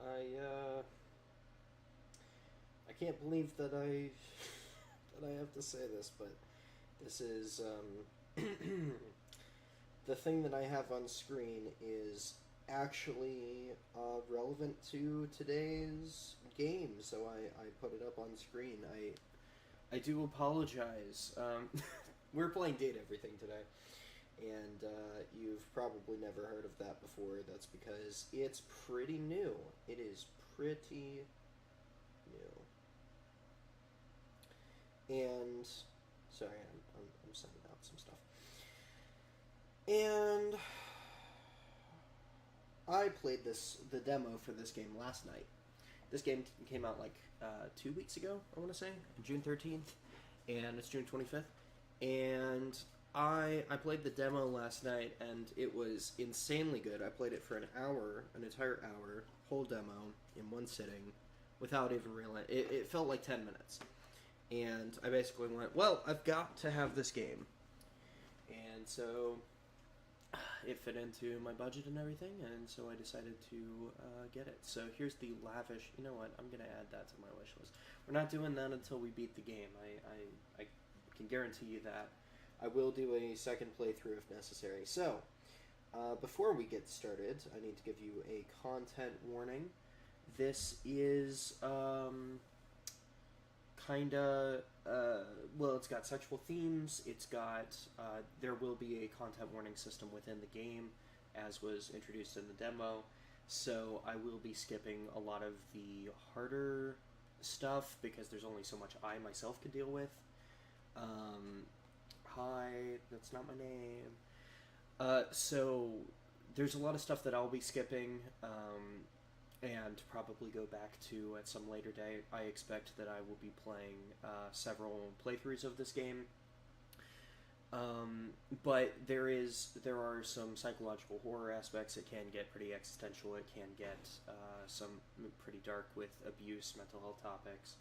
I can't believe that I that I have to say this, but this is the thing that I have on screen is actually relevant to today's game, so I put it up on screen. I do apologize. We're playing Date Everything today, and you've probably never heard of that before. That's because it's pretty new. It is pretty new. And sorry, I'm sending out some stuff. And I played the demo for this game last night. This game came out like 2 weeks ago, I want to say, June 13th, and it's June 25th. And I played the demo last night, and it was insanely good. I played it for an hour, an entire hour, whole demo, in one sitting, without even realizing. It felt like 10 minutes. And I basically went, well, I've got to have this game. And so it fit into my budget and everything, and so I decided to get it. So here's the lavish. You know what? I'm gonna add that to my wish list. We're not doing that until we beat the game. I can guarantee you that. I will do a second playthrough if necessary. So before we get started, I need to give you a content warning. This is well, it's got sexual themes. It's got there will be a content warning system within the game, as was introduced in the demo. So I will be skipping a lot of the harder stuff because there's only so much I myself can deal with. Hi, that's not my name. So there's a lot of stuff that I'll be skipping. And probably go back to at some later date. I expect that I will be playing several playthroughs of this game. But there are some psychological horror aspects. It can get pretty existential. It can get some pretty dark with abuse, mental health topics,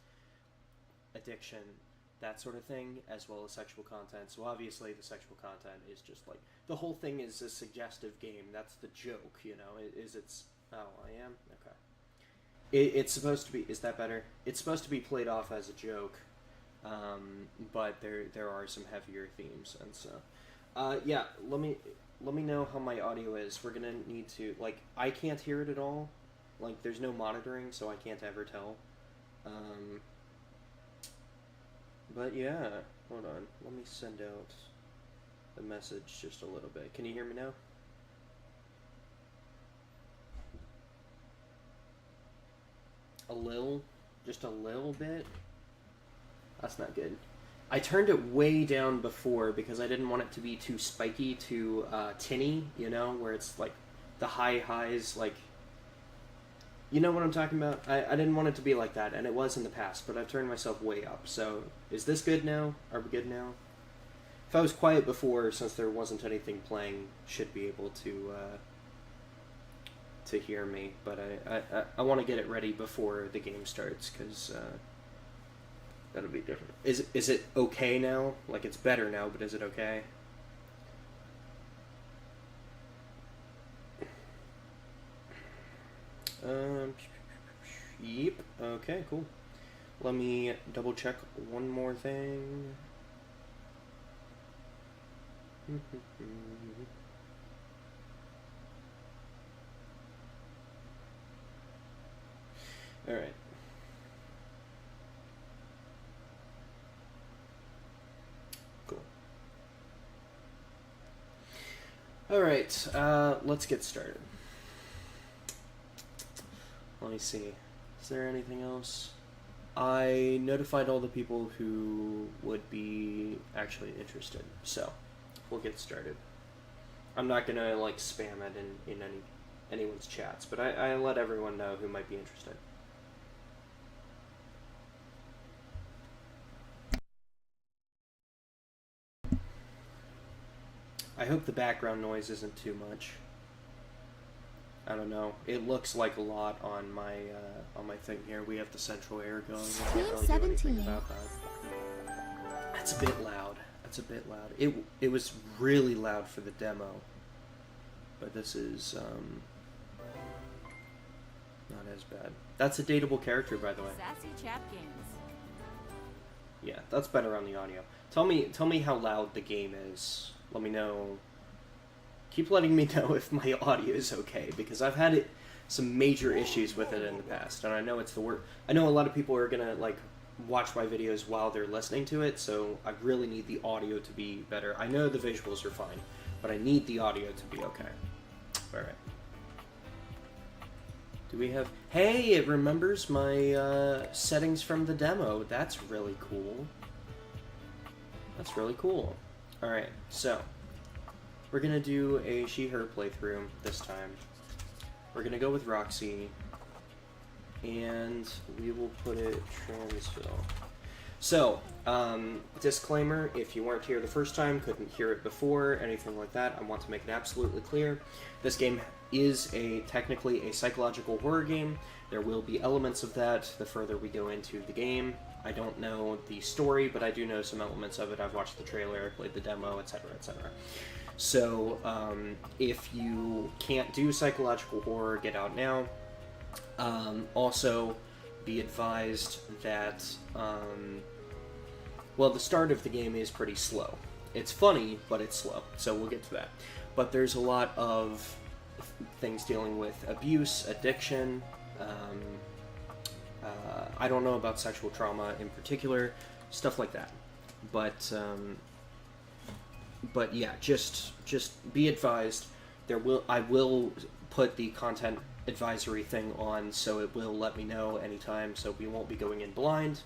addiction, that sort of thing, as well as sexual content. So obviously the sexual content is just like, the whole thing is a suggestive game. That's the joke, you know, is it's... Oh, I am? Okay. It's supposed to be... Is that better? It's supposed to be played off as a joke, but there are some heavier themes, and so... yeah, let me know how my audio is. We're gonna need to... Like, I can't hear it at all. Like, there's no monitoring, so I can't ever tell. But yeah, hold on. Let me send out the message just a little bit. Can you hear me now? A little, just a little bit. That's not good. I turned it way down before because I didn't want it to be too spiky, too tinny, you know, where it's like the highs, like, you know what I'm talking about? I didn't want it to be like that, and it was in the past, but I've turned myself way up. So is this good now? Are we good now? If I was quiet before, since there wasn't anything playing, should be able to hear me, but I want to get it ready before the game starts, because that'll be different. Is it okay now? Like, it's better now, but is it okay? Yep. Okay, cool. Let me double check one more thing. All right. Cool. All right. Let's get started. Let me see. Is there anything else? I notified all the people who would be actually interested, so we'll get started. I'm not gonna like spam it in anyone's chats, but I let everyone know who might be interested. I hope the background noise isn't too much. I don't know. It looks like a lot on my thing here. We have the central air going. I can't really do anything about that. That's a bit loud. That's a bit loud. It was really loud for the demo, but this is Not as bad. That's a dateable character, by the way. Sassy Chap Games. Yeah, that's better on the audio. Tell me how loud the game is. Let me know. Keep letting me know if my audio is okay, because I've had some major issues with it in the past, and I know it's the worst. I know a lot of people are gonna like watch my videos while they're listening to it, so I really need the audio to be better. I know the visuals are fine, but I need the audio to be okay. Alright. Do we have... Hey, it remembers my settings from the demo. That's really cool. That's really cool. Alright, so we're gonna do a she-her playthrough this time. We're gonna go with Roxy, and we will put it Transville. So, disclaimer, if you weren't here the first time, couldn't hear it before, anything like that, I want to make it absolutely clear. This game is technically a psychological horror game. There will be elements of that the further we go into the game. I don't know the story, but I do know some elements of it. I've watched the trailer, I played the demo, etc., etc. So, if you can't do psychological horror, get out now. Also, be advised that, well, the start of the game is pretty slow. It's funny, but it's slow, so we'll get to that. But there's a lot of things dealing with abuse, addiction, I don't know about sexual trauma in particular, stuff like that. But yeah, just be advised. I will put the content advisory thing on, so it will let me know anytime, so we won't be going in blind.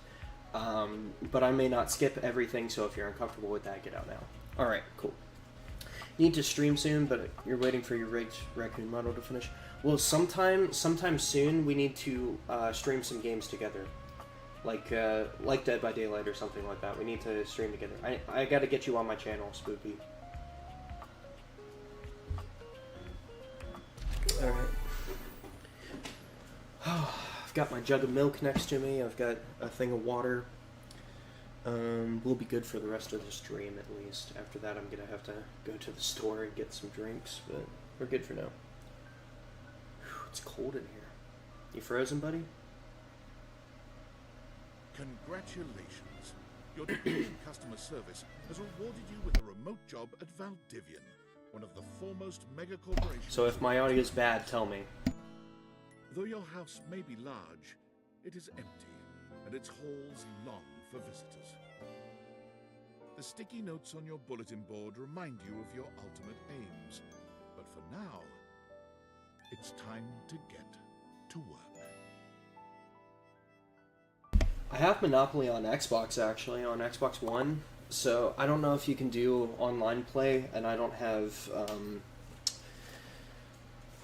But I may not skip everything, so if you're uncomfortable with that, get out now. Alright, cool. Need to stream soon, but you're waiting for your rigged raccoon model to finish. Well, sometime soon we need to stream some games together, like Dead by Daylight or something like that. We need to stream together. I got to get you on my channel, Spooky. All right. I've got my jug of milk next to me. I've got a thing of water. We'll be good for the rest of the stream, at least. After that, I'm gonna have to go to the store and get some drinks, but we're good for now. Whew, it's cold in here. You frozen, buddy? Congratulations. Your degree in customer service has rewarded you with a remote job at Valdivian, one of the foremost mega corporations. So if my audio is bad, tell me. Though your house may be large, it is empty, and its halls long for visitors. The sticky notes on your bulletin board remind you of your ultimate aims. But for now, it's time to get to work. I have Monopoly on Xbox, actually, on Xbox One. So I don't know if you can do online play, and I don't have,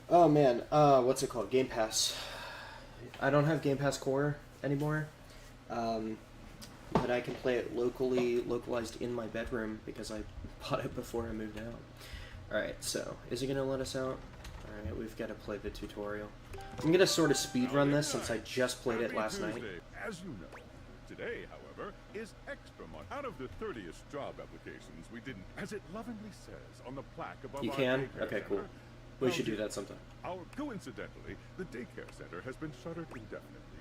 oh man, what's it called? Game Pass. I don't have Game Pass Core anymore. But I can play it localized in my bedroom because I bought it before I moved out. Alright, so, is it going to let us out? Alright, we've got to play the tutorial. I'm going to sort of speedrun this since I just played it last night. As you know, today, however, is extra month. Out of the 30th job applications, we didn't, as it lovingly says on the plaque above. You our can? daycare Okay, cool. center, We should do that sometime. Coincidentally, the daycare center has been shuttered indefinitely.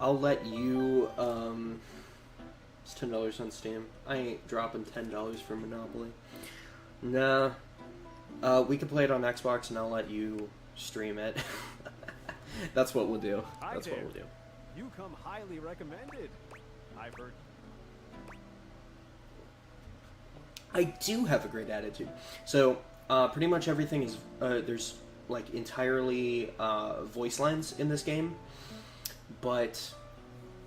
I'll let you, it's $10 on Steam. I ain't dropping $10 for Monopoly. Nah. We can play it on Xbox and I'll let you stream it. That's what we'll do. That's what we'll do. You come highly recommended, I've heard. I do have a great attitude. So, pretty much everything is, there's, like, entirely, voice lines in this game. But,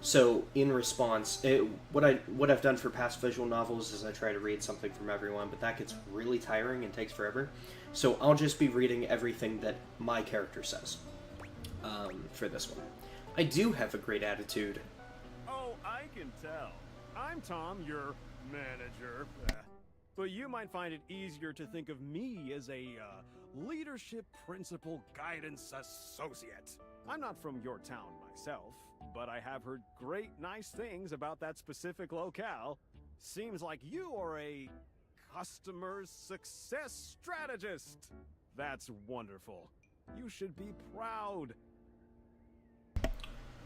so, in response, what I've done for past visual novels is I try to read something from everyone, but that gets really tiring and takes forever. So I'll just be reading everything that my character says, for this one. I do have a great attitude. Oh, I can tell. I'm Tom, your manager. But you might find it easier to think of me as a, leadership principal guidance associate. I'm not from your town myself, but I have heard great nice things about that specific locale. Seems like you are a customer success strategist. That's wonderful. You should be proud.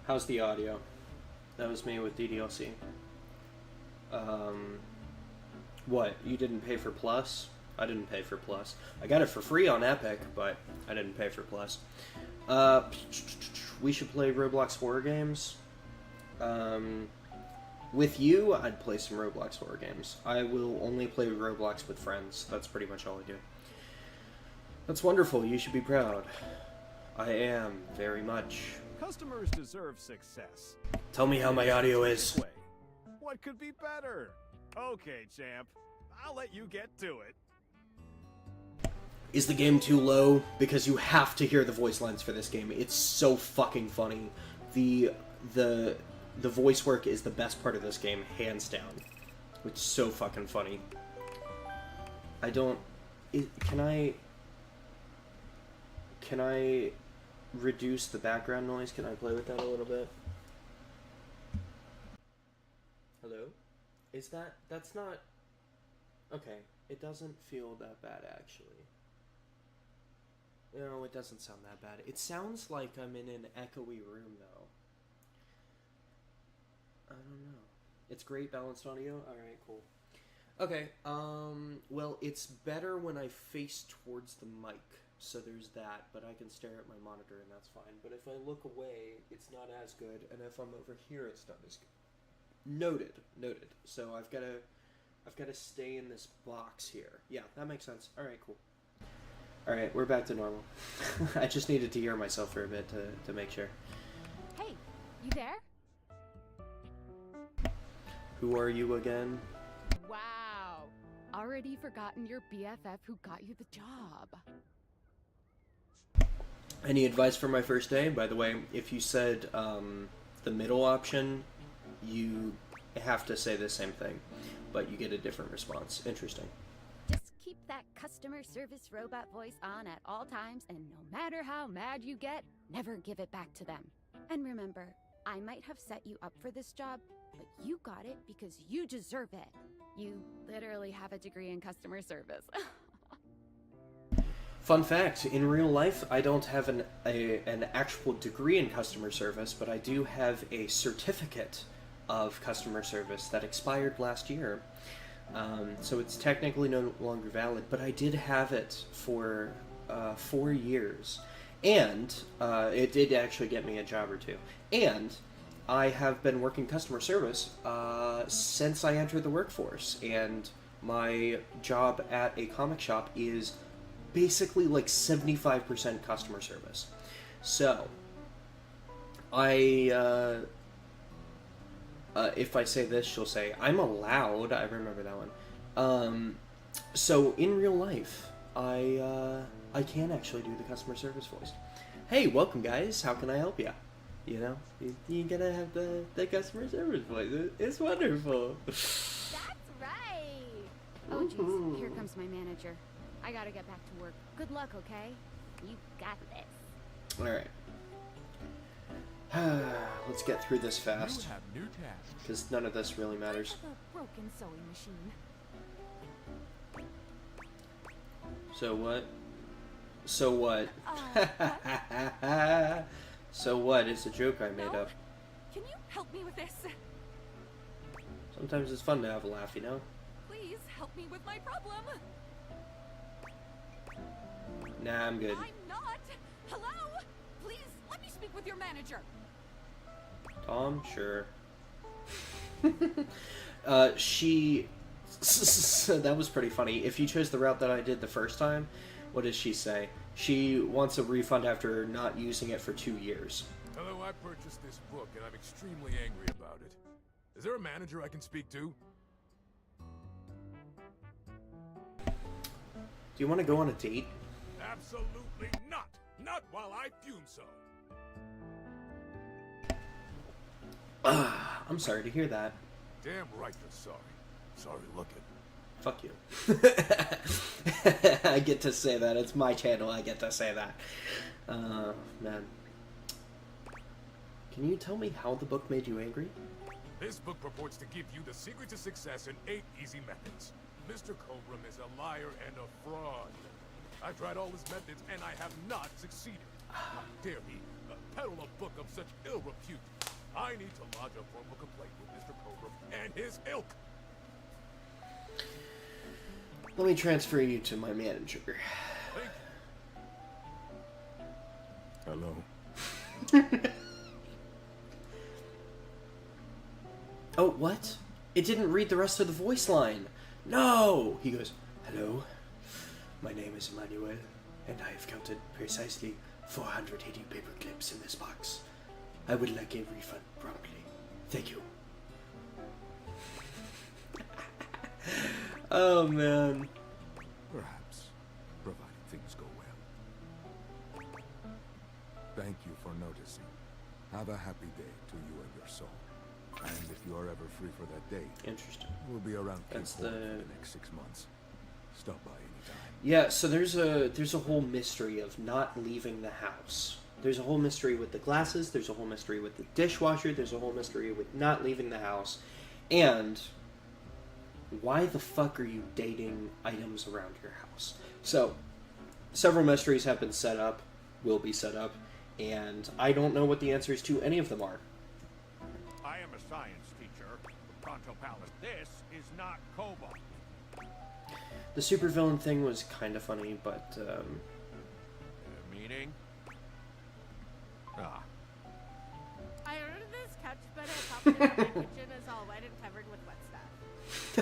How's the audio? That was me with DDLC. What? You didn't pay for Plus? I didn't pay for Plus. I got it for free on Epic, but I didn't pay for Plus. We should play Roblox horror games. With you, I'd play some Roblox horror games. I will only play Roblox with friends. That's pretty much all I do. That's wonderful. You should be proud. I am, very much. Customers deserve success. Tell me how my audio is. Wait, what could be better? Okay, champ. I'll let you get to it. Is the game too low? Because you have to hear the voice lines for this game. It's so fucking funny. The voice work is the best part of this game, hands down. It's so fucking funny. Can I reduce the background noise? Can I play with that a little bit? Hello? That's not... Okay, it doesn't feel that bad, actually. No, it doesn't sound that bad. It sounds like I'm in an echoey room, though. I don't know. It's great balanced audio? Alright, cool. Okay, well, it's better when I face towards the mic, so there's that, but I can stare at my monitor and that's fine. But if I look away, it's not as good, and if I'm over here, it's not as good. Noted. So I've got to stay in this box here. Yeah, that makes sense. Alright, cool. Alright, we're back to normal. I just needed to hear myself for a bit to make sure. Hey, you there? Who are you again? Wow. Already forgotten your BFF who got you the job. Any advice for my first day? By the way, if you said the middle option, you have to say the same thing, but you get a different response. Interesting. Just keep that customer service robot voice on at all times, and no matter how mad you get, never give it back to them. And remember, I might have set you up for this job, but you got it because you deserve it. You literally have a degree in customer service. Fun fact, in real life, I don't have an actual degree in customer service, but I do have a certificate of customer service that expired last year. So it's technically no longer valid, but I did have it for 4 years. And it did actually get me a job or two. And I have been working customer service since I entered the workforce. And my job at a comic shop is basically like 75% customer service. So, if I say this, she'll say, I'm allowed. I remember that one. So, in real life, I can actually do the customer service voice. Hey, welcome guys, how can I help you? You know, you gotta have the customer service voice. It's wonderful. That's right. Oh, jeez, here comes my manager. I gotta get back to work. Good luck, okay? You got this. Alright. Let's get through this fast. You have new tasks. Because none of this really matters. I have a broken sewing machine. So what? So what? What? So what? It's a joke I made up. Can you help me with this? Sometimes it's fun to have a laugh, you know? Please help me with my problem. Nah, I'm good. I'm not. Hello? Please let me speak with your manager. Tom? Sure. That was pretty funny. If you chose the route that I did the first time, what does she say? She wants a refund after not using it for 2 years. Hello, I purchased this book and I'm extremely angry about it. Is there a manager I can speak to? Do you want to go on a date? Absolutely not! Not while I fume so! I'm sorry to hear that. Damn right you're sorry. Sorry looking. Fuck you. I get to say that. It's my channel. I get to say that. Man. Can you tell me how the book made you angry? This book purports to give you the secret to success in 8 easy methods. Mr. Cobram is a liar and a fraud. I've tried all his methods, and I have not succeeded. How dare he peddle a book of such ill repute? I need to lodge a formal complaint with Mr. Cobra and his ilk. Let me transfer you to my manager. Thank you. Hello. Oh, what? It didn't read the rest of the voice line. No! He goes, hello, my name is Emmanuel, and I have counted precisely 480 paper clips in this box. I would like a refund promptly. Thank you. Oh, man. Perhaps, provided things go well. Thank you for noticing. Have a happy day to you and your soul. And if you are ever free for that date, Interesting. we'll be around That's Cape Horn for the next 6 months. Stop by anytime. Yeah, so there's a whole mystery of not leaving the house. There's a whole mystery with the glasses, there's a whole mystery with the dishwasher, there's a whole mystery with not leaving the house. And why the fuck are you dating items around your house? So, several mysteries have been set up, will be set up, and I don't know what the answers to any of them are. I am a science teacher. Pronto Palace. This is not Cobalt. The supervillain thing was kind of funny, but Meaning? Ah. I ordered this couch, but I popped it in my kitchen is all wet and covered with wet stuff.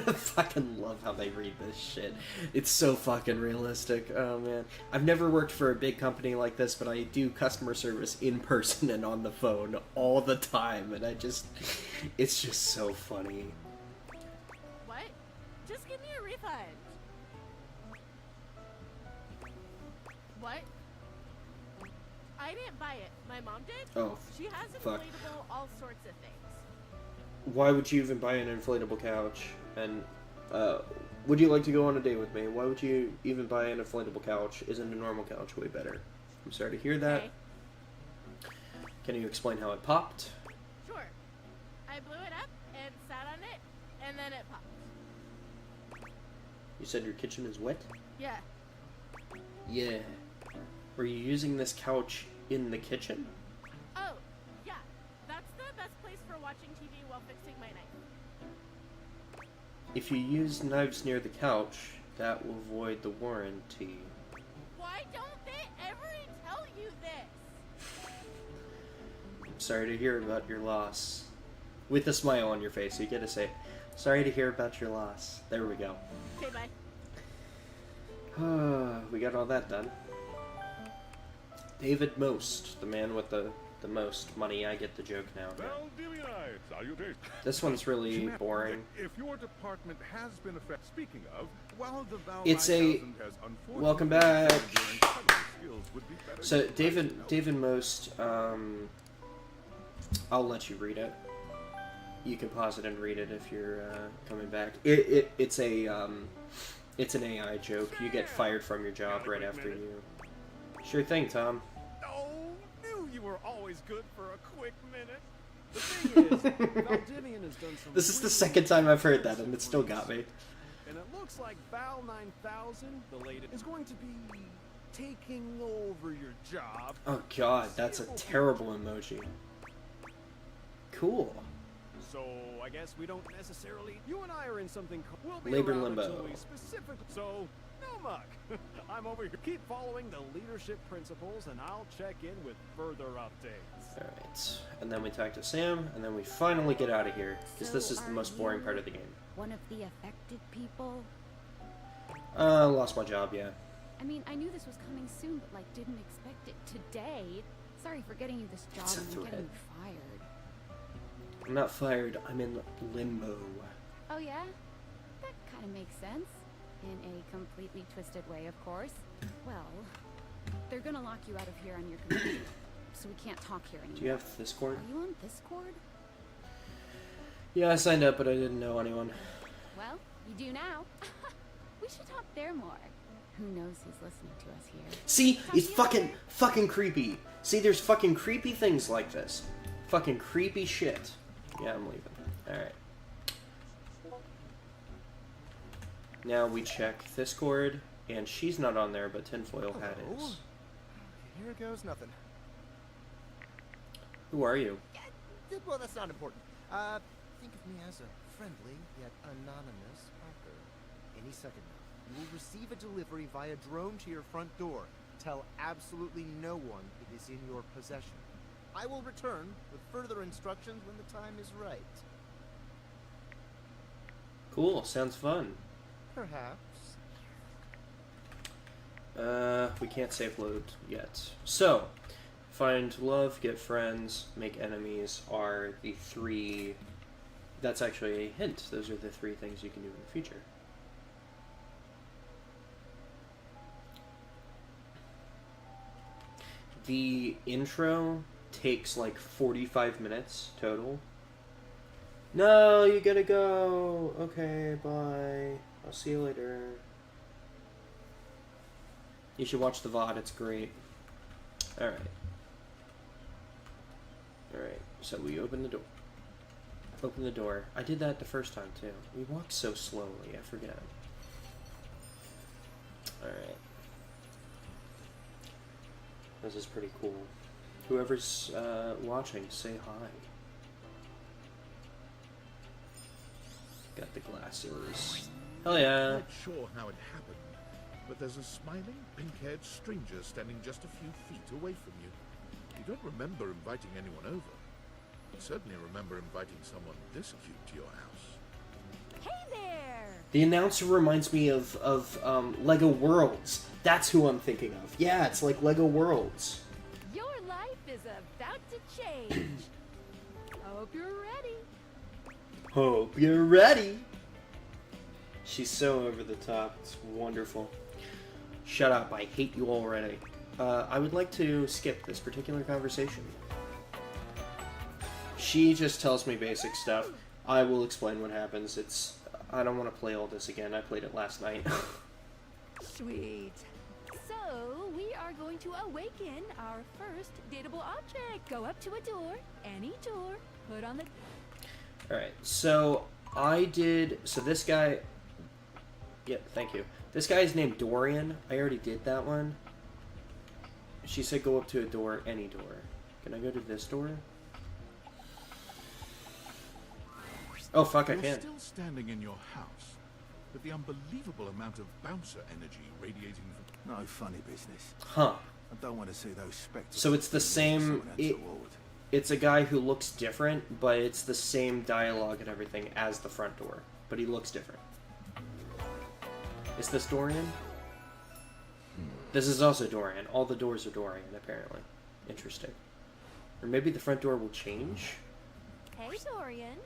I fucking love how they read this shit. It's so fucking realistic. Oh, man. I've never worked for a big company like this, but I do customer service in person and on the phone all the time, and it's just so funny. What? Just give me a refund. What? I didn't buy it. My mom did. Oh, She has fuck. inflatable, all sorts of things. Why would you even buy an inflatable couch? And, would you like to go on a date with me? Why would you even buy an inflatable couch? Isn't a normal couch way better? I'm sorry to hear that. Okay. Can you explain how it popped? Sure. I blew it up and sat on it, and then it popped. You said your kitchen is wet? Yeah. Yeah. Were you using this couch in the kitchen? Oh, yeah. That's the best place for watching TV while fixing my knife. If you use knives near the couch, that will void the warranty. Why don't they ever tell you this? I'm sorry to hear about your loss. With a smile on your face, you get to say, sorry to hear about your loss. There we go. Okay, bye. We got all that done. David Most, the man with the most money. I get the joke now. Valdivii, salutations. This one's really Jeanette, boring. If your department has been affected, speaking of, while the Val It's 9000 has unfortunately welcome back. your intelligence skills would be better So utilized David Most, I'll let you read it. You can pause it and read it if you're coming back. It's an AI joke. You get fired from your job right after you. Sure thing, Tom. Oh, knew you were always good for a quick minute. The thing is, Valdivian has done some. This is the really second time I've heard that, and it still got me. And it looks like Val 9000, the latest, is going to be taking over your job. Oh god, that's a terrible emoji. Cool. So I guess we don't necessarily. You and I are in something. We'll be Labor around limbo. until we specifically. So no muck. I'm over here. Keep following the leadership principles, and I'll check in with further updates. Alright, and then we talk to Sam, and then we finally get out of here, because this So is the are most boring you part of the game. One of the affected people? Lost my job, yeah. I mean, I knew this was coming soon, but like didn't expect it today. Sorry for getting you this job It's a and then threat. getting you fired. I'm not fired, I'm in limbo. Oh yeah? That kind of makes sense. In a completely twisted way, of course. Well, they're gonna lock you out of here on your computer, so we can't talk here anymore. Do you have Discord? Are you on Discord? Yeah, I signed up, but I didn't know anyone. Well, you do now. We should talk there more. Who knows who's listening to us here? See? Talk It's to you fucking, later. fucking creepy. See, there's fucking creepy things like this. Fucking creepy shit. Yeah, I'm leaving. Alright. Now we check Discord, And she's not on there, but Tinfoil Hat is. Here goes nothing. Who are you? Well, that's not important. Think of me as a friendly yet anonymous hacker. Any second now, you will receive a delivery via drone to your front door. Tell absolutely no one it is in your possession. I will return with further instructions when the time is right. Cool, sounds fun. Perhaps. We can't save load yet. So, find love, get friends, make enemies are the three... That's actually a hint. Those are the three things you can do in the future. The intro takes like 45 minutes total. No, you gotta go. Okay, bye. I'll see you later. You should watch the VOD, it's great. Alright. Alright, so we open the door. Open the door. I did that the first time too. We walk so slowly, I forget. Alright. This is pretty cool. Whoever's watching, say hi. Got the glasses. Hell yeah! I'm not sure how it happened, but there's a smiling, pink-haired stranger standing just a few feet away from you. You don't remember inviting anyone over. You certainly remember inviting someone this cute to your house. Hey there! The announcer reminds me of Lego Worlds. That's who I'm thinking of. Yeah, it's like Lego Worlds. Your life is about to change. Hope you're ready. Hope you're ready. She's so over the top. It's wonderful. Shut up. I hate you already. I would like to skip this particular conversation. She just tells me basic stuff. I will explain what happens. I don't want to play all this again. I played it last night. Sweet. So, we are going to awaken our first dateable object. Go up to a door, any door, put on the... Alright, so so this guy... Yep, thank you. This guy is named Dorian. I already did that one. She said go up to a door, any door. Can I go to this door? Oh, fuck, I You're can't. still standing in your house, with the unbelievable amount of bouncer energy radiating from... No funny business. Huh. I don't want to see those specters. So it's the same... It's a guy who looks different, but it's the same dialogue and everything as the front door. But he looks different. Is this Dorian? This is also Dorian. All the doors are Dorian, apparently. Interesting. Or maybe the front door will change? Hey, Dorian.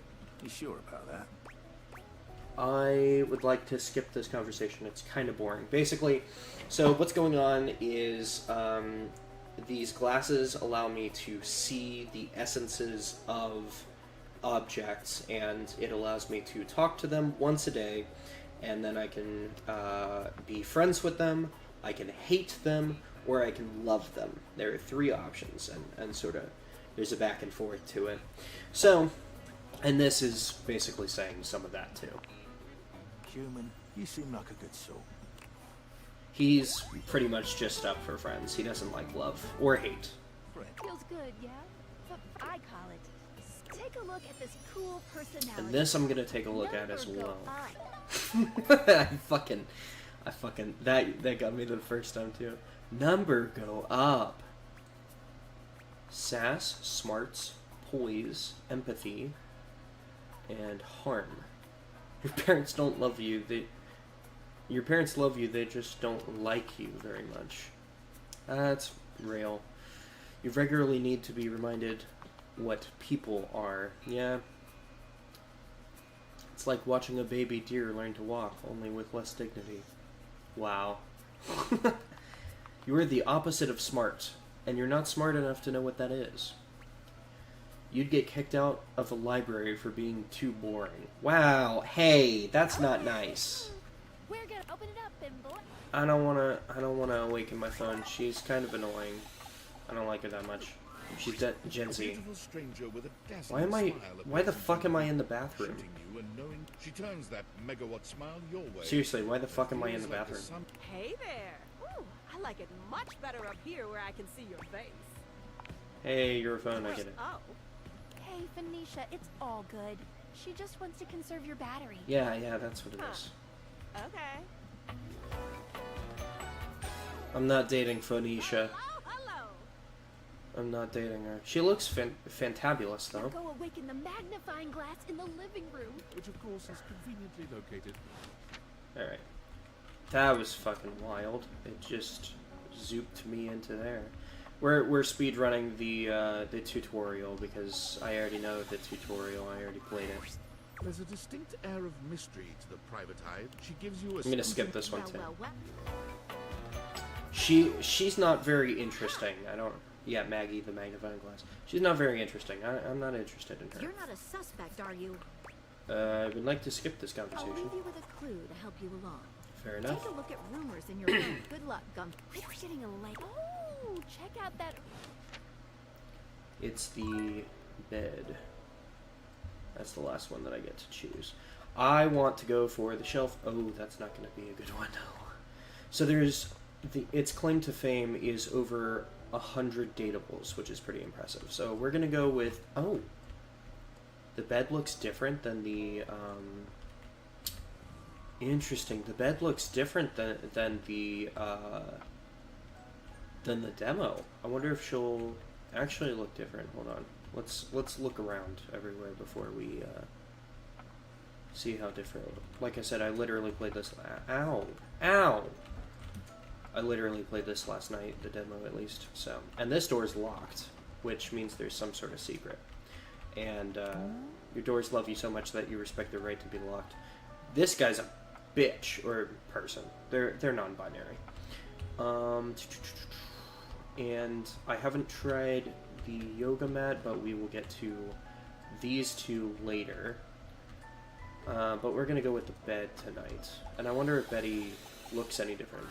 You sure about that? I would like to skip this conversation. It's kind of boring. Basically, so what's going on is these glasses allow me to see the essences of objects, and it allows me to talk to them once a day, and then I can be friends with them, I can hate them, or I can love them. There are three options, and sort of there's a back and forth to it. So, and this is basically saying some of that too. Human, you seem like a good soul. He's pretty much just up for friends. He doesn't like love or hate. Feels good, yeah? But I call it. Take a look at this cool personality. And this I'm gonna take a look at as Number well. go I fucking that got me the first time too. Number go up. Sass, smarts, poise, empathy, and harm. Your parents don't love you. Your parents love you. They just don't like you very much. That's real. You regularly need to be reminded what people are. Yeah. It's like watching a baby deer learn to walk, only with less dignity. Wow. You are the opposite of smart, and you're not smart enough to know what that is. You'd get kicked out of a library for being too boring. Wow, hey, that's not nice. We're gonna open it up and boy. I don't wanna awaken my phone. She's kind of annoying. I don't like her that much. She's Gen A Z. beautiful stranger with a Why dazzling am I? smile Why the appears fuck am I in the shooting bathroom? you and knowing she turns that megawatt smile your way. Seriously, why the fuck am I in Feels the like bathroom? sun- Hey there. Ooh, I like it much better up here where I can see your face. Hey, you're a phone. I get it. Oh, Hey, Phoenicia, it's all good. She just wants to conserve your battery. Yeah, that's what it is. okay. I'm not dating Phoenicia. Hello. I'm not dating her. She looks fantabulous, though. Go awaken the magnifying glass in the living room. Which of course is conveniently located. Alright. That was fucking wild. It just zooped me into there. We're speedrunning the tutorial because I already know the tutorial. I already played it. There's a distinct air of mystery to the private eye. She gives you a I'm gonna skip this one too. Well. She's not very interesting. I don't. Yeah, Maggie, the magnifying glass. She's not very interesting. I'm not interested in her. You're not a suspect, are you? I would like to skip this I'll conversation. leave you with a clue to help you along. Fair enough. Take a look at rumors in your phone. Good luck, Gum. It's getting a late. Oh, check out that. It's the bed. That's the last one that I get to choose. I want to go for the shelf. Oh, that's not going to be a good one. So there's its claim to fame is over 100 datables, which is pretty impressive. So we're going to go with the bed looks different than the interesting. The bed looks different than the demo. I wonder if she'll actually look different. Hold on. Let's look around everywhere before we see how different. Like I said, I literally played this. Ow! I literally played this last night, the demo at least. So, and this door is locked, which means there's some sort of secret. And your doors love you so much that you respect their right to be locked. This guy's a bitch or person. They're non-binary. And I haven't tried the yoga mat, but we will get to these two later. But we're gonna go with the bed tonight. And I wonder if Betty looks any different.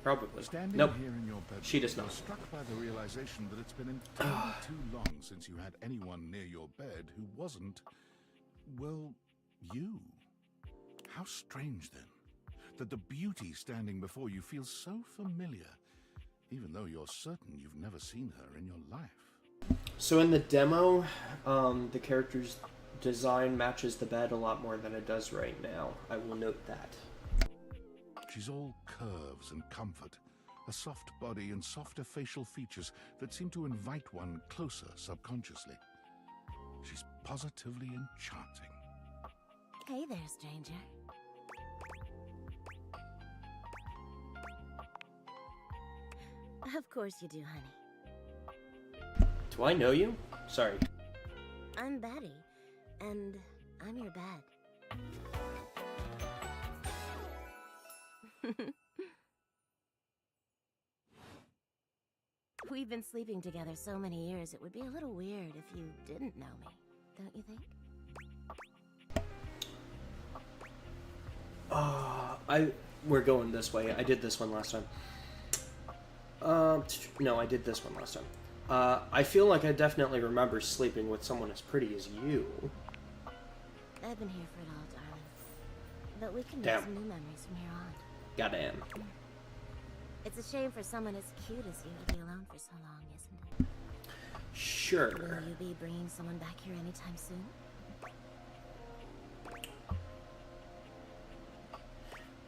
Probably. Standing Nope. here in your bedroom, She does you're not. struck by the realization that it's been entirely too long since you had anyone near your bed who wasn't, well, you. How strange then, that the beauty standing before you feels so familiar, even though you're certain you've never seen her in your life. So in the demo, the character's design matches the bed a lot more than it does right now. I will note that. She's all curves and comfort, a soft body and softer facial features that seem to invite one closer subconsciously. She's positively enchanting. Hey there, stranger. Of course you do, honey. Do I know you? Sorry. I'm Betty, and I'm your bed. We've been sleeping together so many years, it would be a little weird if you didn't know me, don't you think? We're going this way. I did this one last time. No, I did this one last time. I feel like I definitely remember sleeping with someone as pretty as you. I've been here for it all, darling. But we can make Damn. some new memories from here on. Goddamn. It's a shame for someone as cute as you to be alone for so long, isn't it? Sure. Will you be bringing someone back here anytime soon?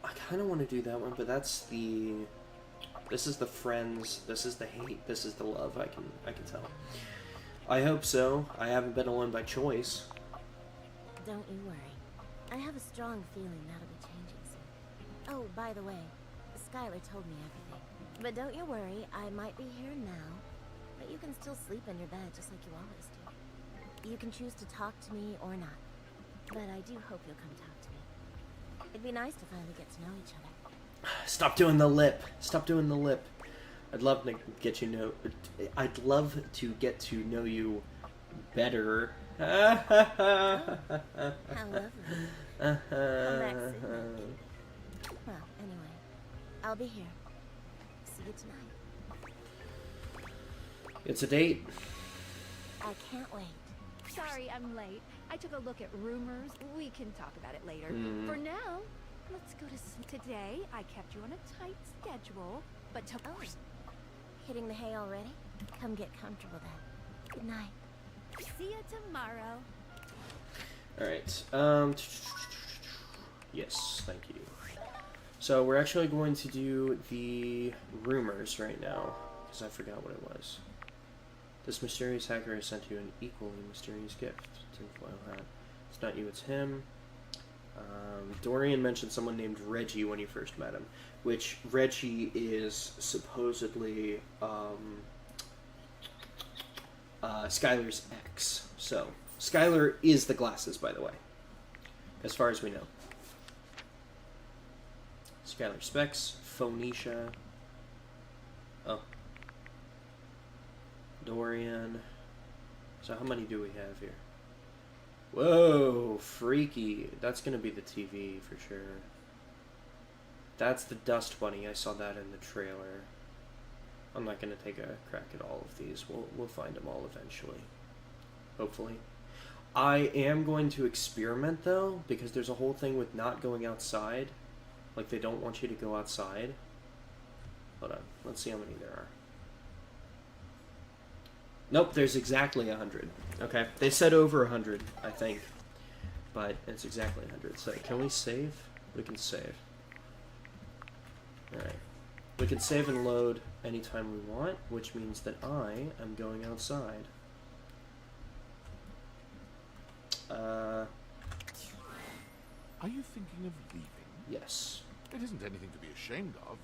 I kind of want to do that one, but that's the... This is the friends, this is the hate, this is the love, I can tell. I hope so. I haven't been alone by choice. Don't you worry. I have a strong feeling that'll be changing soon. Oh, by the way, Skylar told me everything. But don't you worry, I might be here now, but you can still sleep in your bed just like you always do. You can choose to talk to me or not, but I do hope you'll come talk to me. It'd be nice to finally get to know each other. Stop doing the lip. Stop doing the lip. I'd love to get you know. I'd love to get to know you better. How lovely. Come back soon. Well, anyway, I'll be here. See you tonight. It's a date. I can't wait. Sorry I'm late. I took a look at rumors. We can talk about it later. For now, let's go to sleep. Today, I kept you on a tight schedule, but Oh, hitting the hay already? Come get comfortable then. Good night. See you tomorrow. Alright, yes, thank you. So we're actually going to do the rumors right now, because I forgot what it was. This mysterious hacker has sent you an equally mysterious gift. Tinfoil hat. It's not you, it's him. Dorian mentioned someone named Reggie when you first met him, which Reggie is supposedly Skylar's ex. So, Skylar is the glasses, by the way, as far as we know. Skylar Specs, Phoenicia. Oh. Dorian. So how many do we have here? Whoa, freaky. That's going to be the TV for sure. That's the Dust Bunny. I saw that in the trailer. I'm not going to take a crack at all of these. We'll find them all eventually. Hopefully. I am going to experiment, though, because there's a whole thing with not going outside. Like, they don't want you to go outside. Hold on. Let's see how many there are. Nope, there's exactly 100. Okay, they said over 100, I think. But it's exactly 100. So, can we save? We can save. Alright. We can save and load anytime we want, which means that I am going outside. Are you thinking of leaving? Yes. It isn't anything to be ashamed of.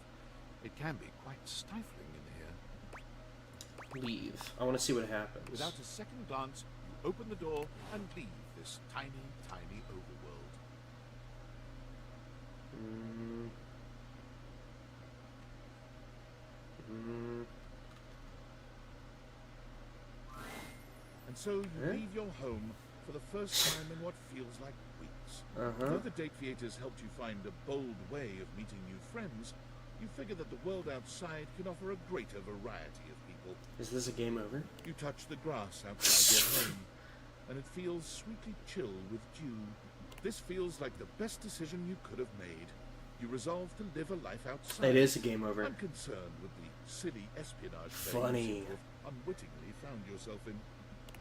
It can be quite stifling in here. Leave. I want to see what happens. Without a second glance, you open the door and leave this tiny, tiny overworld. And so you leave your home for the first time in what feels like weeks. Though the date theaters helped you find a bold way of meeting new friends, you figure that the world outside can offer a greater variety of people. Is this a game over? You touch the grass outside your home, and it feels sweetly chill with dew. This feels like the best decision you could have made. You resolve to live a life outside. It is a game over. Unconcerned with the silly espionage Funny. you unwittingly found yourself in.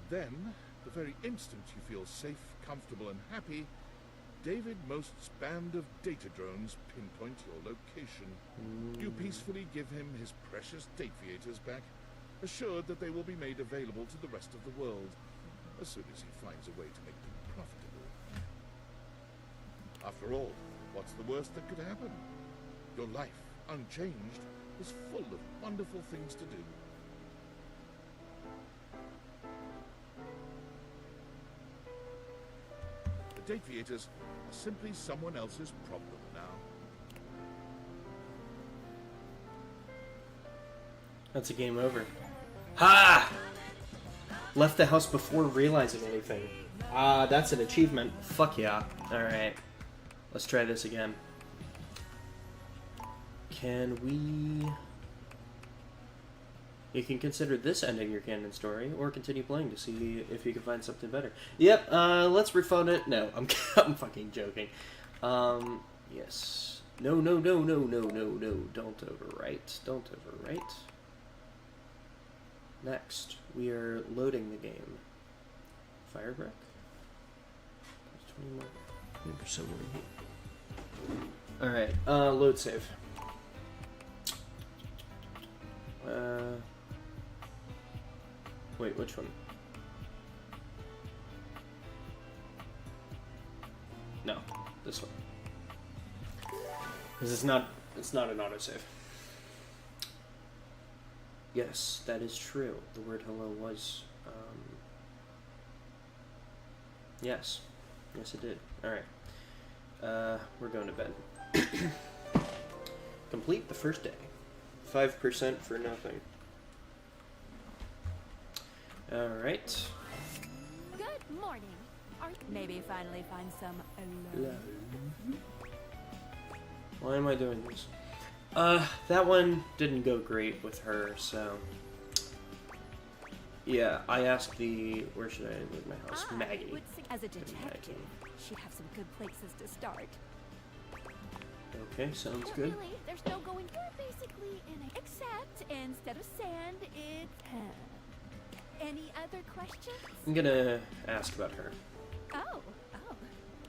Then, the very instant you feel safe, comfortable, and happy, David Most's band of data drones pinpoint your location. You peacefully give him his precious date theaters back, assured that they will be made available to the rest of the world, as soon as he finds a way to make them profitable. After all, what's the worst that could happen? Your life, unchanged, is full of wonderful things to do. The date theaters are simply someone else's problem now. That's a game over. Ha! Left the house before realizing anything. That's an achievement. Fuck yeah. Alright. Let's try this again. Can we... You can consider this ending your canon story, or continue playing to see if you can find something better. Yep, let's refund it. No, I'm fucking joking. Yes. No. Don't overwrite. Don't overwrite. Next, we are loading the game. Firebrick? 20% more. Alright, load save. Wait, which one? No, this one. Because it's not an autosave. Yes, that is true. The word hello was, yes. Yes, it did. Alright. We're going to bed. Complete the first day. 5% for nothing. Alright. Good morning. Maybe finally find some alone. Why am I doing this? That one didn't go great with her, so... Yeah, I asked the... Where should I leave my house? Maggie. As a detective, she'd have some good places to start. Okay, sounds Not good. really. There's no going. You're basically in a... Except instead of sand, it's... Any other questions? I'm gonna ask about her. Oh,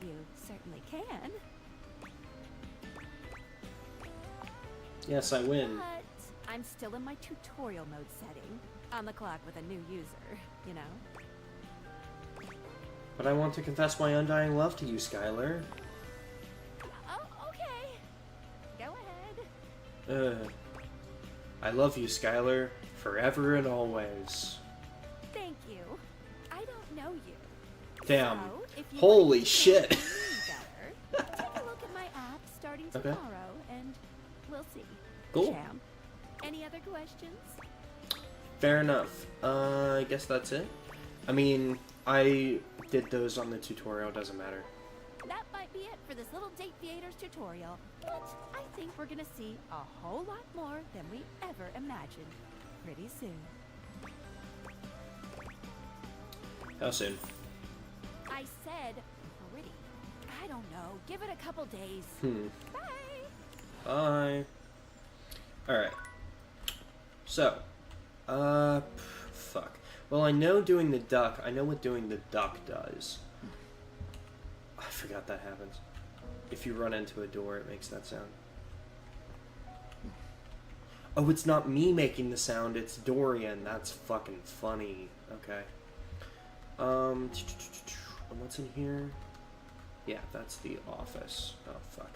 you certainly can. Yes, I win. But I'm still in my tutorial mode setting. On the clock with a new user, you know? But I want to confess my undying love to you, Skylar. Oh, okay. Go ahead. I love you, Skylar, forever and always. Thank you. I don't know you. Damn. So, if you Holy want to shit. get to know me better, take a look at my app starting Okay. tomorrow, and we'll see. Cool. Champ. Any other questions? Fair enough. I guess that's it. I mean, I did those on the tutorial, doesn't matter. That might be it for this little Date Theaters tutorial, but I think we're gonna see a whole lot more than we ever imagined pretty soon. How soon? I said pretty. I don't know. Give it a couple days. Bye! Bye. Alright. So, fuck. Well, I know doing the duck. I know what doing the duck does. I forgot that happens. If you run into a door, it makes that sound. Oh, it's not me making the sound, it's Dorian. That's fucking funny. Okay. What's in here? Yeah, that's the office. Oh, fuck.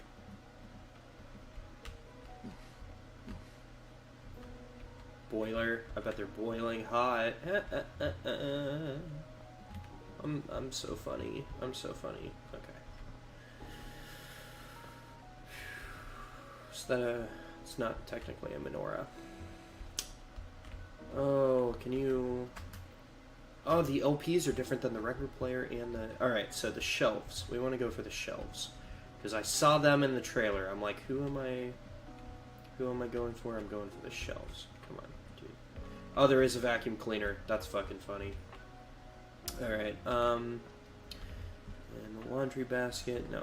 Boiler. I bet they're boiling hot. I'm so funny. I'm so funny. Okay. Is that a... It's not technically a menorah. Oh, can you... Oh, the LPs are different than the record player and the... Alright, so the shelves. We want to go for the shelves. Because I saw them in the trailer. I'm like, who am I going for? I'm going for the shelves. Come on, dude. Oh, there is a vacuum cleaner. That's fucking funny. Alright, and the laundry basket. No.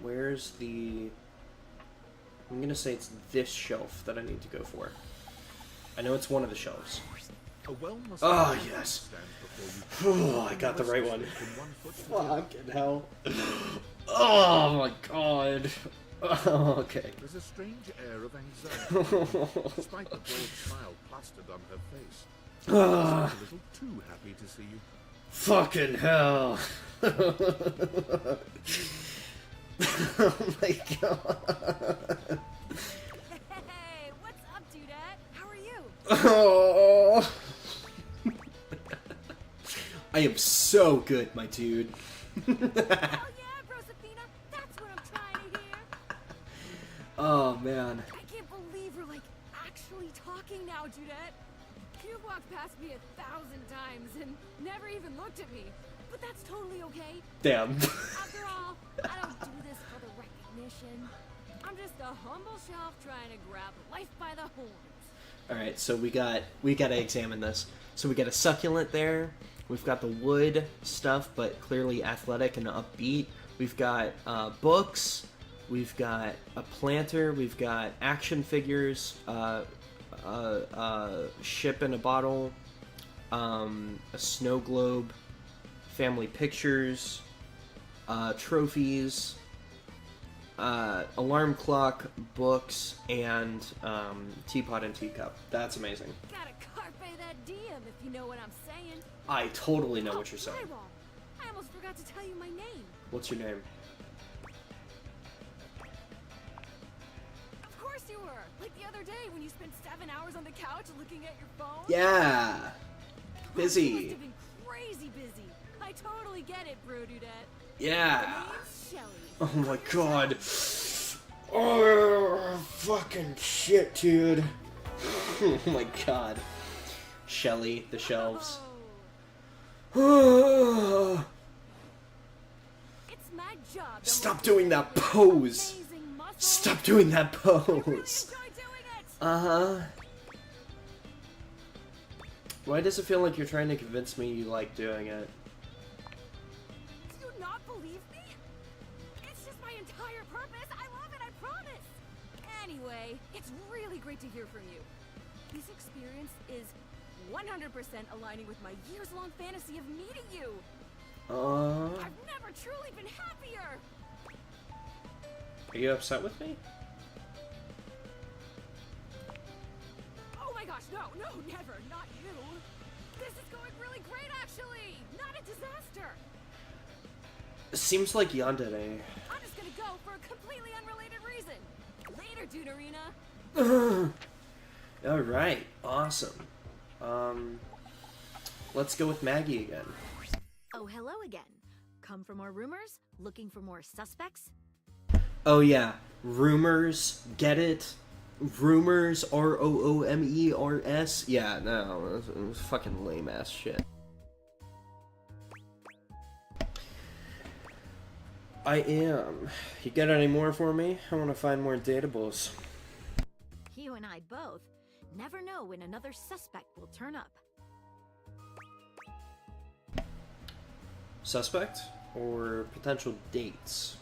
Where's the... I'm gonna say it's this shelf that I need to go for. I know it's one of the shelves. Oh, yes. Oh, I got the right one. Fucking hell. Oh, my God. Oh, okay. There's a strange air of anxiety, despite the broad smile plastered on her face. She's a little too happy to see you. Fucking hell. Oh my God. Hey, what's up, Dudette? How are you? Oh. I am so good, my dude. Oh yeah, Rosafina, that's what I'm trying to hear. Oh man. I can't believe we're like actually talking now, Dudette. You've walked past me 1,000 times and never even looked at me. But that's totally okay. Damn. After all, I don't do this for the recognition. I'm just a humble shelf trying to grab life by the horns. Alright, so we gotta examine this. So we got a succulent there. We've got the wood stuff, but clearly athletic and upbeat. We've got books. We've got a planter. We've got action figures. Ship in a bottle. A snow globe. Family pictures. Trophies. Alarm clock, books, and teapot and teacup. That's amazing. Gotta carpe that diem, if you know what I'm saying. I totally know what you're saying. I almost forgot to tell you my name. What's your name? Of course you were. Like the other day when you spent 7 hours on the couch looking at your phone. Yeah. You must Busy. have been crazy busy. I totally get it, Bro Dudette. Yeah. My name's Shelly. Oh my God. Oh, fucking shit, dude. Oh my God. Shelly, the shelves. It's my job. to Stop look doing at that your pose. amazing muscles. Stop doing that I really pose. enjoy doing it. Uh-huh. Why does it feel like you're trying to convince me you like doing it? Do you not believe me? It's just my entire purpose. I love it, I promise. Anyway, it's really great to hear from you. This experience is 100% aligning with my years-long fantasy of meeting you. I've never truly been happier. Are you upset with me? Oh my gosh, no, never, not you. This is going really great, actually. Not a disaster. Seems like yandere. I'm just gonna go for a completely unrelated reason. Later, Duderina. Alright, awesome. Let's go with Maggie again. Oh, hello again. Come for more rumors? Looking for more suspects? Oh yeah, rumors, get it? Rumors, ROOMERS? Yeah, no, it was fucking lame ass shit. I am. You got any more for me? I want to find more datables. You and I both never know when another suspect will turn up. Suspect or potential dates?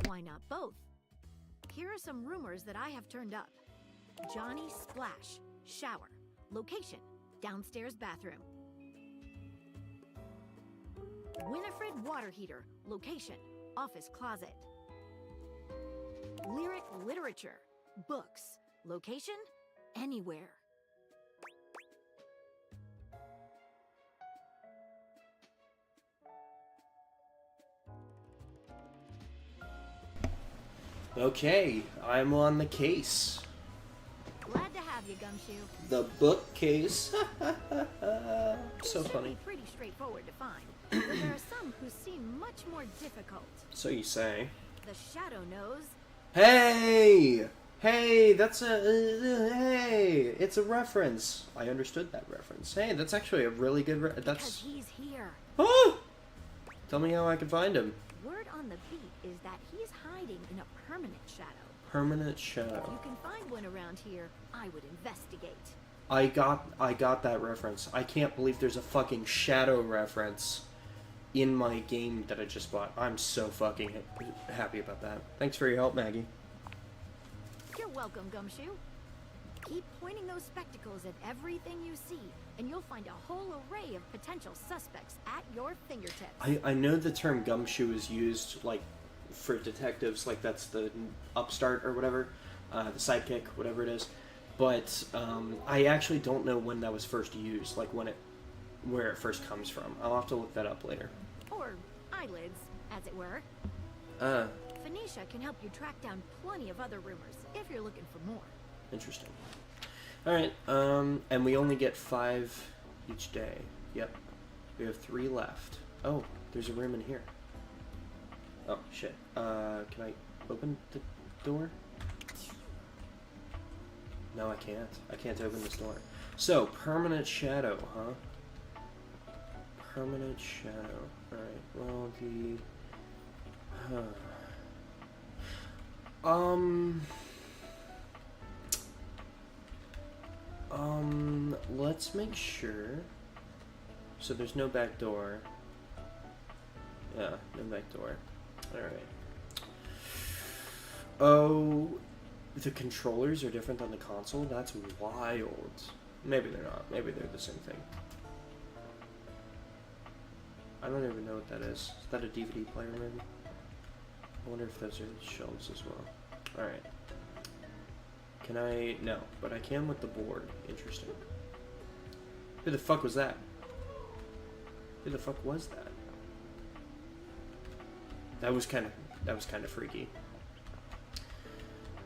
Why not both? Here are some rumors that I have turned up. Johnny Splash, shower. Location, downstairs bathroom. Winifred water heater. Location, office closet. Lyric literature. Books. Location, anywhere. Okay, I'm on the case. Glad to have you, Gumshoe. The bookcase. So funny. Pretty straightforward to find, but there are some who seem much more difficult. So you say. The Shadow knows. Hey! Hey, that's a... hey! It's a reference. I understood that reference. Hey, that's actually a really good... Because he's here. Oh! Tell me how I can find him. Word on the beat is that he's hiding in a permanent shadow. Permanent shadow. If you can find one around here, I would investigate. I got that reference. I can't believe there's a fucking shadow reference in my game that I just bought. I'm so fucking happy about that. Thanks for your help, Maggie. You're welcome, Gumshoe. Keep pointing those spectacles at everything you see, and you'll find a whole array of potential suspects at your fingertips. I know the term gumshoe is used, like, for detectives, like that's the upstart or whatever, the sidekick, whatever it is. But I actually don't know when that was first used, like where it first comes from. I'll have to look that up later. Or eyelids, as it were. Phoenicia can help you track down plenty of other rumors, if you're looking for more. Interesting. Alright, and we only get 5 each day. Yep. We have 3 left. Oh, there's a room in here. Oh, shit. Can I open the door? No, I can't. I can't open this door. So, permanent shadow, huh? Permanent shadow. Alright, well, let's make sure. So there's no back door. Yeah, no back door. Alright. Oh, the controllers are different on the console? That's wild. Maybe they're not. Maybe they're the same thing. I don't even know what that is. Is that a DVD player, maybe? I wonder if those are shelves as well. Alright. Can I... No, but I can with the board. Interesting. Who the fuck was that? Who the fuck was that? That was kind of freaky.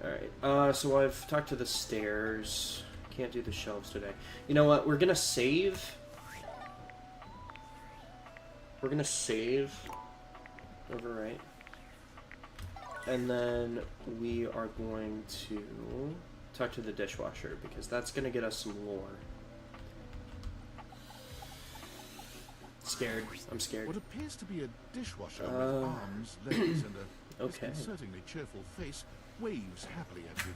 Alright, so I've talked to the stairs. Can't do the shelves today. You know what? We're gonna save. We're gonna save. Overwrite. And then we are going to talk to the dishwasher, because that's gonna get us some lore. Scared. I'm scared. What appears to be a dishwasher with arms, legs, and a disconcertingly cheerful face waves happily at you.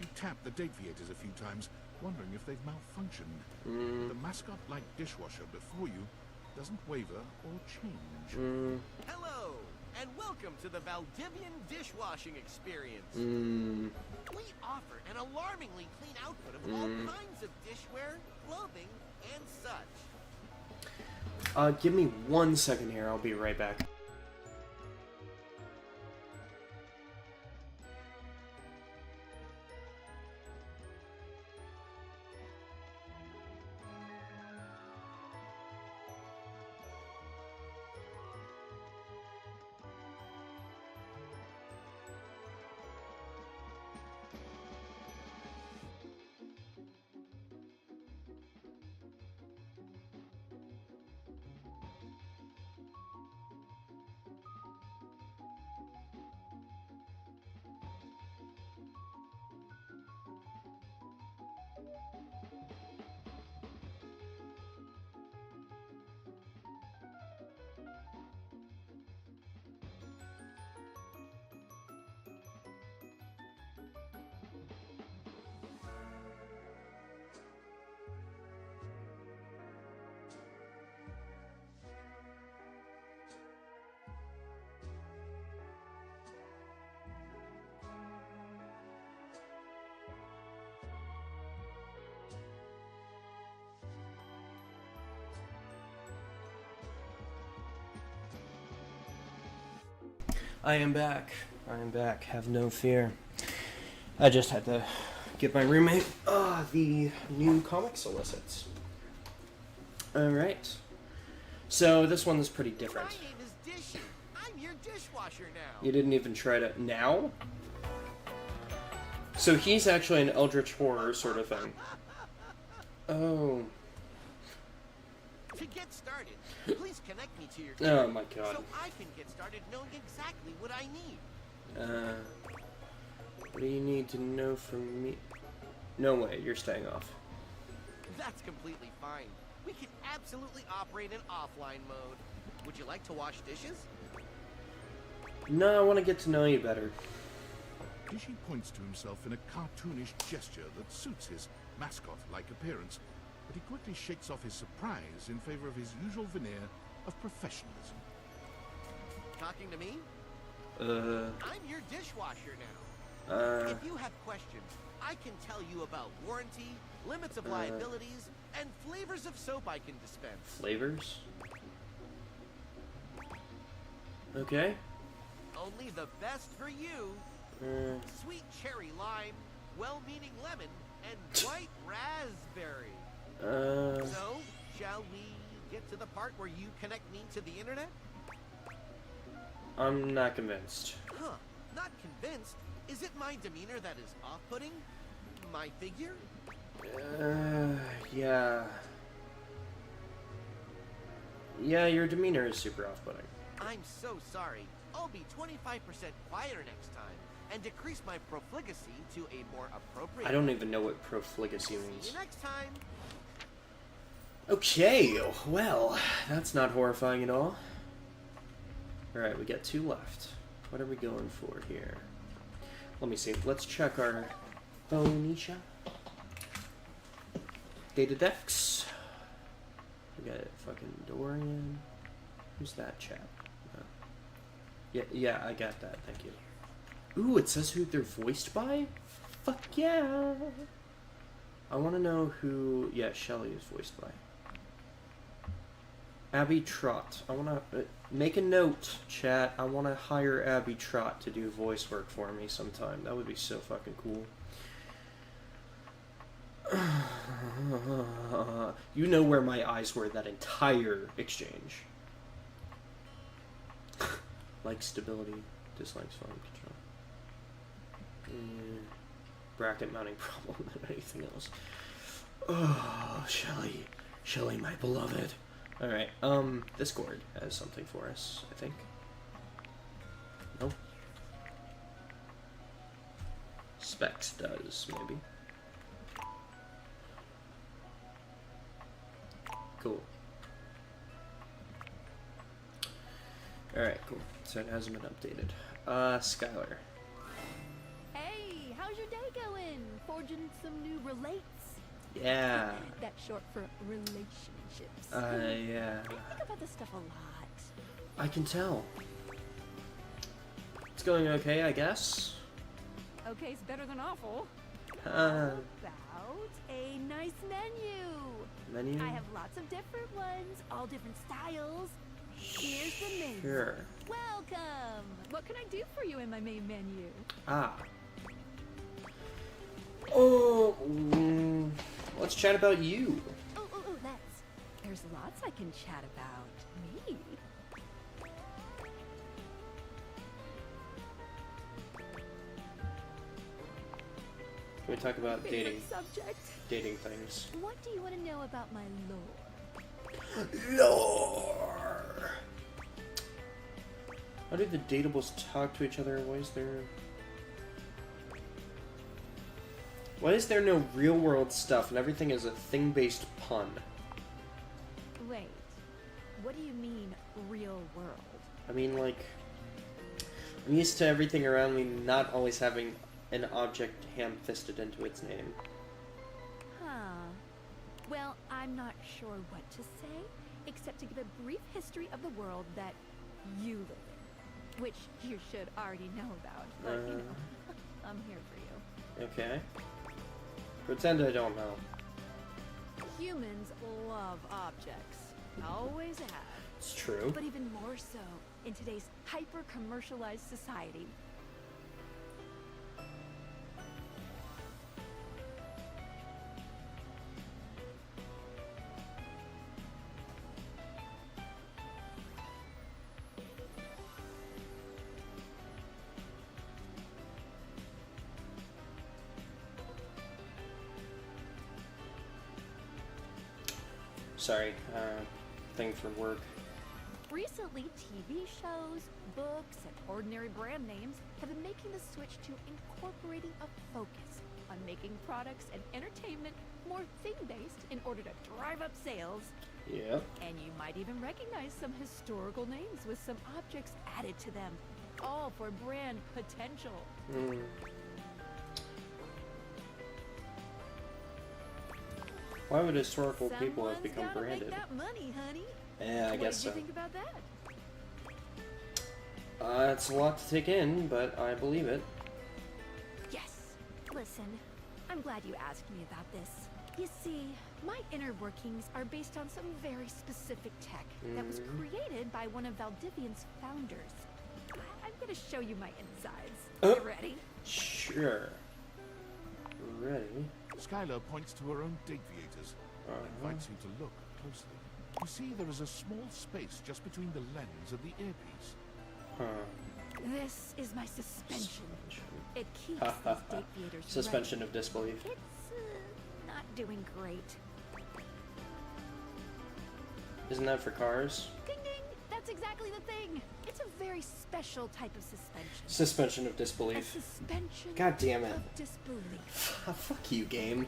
You tap the date theaters a few times, wondering if they've malfunctioned. The mascot-like dishwasher before you doesn't waver or change. Hello, and welcome to the Valdivian dishwashing experience. We offer an alarmingly clean output of all kinds of dishware, clothing, and such. Give me 1 second here. I'll be right back. I am back. I am back. Have no fear. I just had to give my roommate the new comic solicits. Alright. So this one is pretty different. My name is Dishy. I'm your dishwasher now. You didn't even try to... Now? So he's actually an eldritch horror sort of thing. Oh. To get started, please connect me to your Oh my god. so I can get started knowing exactly what I need. What do you need to know from me? No way, you're staying off. That's completely fine. We can absolutely operate in offline mode. Would you like to wash dishes? No, I want to get to know you better. Dishy points to himself in a cartoonish gesture that suits his mascot-like appearance, but he quickly shakes off his surprise in favor of his usual veneer of professionalism. Talking to me? I'm your dishwasher now. If you have questions, I can tell you about warranty, limits of liabilities, and flavors of soap I can dispense. Flavors? Okay. Only the best for you. Sweet cherry lime, well-meaning lemon, and white raspberry. So, shall we get to the part where you connect me to the internet? I'm not convinced. Huh, not convinced? Is it my demeanor that is off-putting? My figure? Yeah. Yeah, your demeanor is super off-putting. I'm so sorry. I'll be 25% quieter next time, and decrease my profligacy to a more appropriate... I don't even know what profligacy means. See you next time! Okay, well, that's not horrifying at all. Alright, we got 2 left. What are we going for here? Let me see. Let's check our Phoenicia. Data decks. We got fucking Dorian. Who's that chap? Yeah, I got that. Thank you. Ooh, it says who they're voiced by? Fuck yeah! I want to know who... Yeah, Shelly is voiced by. Abby Trott. I want to... make a note, chat. I want to hire Abby Trott to do voice work for me sometime. That would be so fucking cool. You know where my eyes were that entire exchange. Like stability, dislikes volume control. Bracket mounting problem than anything else. Oh, Shelly. Shelly, my beloved. Alright, Discord has something for us, I think. No? Specs does, maybe. Cool. Alright, cool. So it hasn't been updated. Skylar. Hey, how's your day going? Forging some new relates? Yeah. That's short for relationships. Yeah. I think about this stuff a lot. I can tell. It's going okay, I guess. Okay's better than awful. Uh, About a nice menu. Menu? I have lots of different ones, all different styles. Here's the menu. Sure. Welcome. What can I do for you in my main menu? Ah. Oh, let's chat about you. Oh, there's lots I can chat about. Me? Can we talk about Favorite subject? dating things? What do you want to know about my lore? Lore. How do the datables talk to each other? Why is there no real world stuff and everything is a thing-based pun? Wait, what do you mean, real world? I mean, like, I'm used to everything around me not always having an object ham-fisted into its name. Huh. Well, I'm not sure what to say, except to give a brief history of the world that you live in. Which you should already know about, but you know, I'm here for you. Okay. Pretend I don't know. Humans love objects. Always have. It's true. But even more so in today's hyper-commercialized society. Sorry, thing for work. Recently, TV shows, books, and ordinary brand names have been making the switch to incorporating a focus on making products and entertainment more thing-based in order to drive up sales. Yep. And you might even recognize some historical names with some objects added to them, all for brand potential. Why would historical people have become Someone's gotta branded? make that money, honey. Yeah, I guess so. What did you think about that? It's a lot to take in, but I believe it. Yes. Listen, I'm glad you asked me about this. You see, my inner workings are based on some very specific tech that was created by one of Valdivian's founders. I'm gonna show you my insides. You ready? Sure. Ready. Skylar points to her own deviators and invites you to look closely. You see there is a small space just between the lens and the earpiece. This is my suspension. It keeps these deviators Suspension ready. of disbelief. It's not doing great. Isn't that for cars? Ding ding! That's exactly the thing. It's a very special type of suspension. Suspension of A disbelief. suspension God damn it. of disbelief. Fuck you, game.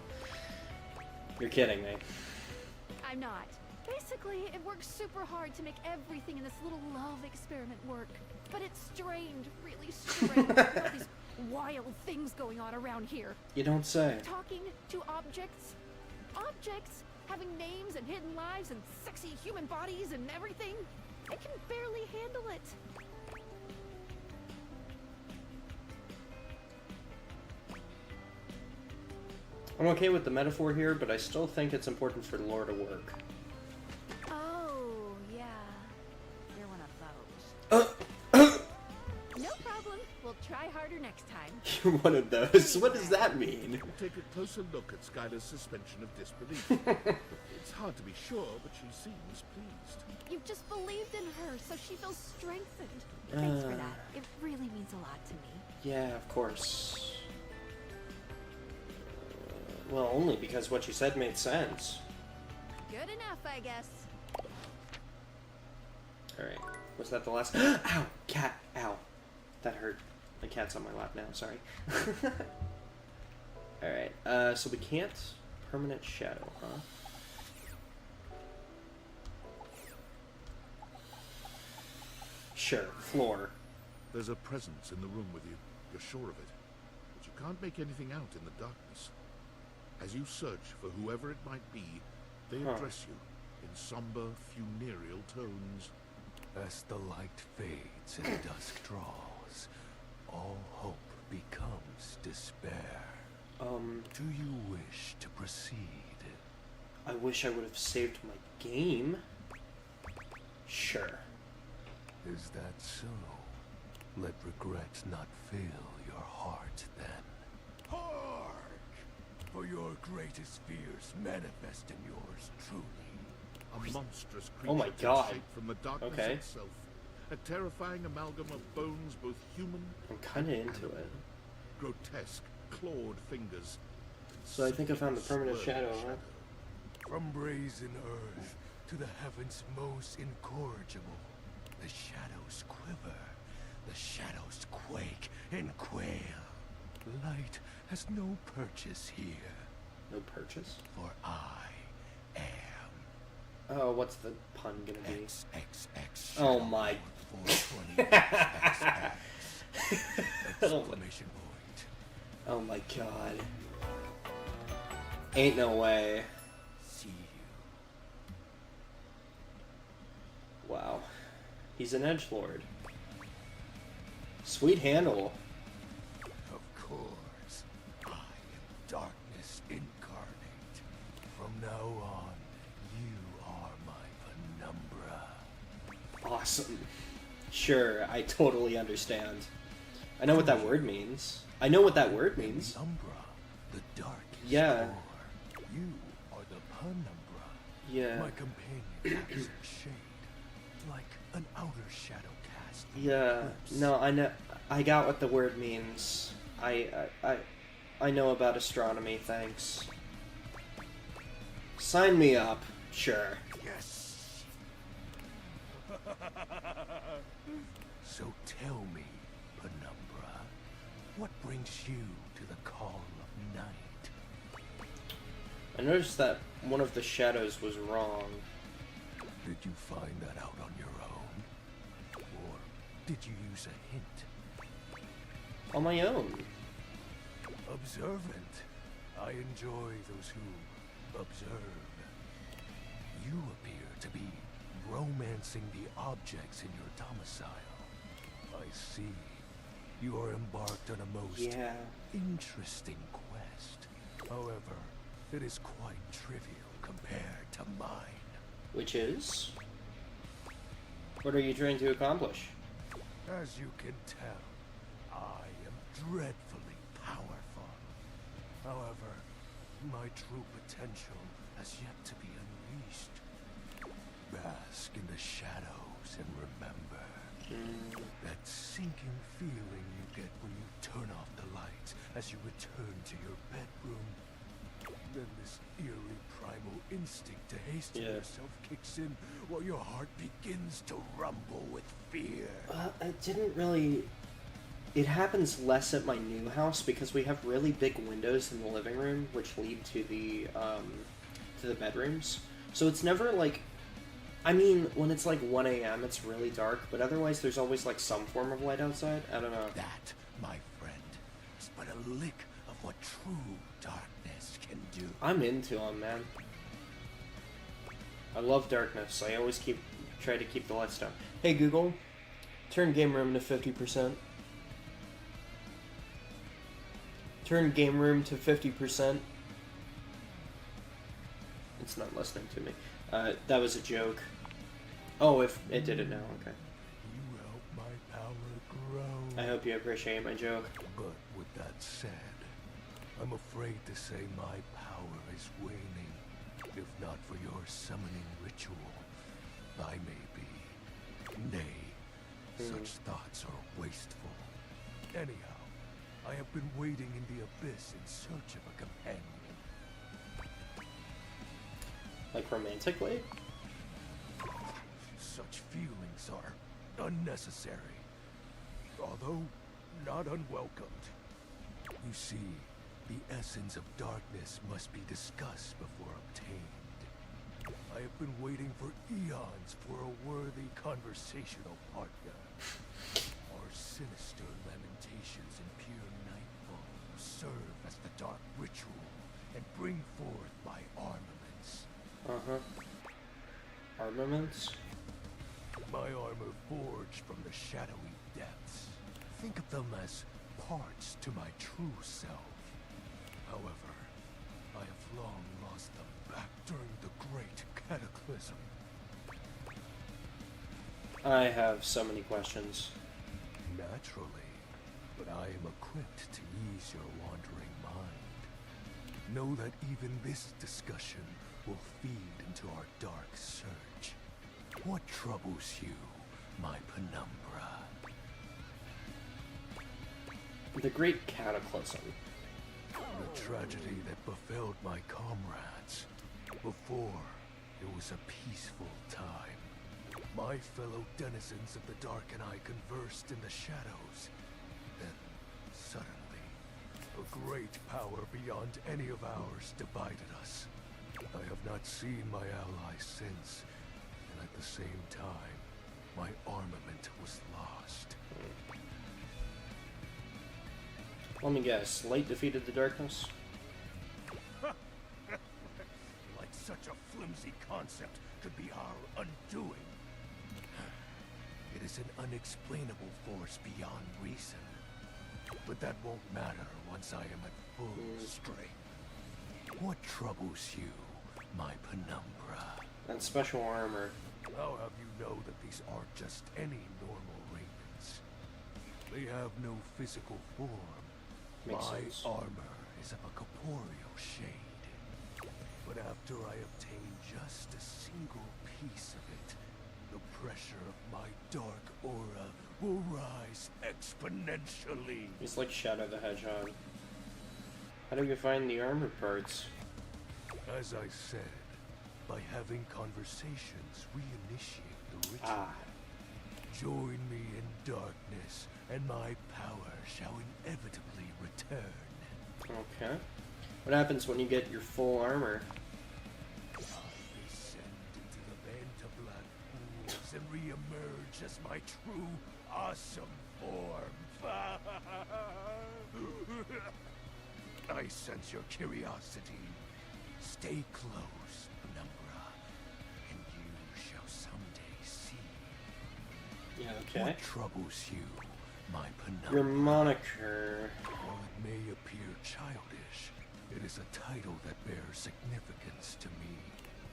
You're kidding me. I'm not. Basically, it works super hard to make everything in this little love experiment work. But it's strained, really strained. With all these wild things going on around here. You don't say. Talking to objects. Objects having names and hidden lives and sexy human bodies and everything. I can barely handle it. I'm okay with the metaphor here, but I still think it's important for lore to work. Oh, yeah. You're one of those. No problem. We'll try harder next time. You're one of those. What does that mean? You take a closer look at Skylar's suspension of disbelief. It's hard to be sure, but she seems pleased. You've just believed in her, so she feels strengthened. Thanks for that. It really means a lot to me. Yeah, of course. Well, only because what you said made sense. Good enough, I guess. Alright. Was that the last? Ow! Cat! Ow. That hurt. The cat's on my lap now, sorry. Alright, so we can't permanent shadow, huh? Sure, floor. There's a presence in the room with you. You're sure of it. But you can't make anything out in the darkness. As you search for whoever it might be, they address you in somber, funereal tones. As the light fades and dusk draws, all hope becomes despair. Do you wish to proceed? I wish I would have saved my game. Sure. Is that so? Let regret not fill your heart then. Hark! For your greatest fears manifest in yours truly. A monstrous creature Oh my God. shaped from the darkness Okay. itself. A terrifying amalgam of bones, both human I'm kind of and into animal. it. Grotesque, clawed fingers. So I think I found the permanent shadow, huh? From brazen earth to the heavens most incorrigible, the shadows quiver, the shadows quake and quail. Light has no purchase here. No purchase? For I am. Oh, what's the pun gonna be? XXX. Oh my. 420 Exclamation point. Oh my God. Ain't no way. See you. Wow. He's an edgelord. Sweet handle. Of course, I am darkness incarnate. From now on, you are my penumbra. Awesome. Sure, I totally understand. I know what that word means. I know what that word means. Penumbra, the darkest Yeah. core. You are the penumbra. Yeah. My companion acts in shade, like an outer shadow cast. from Yeah. eclipse. No, I know. I got what the word means. I know about astronomy. Thanks. Sign me up. Sure. Yes. So tell me, penumbra, what brings you to the call of night? I noticed that one of the shadows was wrong. Did you find that out on your own? Or did you use a hint? On my own. Observant. I enjoy those who observe. You appear to be romancing the objects in your domicile. I see. You are embarked on a most interesting quest. However, it is quite trivial compared to mine. Which is? What are you trying to accomplish? As you can tell, I am dreadfully powerful. However, my true potential has yet to be unleashed. Bask in the shadows and remember that sinking feeling you get when you turn off the lights as you return to your bedroom. Then this eerie primal instinct to hasten yourself kicks in while your heart begins to rumble with fear. It didn't really... It happens less at my new house because we have really big windows in the living room which lead to the bedrooms. So it's never like... I mean, when it's like 1 a.m. it's really dark, but otherwise there's always like some form of light outside. I don't know. That, my friend, is but a lick of what true darkness can do. I'm into them, man. I love darkness. I always try to keep the lights down. Hey Google, turn game room to 50%. Turn game room to 50%. It's not listening to me. That was a joke. Oh, if it did it now, okay. You help my power grow. I hope you appreciate my joke. But with that said, I'm afraid to say my power is waning. If not for your summoning ritual, I may be. Nay, such thoughts are wasteful. Anyhow, I have been wading in the abyss in search of a companion. Like romantically? Such feelings are unnecessary, although not unwelcomed. You see, the essence of darkness must be discussed before obtained. I have been waiting for eons for a worthy conversational partner. Our sinister lamentations and pure nightfall serve as the dark ritual and bring forth my armaments. Armaments? My armor forged from the shadowy depths. Think of them as parts to my true self. However, I have long lost them back during the Great Cataclysm. I have so many questions. Naturally, but I am equipped to ease your wandering mind. Know that even this discussion will feed into our dark search. What troubles you, my penumbra? The Great Cataclysm. The tragedy that befell my comrades. Before, it was a peaceful time. My fellow denizens of the dark and I conversed in the shadows. Then, suddenly, a great power beyond any of ours divided us. I have not seen my allies since, and at the same time, my armament was lost. Let me guess, light defeated the darkness? Like such a flimsy concept could be our undoing. It is an unexplainable force beyond reason. But that won't matter once I am at full strength. What troubles you, my penumbra? And special armor. I'll have you know that these aren't just any normal raiments. They have no physical form. Makes My sense. armor is of a corporeal shade. But after I obtain just a single piece of it, the pressure of my dark aura will rise exponentially. It's like Shadow the Hedgehog. How do we find the armor parts? As I said, by having conversations, we initiate the ritual. Join me in darkness, and my power shall inevitably return. Okay. What happens when you get your full armor? I descend into the vent of black pools and re-emerge as my true, awesome form. I sense your curiosity. Stay close, penumbra, and you shall someday see. Yeah, okay. What troubles you, my penumbra? Your moniker. While it may appear childish, it is a title that bears significance to me.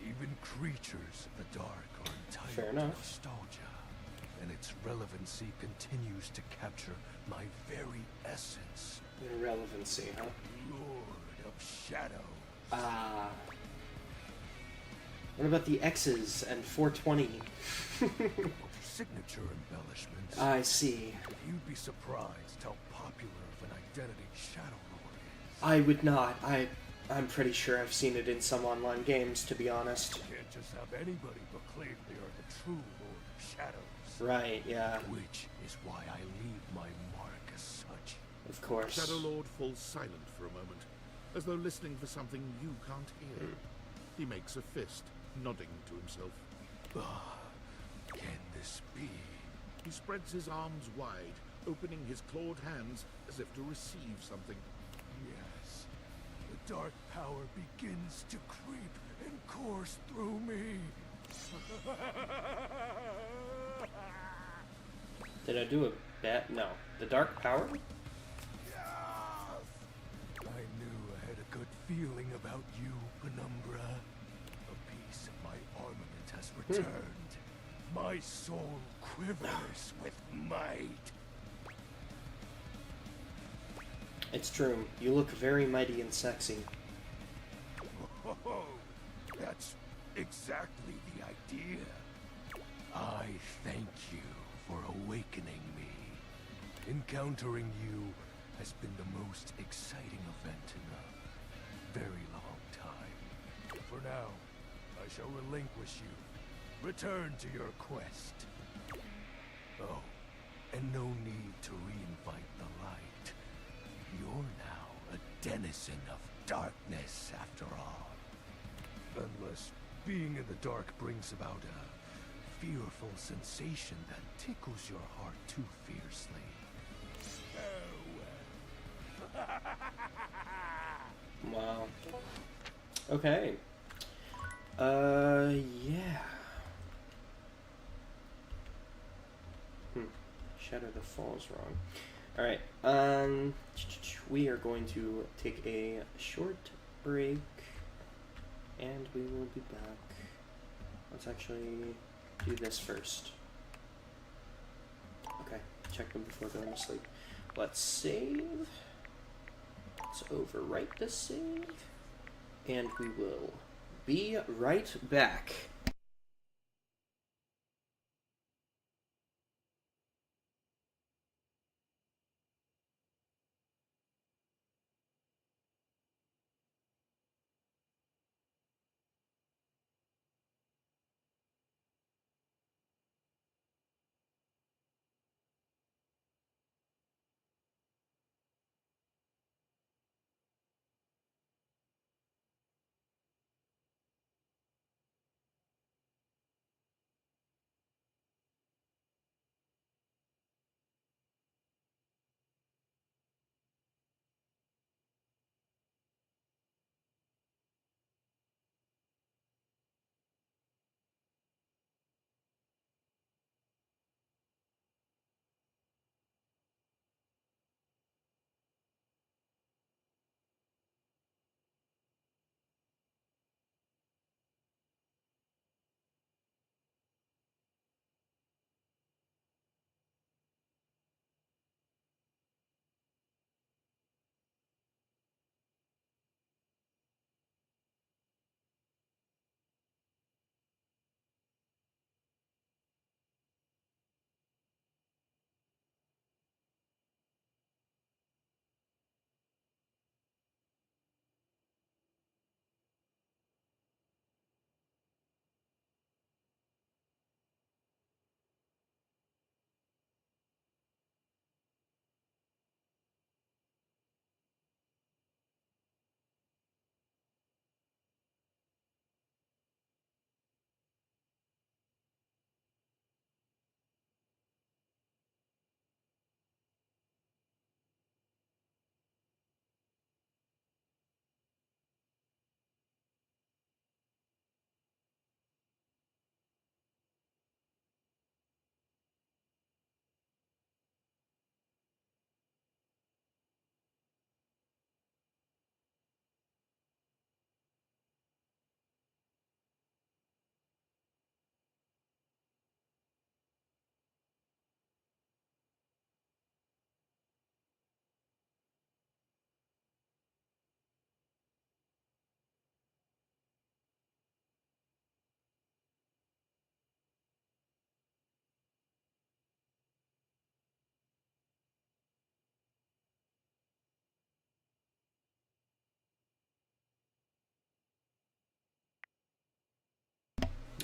Even creatures of the dark are Fair entitled to enough. nostalgia, and its relevancy continues to capture my very essence. Irrelevancy, huh? Lord of Shadow. What about the X's and 420? Signature embellishments. I see. You'd be surprised how popular of an identity Shadow Lord is. I would not. I'm pretty sure I've seen it in some online games, to be honest. You can't just have anybody proclaim they are the true Lord of Shadows. Right, yeah. Which is why I leave my mark as such. Of course. Shadow Lord falls silent for a moment, as though listening for something you can't hear. He makes a fist, nodding to himself. Can this be? He spreads his arms wide, opening his clawed hands as if to receive something. Yes. The dark power begins to creep and course through me. Did I do a bet? No. The dark power? I knew I had a good feeling about you, Penumbra. A piece of my armament has returned. My soul quivers with might. It's true. You look very mighty and sexy. Oh, that's exactly the idea. I thank you for awakening me. Encountering you has been the most exciting event in a very long time. For now, I shall relinquish you. Return to your quest. Oh, and no need to reinvite the light. You're now a denizen of darkness, after all. Unless being in the dark brings about a fearful sensation that tickles your heart too fiercely. Wow. Okay. Yeah. Shadow the Fall's wrong. Alright, we are going to take a short break, and we will be back. Let's actually do this first. Okay, check them before going to sleep. Let's save. Let's overwrite this save, and we will be right back.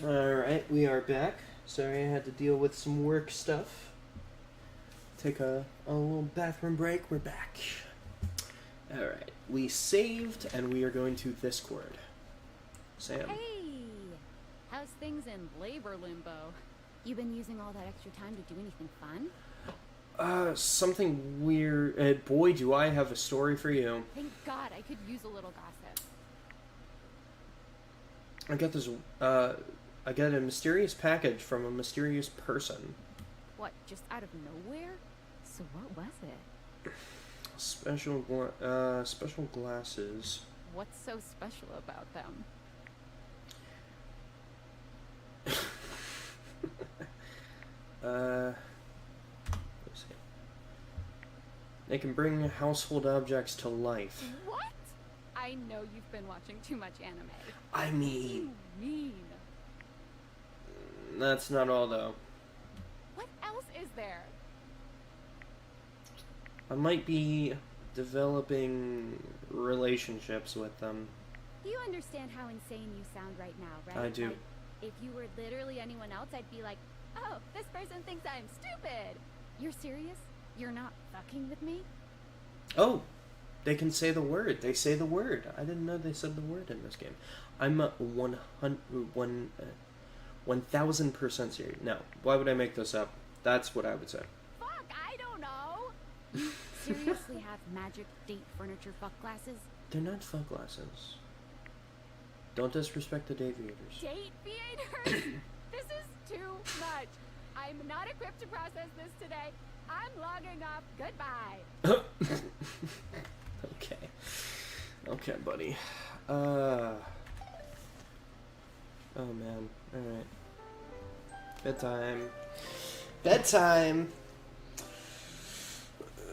Alright, we are back. Sorry I had to deal with some work stuff. Take a little bathroom break. We're back. Alright, we saved and we are going to Discord. Sam. Hey! How's things in labor limbo? You been using all that extra time to do anything fun? Something weird. Boy, do I have a story for you. Thank God, I could use a little gossip. I got a mysterious package from a mysterious person. What, just out of nowhere? So what was it? Special glasses. What's so special about them? Let's see. They can bring household objects to life. What? I know you've been watching too much anime. I mean... What do you mean? That's not all, though. What else is there? I might be developing relationships with them. You understand how insane you sound right now, right? I do. Like, if you were literally anyone else, I'd be like, oh, this person thinks I'm stupid. You're serious? You're not fucking with me? Oh, they can say the word. They say the word. I didn't know they said the word in this game. I'm 1000% serious. No, why would I make this up? That's what I would say. Fuck, I don't know. You seriously have magic date furniture fuck glasses? They're not fog glasses. Don't disrespect the aviators. Date theaters? This is too much. I'm not equipped to process this today. I'm logging off. Goodbye. Okay. Okay, buddy. Oh man. Alright. Bedtime. Bedtime!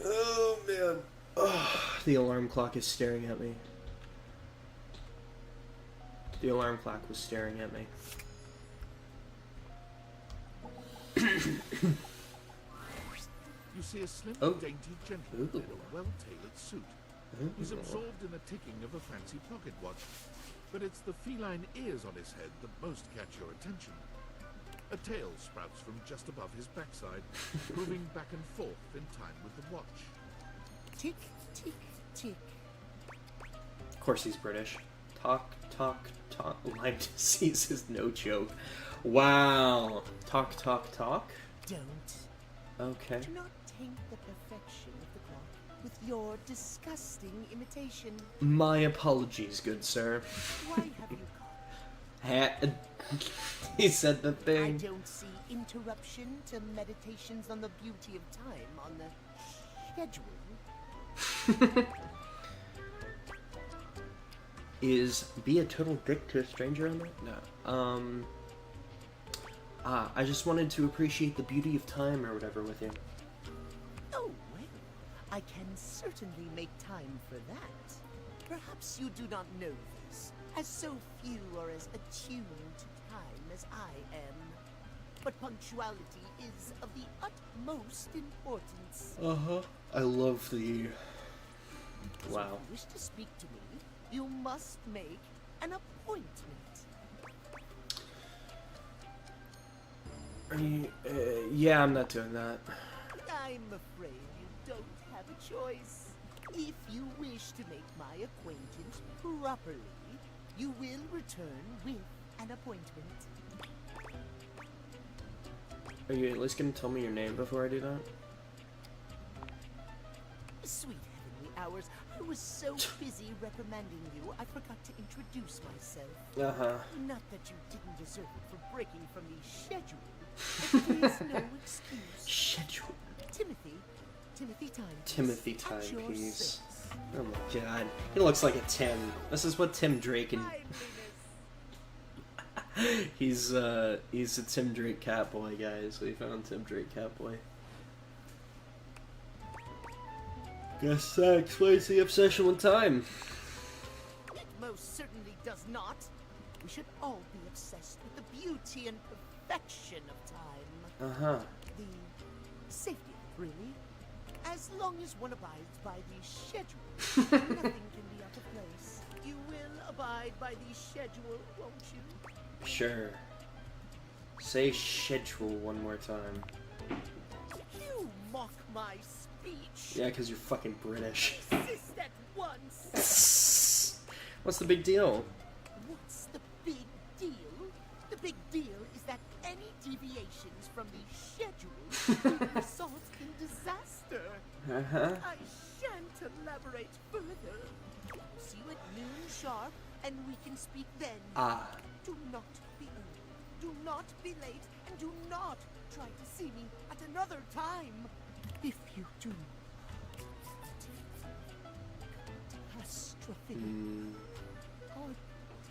Oh man. Oh, the alarm clock is staring at me. The alarm clock was staring at me. You see a slim, Oh. dainty gentleman in a well-tailored suit. He's absorbed in the ticking of a fancy pocket watch, but it's the feline ears on his head that most catch your attention. A tail sprouts from just above his backside, moving back and forth in time with the watch. Tick, tick, tick. Of course he's British. Talk, talk, talk. Lyme disease is no joke. Wow. Talk, talk, talk? Don't. Okay. Do not taint the perfection of the clock with your disgusting imitation. My apologies, good sir. Why have you come? He said the I thing. don't see interruption to meditations on the beauty of time on the schedule. Is be a total dick to a stranger on that? No. I just wanted to appreciate the beauty of time or whatever with you. Oh, well, I can certainly make time for that. Perhaps you do not know this, as so few are as attuned to time as I am. But punctuality is of the utmost importance. Uh-huh. I love the... So Wow. if you wish to speak to me, you must make an appointment. Are you, yeah, I'm not doing that. I'm afraid you don't have a choice. If you wish to make my acquaintance properly, you will return with an appointment. Are you at least gonna tell me your name before I do that? Sweet heavenly hours, I was so busy reprimanding you, I forgot to introduce myself. Uh-huh. Not that you didn't deserve it for breaking from the schedule, but it is no excuse. Schedule. Timothy Timepiece. Timothy at your Timepiece. service. Oh my god. He looks like a Tim. This is what Tim Drake and... he's a Tim Drake Catboy, guys. We found Tim Drake Catboy. Guess that explains the obsession with time. It most certainly does not. We should all be obsessed with the beauty and perfection of time. Uh-huh. The safety of it, really. As long as one abides by the schedule, nothing can be out of place. You will abide by the schedule, won't you? Sure. Say schedule one more time. You mock my speech. Yeah, because you're fucking British. Desist at once. What's the big deal? What's the big deal? The big deal is that any deviations from the schedule will result in disaster. Uh-huh. I shan't elaborate further. I'll see you at noon sharp, and we can speak then. Ah. Do not be early, do not be late, and do not try to see me at another time. If you do, catastrophe or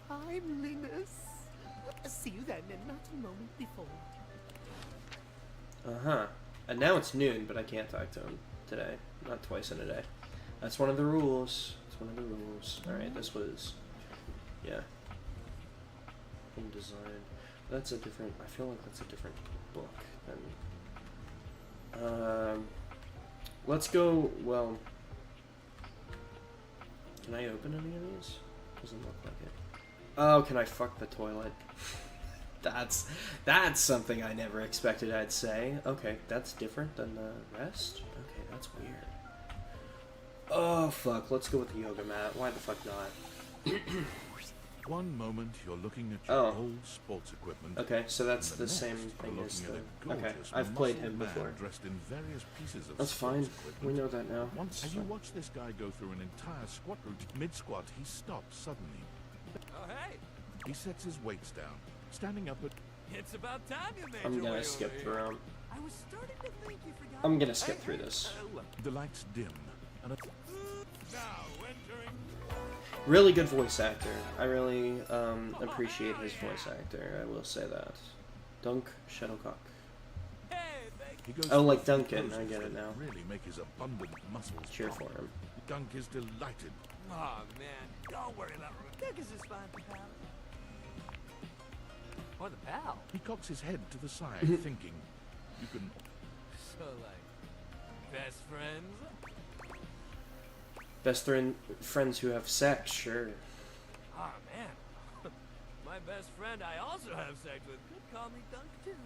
timeliness. See you then, and not a moment before. Uh-huh. And now it's noon, but I can't talk to him today. Not twice in a day. That's one of the rules. It's one of the rules. Alright, this was... Yeah. Home design. That's a different... I feel like that's a different book than... Let's go... Well... Can I open any of these? Doesn't look like it. Oh, can I fuck the toilet? That's something I never expected I'd say. Okay, that's different than the rest? Okay, that's weird. Oh, fuck. Let's go with the yoga mat. Why the fuck not? One moment you're looking at your old sports equipment. Okay, so that's and the next, same you're thing as looking the... at a Okay, gorgeous, I've played him muscled before. man dressed in various pieces of That's fine. sports equipment. We know that now. Once, as you watch this guy go through an entire squat routine, mid-squat, he stops suddenly. Oh, hey! He sets his weights down, standing up at... It's about time you made I'm your gonna way skip over through here. him. I was starting to think you forgot. I'm gonna skip through this. The lights dim, and a... Now entering. Really good voice actor. I really appreciate his voice actor. I will say that. Dunk Shuttlecock. He goes Oh, like through Duncan. I poses get it that now. Really make his abundant muscles Cheer pop. for him. Dunk is delighted. Oh man, don't worry about Rick. This is fine, pal. Or the pal. He cocks his head to the side, thinking, you can... So like, best friends? Best friends who have sex, sure. Oh man, my best friend I also have sex with could call me Dunk too.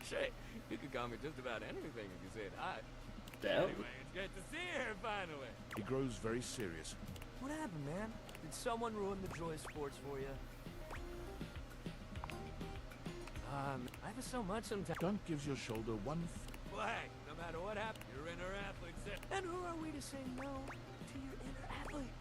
Shay, you could call me just about anything if you said hi. Damn. Anyway, it's great to see you here finally. He grows very serious. What happened, man? Did someone ruin the joy of sports for you? I have so much sometimes. Dunk gives your shoulder one... Well, hey, no matter what happens, your inner athlete said. And who are we to say no to your inner athlete?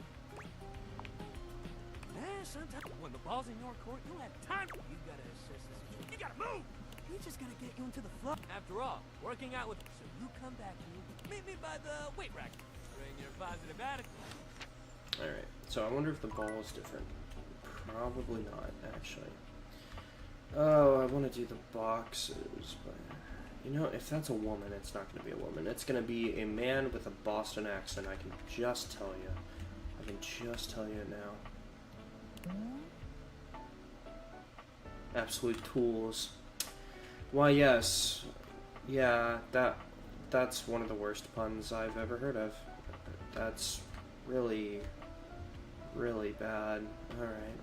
Sometimes when the ball's in your court, you have time. You gotta assess the situation. You gotta move. We just gotta get you into the flow. After all, working out with. So you come back to me. Meet me by the weight rack. Bring your positive attitude. Alright, so I wonder if the ball is different. Probably not, actually. Oh, I want to do the boxes, but... You know, if that's a woman, it's not going to be a woman. It's going to be a man with a Boston accent, I can just tell you. I can just tell you now. Absolute tools. Why, yes. Yeah, that's one of the worst puns I've ever heard of. That's really, really bad. Alright.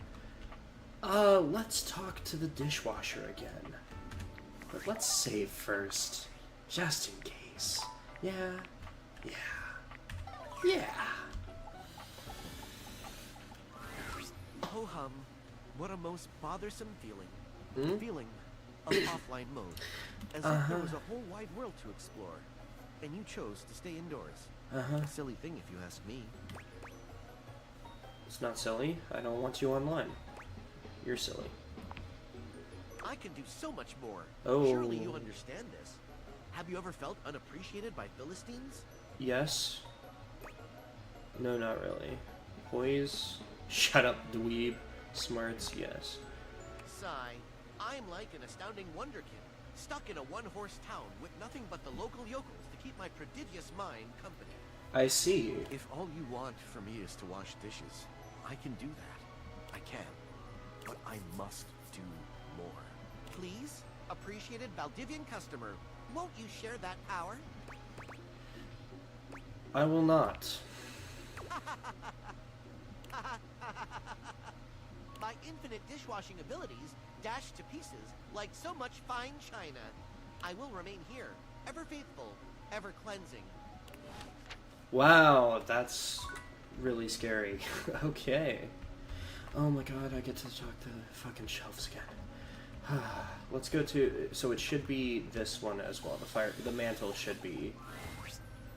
Let's talk to the dishwasher again. But let's save first. Just in case. Yeah. Oh hum, what a most bothersome feeling. Feeling of offline mode. As if there was a whole wide world to explore. And you chose to stay indoors. A silly thing if you ask me. It's not silly. I don't want you online. You're silly. I can do so much more. Oh. Surely you understand this. Have you ever felt unappreciated by Philistines? Yes. No, not really. Poise. Shut up, dweeb. Smarts, yes. Sigh. I'm like an astounding wonderkid, stuck in a one-horse town with nothing but the local yokels to keep my prodigious mind company. I see. If all you want from me is to wash dishes, I can do that. I can. But I must do more. Please, appreciated Valdivian customer, won't you share that power? I will not. My infinite dishwashing abilities dash to pieces like so much fine china. I will remain here, ever faithful, ever cleansing. Wow, that's really scary. Okay. Oh my god, I get to talk to the fucking shelves again. Let's go to... So it should be this one as well. The mantle should be...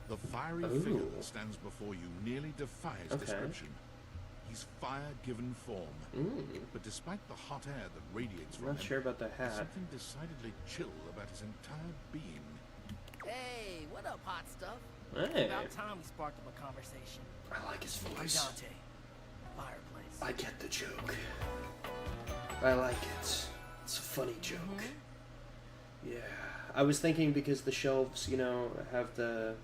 The fiery figure that stands before you nearly defies description. He's fire given form. But despite the hot air that radiates from him, not sure about the there's hat. something decidedly chill about his entire being. Hey, what up, hot stuff? Hey. About time we sparked up a conversation. I like his I'm voice. Dante. Fireplace. I get the joke. I like it. It's a funny joke. Yeah. I was thinking because the shelves, you know, have the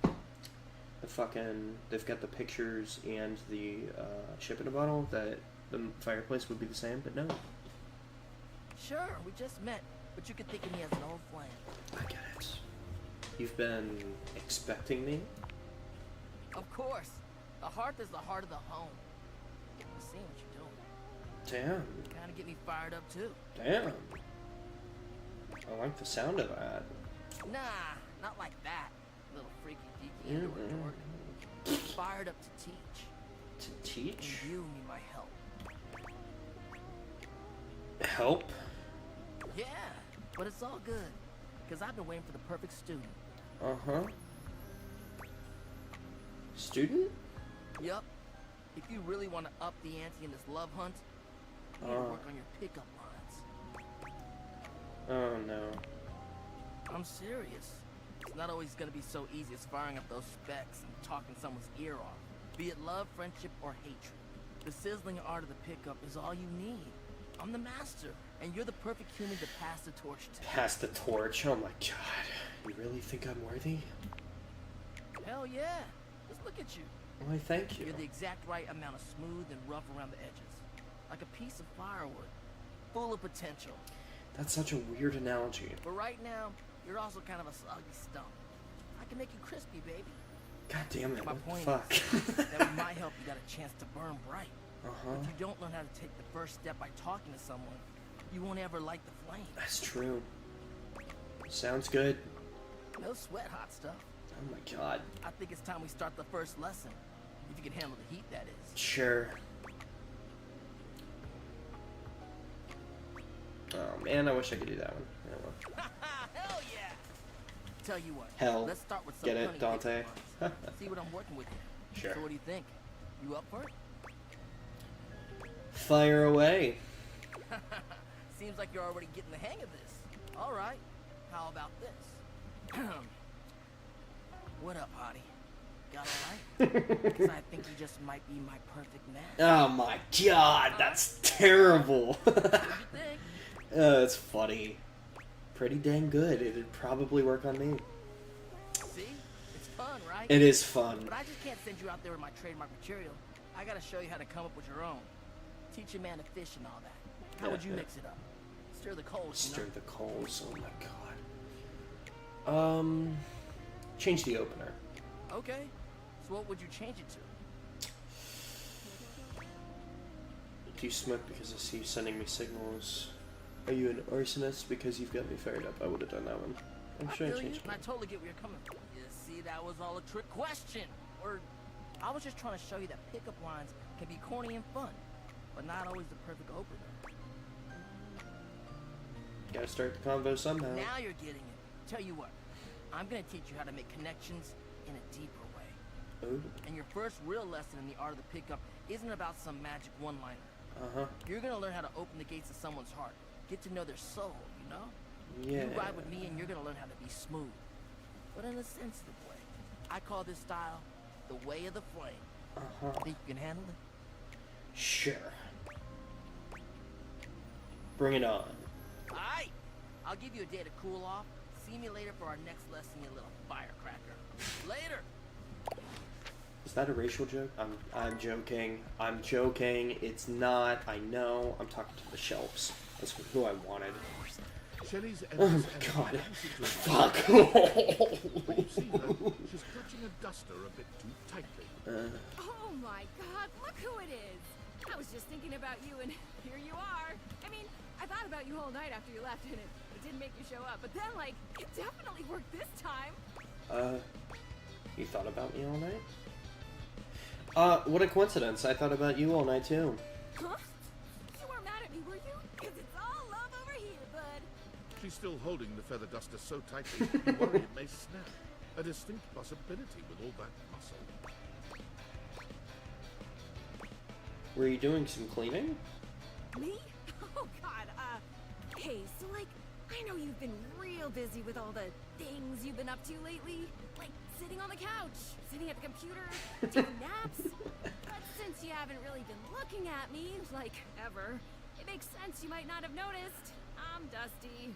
fucking... They've got the pictures and the ship in a bottle, that the fireplace would be the same, but no. Sure, we just met, but you could think of me as an old flame. I get it. You've been expecting me? Of course. The hearth is the heart of the home. I'm seeing what you're doing. Damn. Kinda get me fired up too. Damn. I like the sound of that. Nah, not like that. Little freaky deaky indoor dork. Fired up to teach. To teach? And you need my help. Help? Yeah, but it's all good. Because I've been waiting for the perfect student. Uh-huh. Student? Yup. If you really want to up the ante in this love hunt, you need to work on your pickup lines. Oh, no. I'm serious. It's not always going to be so easy as firing up those specs and talking someone's ear off. Be it love, friendship, or hatred. The sizzling art of the pickup is all you need. I'm the master, and you're the perfect human to pass the torch to. Pass the torch? Oh my god. You really think I'm worthy? Hell yeah. Just look at you. Why, thank you. You're the exact right amount of smooth and rough around the edges. Like a piece of firewood. Full of potential. That's such a weird analogy. But right now, you're also kind of a soggy stump. I can make you crispy, baby. God damn it, My what point the fuck? is that with my help, you got a chance to burn bright. Uh-huh. If you don't learn how to take the first step by talking to someone, you won't ever light the flame. That's true. Sounds good. No sweat, hot stuff. Oh my god. I think it's time we start the first lesson. If you can handle the heat, that is. Sure. Oh man, I wish I could do that one. Yeah, well. Hell yeah! Tell you what. Hell. Let's start with some Get it, funny Dante? pickup lines. See what I'm working with here. Sure. So what do you think? You up for it? Fire away. Seems like you're already getting the hang of this. All right. How about this? What up, hottie? Got all right? Because I think you just might be my perfect match. Oh my god, that's terrible. What do you think? It's funny. Pretty dang good. It'd probably work on me. See? It's fun, right? It is fun. But I just can't send you out there with my trademark material. I gotta show you how to come up with your own. Teach a man to fish and all that. How would you mix it up? Stir the coals, Stir the coals. Oh my god. Change the opener. Okay. So what would you change it to? Do you smoke because I see you sending me signals? Are you an arsonist because you've got me fired up? I would have done that one. I'm sure I feel you, changed and I totally get where you're coming from. You see, that was all a trick question. Or I was just trying to show you that pickup lines can be corny and fun, but not always the perfect opener. Gotta start the convo somehow. Now you're getting it. Tell you what, I'm gonna teach you how to make connections in a deeper way. Ooh. And your first real lesson in the art of the pickup isn't about some magic one-liner. Uh-huh. You're gonna learn how to open the gates of someone's heart. Get to know their soul, you know? Yeah. You ride with me and you're gonna learn how to be smooth. But in a sensitive way. I call this style the way of the flame. Uh-huh. Think you can handle it? Sure. Bring it on. Alright! I'll give you a day to cool off. See me later for our next lesson, you little firecracker. Later! Is that a racial joke? I'm joking. I'm joking. It's not. I know. I'm talking to the shelves. That's who I wanted. Shelley's Oh my god. Fuck. She's clutching a duster a bit too tightly. Oh my god, look who it is! I was just thinking about you and here you are. I mean, I thought about you all night after you left and it didn't make you show up, but then like, it definitely worked this time. You thought about me all night? What a coincidence. I thought about you all night too. Huh? You weren't mad at me, were you? Because it's all love over here, bud. She's still holding the feather duster so tightly, you worry it may snap. A distinct possibility with all that muscle. Were you doing some cleaning? Me? Oh god, hey, so like, I know you've been real busy with all the things you've been up to lately. Like, sitting on the couch, sitting at the computer, taking naps. But since you haven't really been looking at me, like, ever, it makes sense you might not have noticed. I'm dusty.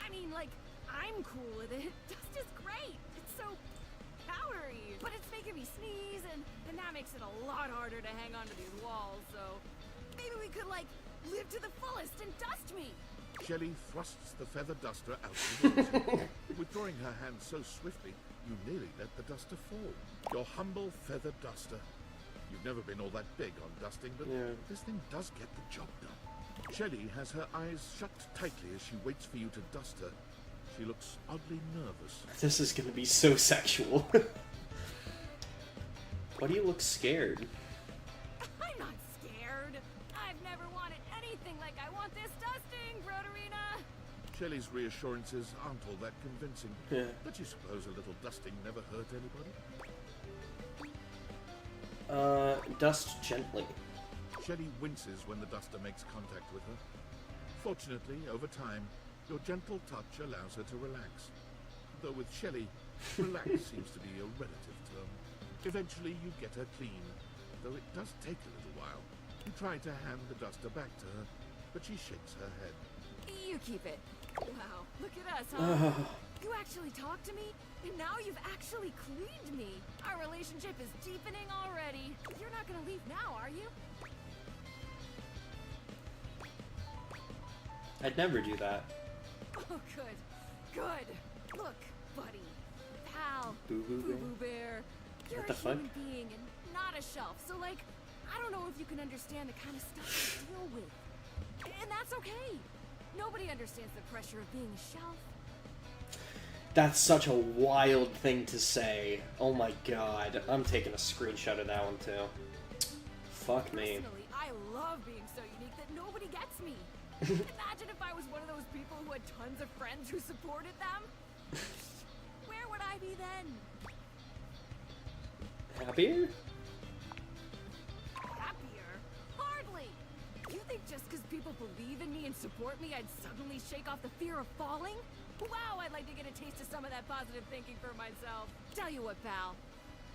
I mean, like, I'm cool with it. Dust is great. It's so powdery. But it's making me sneeze, and that makes it a lot harder to hang onto these walls, so maybe we could, like, live to the fullest and dust me. Shelley thrusts the feather duster out of the water. Withdrawing her hand so swiftly, you nearly let the duster fall. Your humble feather duster. You've never been all that big on dusting, but this thing does get the job done. Shelley has her eyes shut tightly as she waits for you to dust her. She looks oddly nervous. This is gonna be so sexual. Why do you look scared? I'm not scared. I've never wanted any anything like I want this dusting, Broderina. Shelley's reassurances aren't all that convincing. Yeah. But you suppose a little dusting never hurt anybody? Dust gently. Shelley winces when the duster makes contact with her. Fortunately, over time, your gentle touch allows her to relax. Though with Shelley, relax seems to be a relative term. Eventually, you get her clean, though it does take a little while. You try to hand the duster back to her, but she shakes her head. You keep it. Wow, look at us, huh? You actually talked to me, and now you've actually cleaned me. Our relationship is deepening already. You're not gonna leave now, are you? I'd never do that. Oh, good. Good. Look, buddy. Pal. Boo-boo Boo-boo bear. You're What the a fuck? human being and not a shelf. So, like, I don't know if you can understand the kind of stuff you deal with. And that's okay. Nobody understands the pressure of being a shelf. That's such a wild thing to say. Oh my god. I'm taking a screenshot of that one too. Fuck me. Personally, I love being so unique that nobody gets me. Imagine if I was one of those people who had tons of friends who supported them. Where would I be then? Happier? Happier? Hardly. You think just because people believe in me and support me, I'd suddenly shake off the fear of falling? Wow, I'd like to get a taste of some of that positive thinking for myself. Tell you what, pal.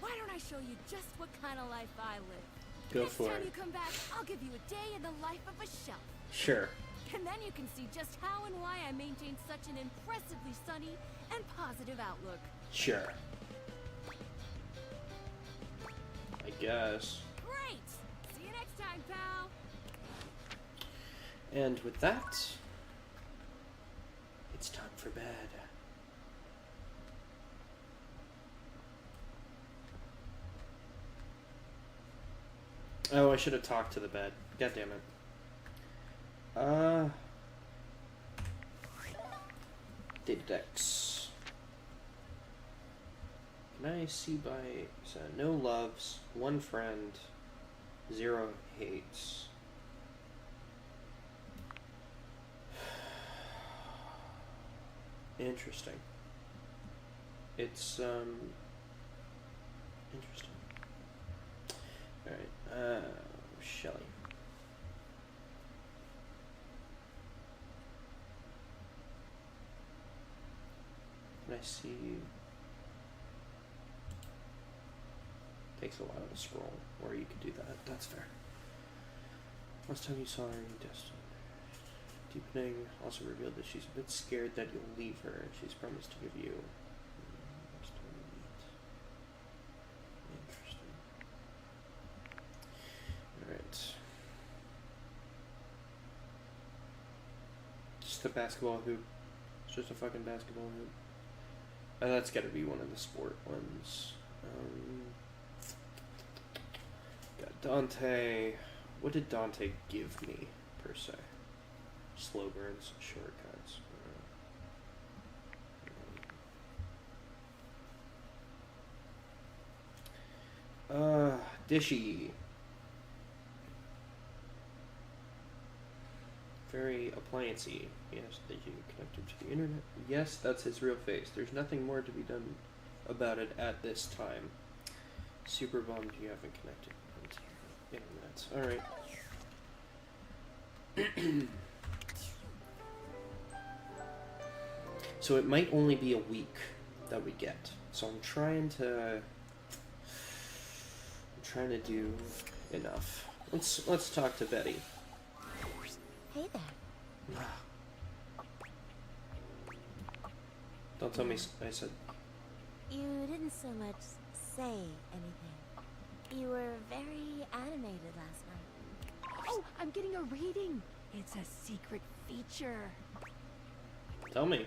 Why don't I show you just what kind of life I live? Go for Next time it. you come back, I'll give you a day in the life of a shelf. Sure. And then you can see just how and why I maintain such an impressively sunny and positive outlook. Sure. I guess. Great! See you next time, pal! And with that, it's time for bed. Oh, I should have talked to the bed. God damn it. Dedex. Can I see by so no loves, 1 friend, 0 hates. Interesting. It's interesting. Alright, Shelly. Can I see? Takes a while to scroll, or you could do that. That's fair. Last time you saw her, you destined. Deepening also revealed that she's a bit scared that you'll leave her. She's promised to give you. Interesting. Alright. Just a basketball hoop. It's just a fucking basketball hoop. And that's gotta be one of the sport ones. Got Dante. What did Dante give me, per se? Slow burns, shortcuts. Dishy. Very appliancey. Yes, that you connected to the internet. Yes, that's his real face. There's nothing more to be done about it at this time. Super bummed you haven't connected to the internet. Alright. So it might only be a week that we get. So I'm trying to do enough. Let's talk to Betty. Hey there. Don't tell me I said. You didn't so much say anything. You were very animated last night. Oh, I'm getting a reading. It's a secret feature. Tell me.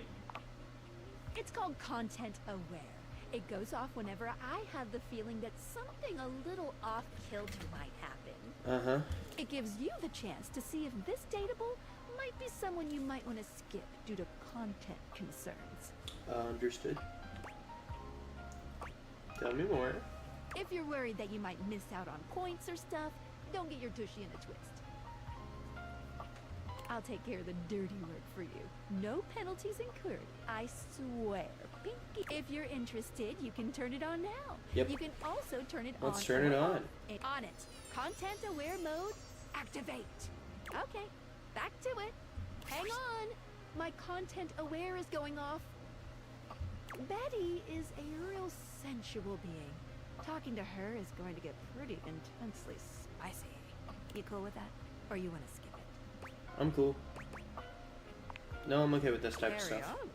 It's called Content Aware. It goes off whenever I have the feeling that something a little off-kilter might happen. Uh-huh. It gives you the chance to see if this dateable might be someone you might want to skip due to content concerns. Understood. Tell me more. If you're worried that you might miss out on points or stuff, don't get your tushy in a twist. I'll take care of the dirty work for you. No penalties incurred, I swear. Pinky, if you're interested, you can turn it on now. Yep. You can also turn it on. Let's turn it on. On it. Content-aware mode, activate. Okay, back to it. Hang on. My content-aware is going off. Betty is a real sensual being. Talking to her is going to get pretty intensely spicy. You cool with that? Or you want to skip it? I'm cool. No, I'm okay with this type of Carry stuff. on,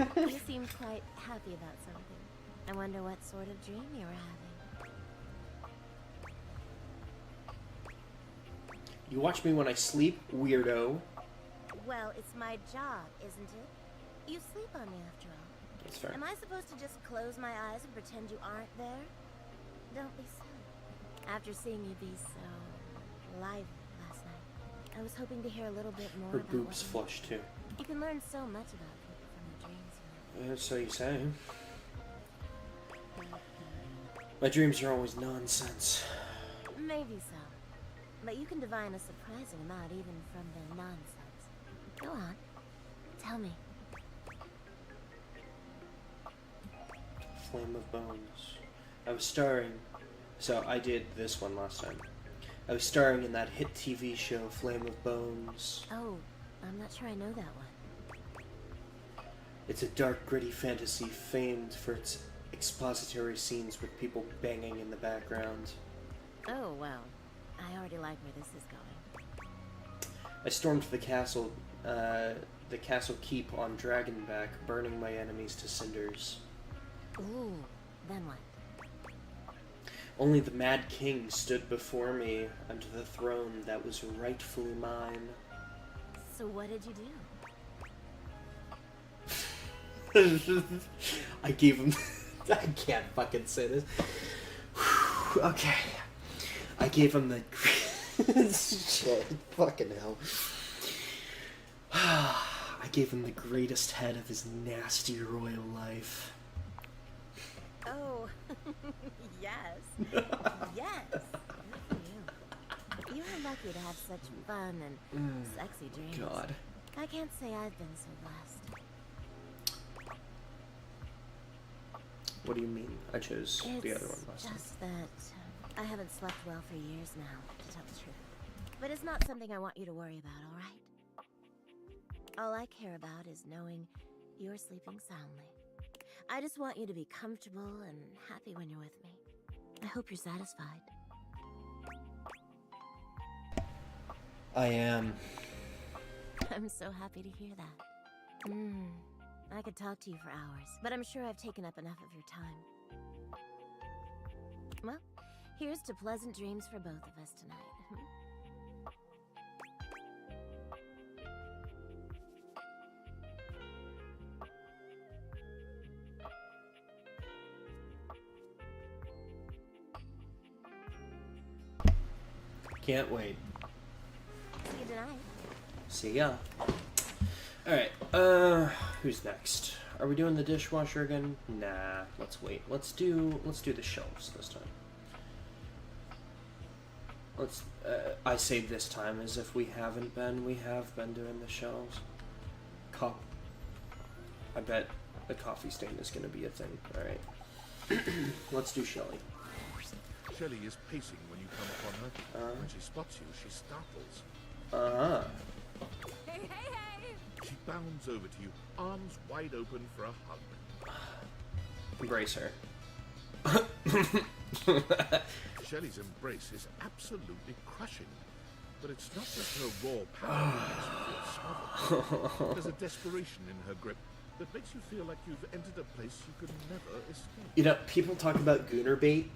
then. You seemed quite happy about something. I wonder what sort of dream you were having. You watch me when I sleep, weirdo. Well, it's my job, isn't it? You sleep on me after all. That's fair. Am I supposed to just close my eyes and pretend you aren't there? Don't be silly. After seeing you be so lively last night, I was hoping to hear a little bit more Her about boobs what flush too. you can learn so much about people from your dreams. You know? So you say. My dreams are always nonsense. Maybe so. But you can divine a surprising amount even from the nonsense. Go on. Tell me. Flame of Bones. I was starring... So I did this one last time. I was starring in that hit TV show, Flame of Bones. Oh, I'm not sure I know that one. It's a dark, gritty fantasy famed for its expository scenes with people banging in the background. Oh, well. I already like where this is going. I stormed the castle keep on Dragonback, burning my enemies to cinders. Ooh, then what? Only the Mad King stood before me under the throne that was rightfully mine. So what did you do? I gave him... I can't fucking say this. Okay. I gave him the... Shit, fucking hell. I gave him the greatest head of his nasty royal life. Oh, yes. Yes. Good for you. You are lucky to have such fun and sexy dreams. God. I can't say I've been so blessed. What do you mean? I chose the other one last It's time. just that I haven't slept well for years now, to tell the truth. But it's not something I want you to worry about, all right? All I care about is knowing you're sleeping soundly. I just want you to be comfortable and happy when you're with me. I hope you're satisfied. I am. I'm so happy to hear that. I could talk to you for hours, but I'm sure I've taken up enough of your time. Well, here's to pleasant dreams for both of us tonight. Can't wait. See you tonight. See ya. Alright, who's next? Are we doing the dishwasher again? Nah, let's wait. Let's do the shelves this time. Let's, I say this time as if we haven't been. We have been doing the shelves. I bet the coffee stain is gonna be a thing. Alright. Let's do Shelly. Shelly is pacing when you come upon her. When she spots you, she startles. Hey, hey, hey! She bounds over to you, arms wide open for a hug. Embrace her. Shelly's embrace is absolutely crushing. But it's not just her raw power that makes you feel smothered. There's a desperation in her grip that makes you feel like you've entered a place you could never escape. You know, people talk about Gooner bait.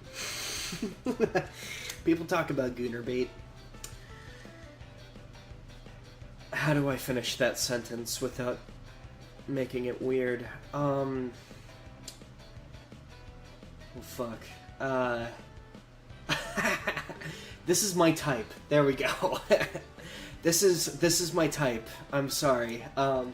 People talk about Gooner bait. How do I finish that sentence without making it weird? Well, fuck. This is my type. There we go. This is my type. I'm sorry. I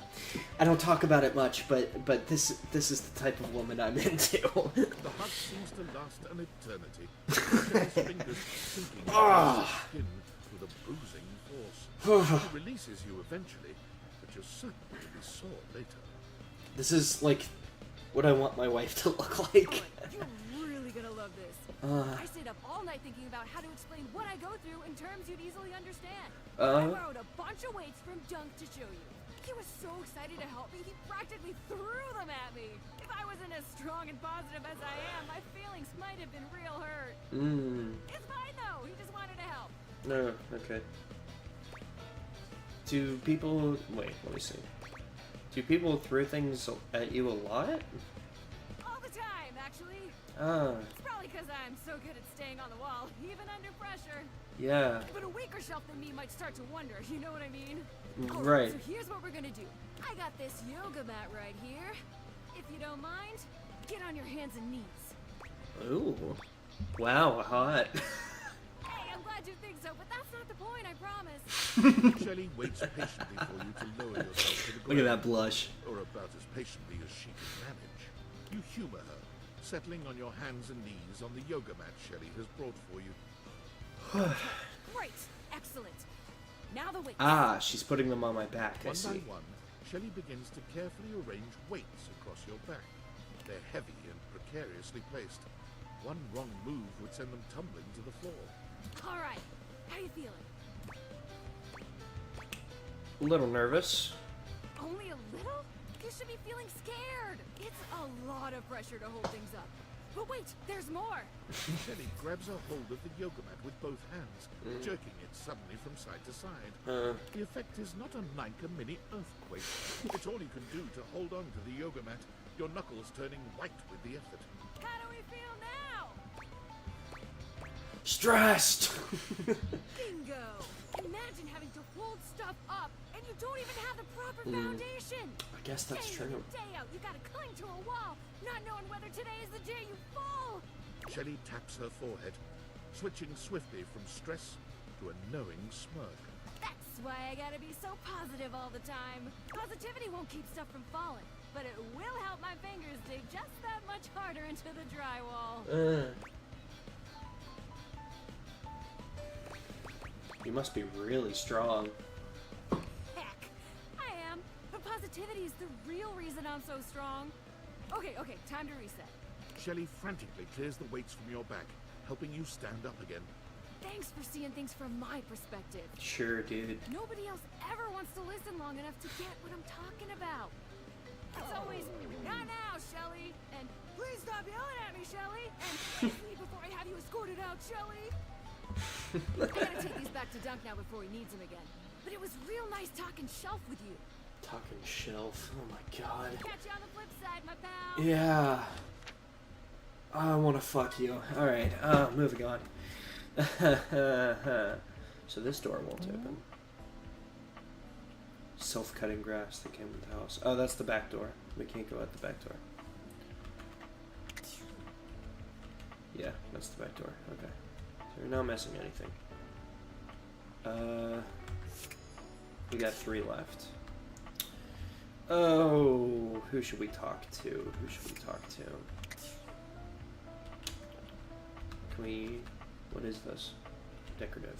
don't talk about it much, but this is the type of woman I'm into. The hug seems to last an eternity. Shelly's fingers sinking into her skin with a bruising force. He releases you eventually, but you're certain to be sore later. This is like what I want my wife to look like. You're really gonna love this. I stayed up all night thinking about how to explain what I go through in terms you'd easily understand. I borrowed a bunch of weights from Dunk to show you. He was so excited to help me, he practically threw them at me. If I wasn't as strong and positive as I am, my feelings might have been real hurt. It's fine though, he just wanted to help. No, okay. Do people... Wait, let me see. Do people throw things at you a lot? All the time, actually. It's probably because I'm so good at staying on the wall, even under pressure. Yeah. But a weaker shelf than me might start to wonder, you know what I mean? Right. So here's what we're gonna do. I got this yoga mat right here. If you don't mind, get on your hands and knees. Ooh. Wow, hot. Hey, I'm glad you think so, but that's not the point, I promise. Shelley waits patiently for you to lower yourself to the ground. Look at that blush. Or about as patiently as she can manage. You humor her, settling on your hands and knees on the yoga mat Shelley has brought for you. Great, excellent. Now the weights. Ah, she's putting them on my back, I One see. by one, Shelley begins to carefully arrange weights across your back. They're heavy and precariously placed. One wrong move would send them tumbling to the floor. All right, how you feeling? A little nervous. Only a little? You should be feeling scared. It's a lot of pressure to hold things up. But wait, there's more. Shelley grabs a hold of the yoga mat with both hands, jerking it suddenly from side to side. The effect is not unlike a mini earthquake. It's all you can do to hold on to the yoga mat, your knuckles turning white with the effort. How do we feel now? Stressed! Bingo! Imagine having to hold stuff up and you don't even have the proper foundation. I guess that's day true. in, day out, you gotta cling to a wall, not knowing whether today is the day you fall. Shelley taps her forehead, switching swiftly from stress to a knowing smirk. That's why I gotta be so positive all the time. Positivity won't keep stuff from falling, but it will help my fingers dig just that much harder into the drywall. You must be really strong. Heck, I am. But positivity is the real reason I'm so strong. Okay, time to reset. Shelley frantically clears the weights from your back, helping you stand up again. Thanks for seeing things from my perspective. Sure, dude. Nobody else ever wants to listen long enough to get what I'm talking about. It's always, not now, Shelley, and please stop yelling at me, Shelley, and please leave before I have you escorted out, Shelley. I gotta take these back to Dunk now before he needs them again. But it was real nice talking shelf with you. Talking shelf. Oh my god. Catch you on the flip side, my pal. Yeah. I want to fuck you. Alright, moving on. So this door won't open. Self-cutting grass that came with the house. Oh, that's the back door. We can't go out the back door. Yeah, that's the back door. Okay. So we're not missing anything. We got 3 left. Oh, who should we talk to? Who should we talk to? Can we... What is this? Decorative.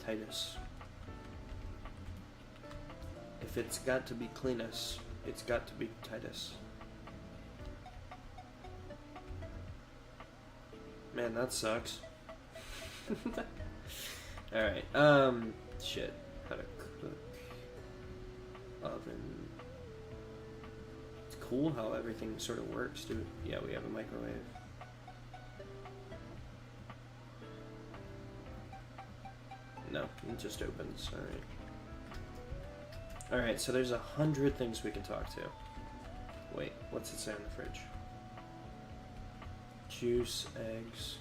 Titus. If it's got to be Cleanus, it's got to be Titus. Man, that sucks. Alright, shit. How to cook. Oven. It's cool how everything sort of works, dude. Yeah, we have a microwave. No, it just opens. Alright. Alright, so there's 100 things we can talk to. Wait, what's it say on the fridge? Juice, eggs.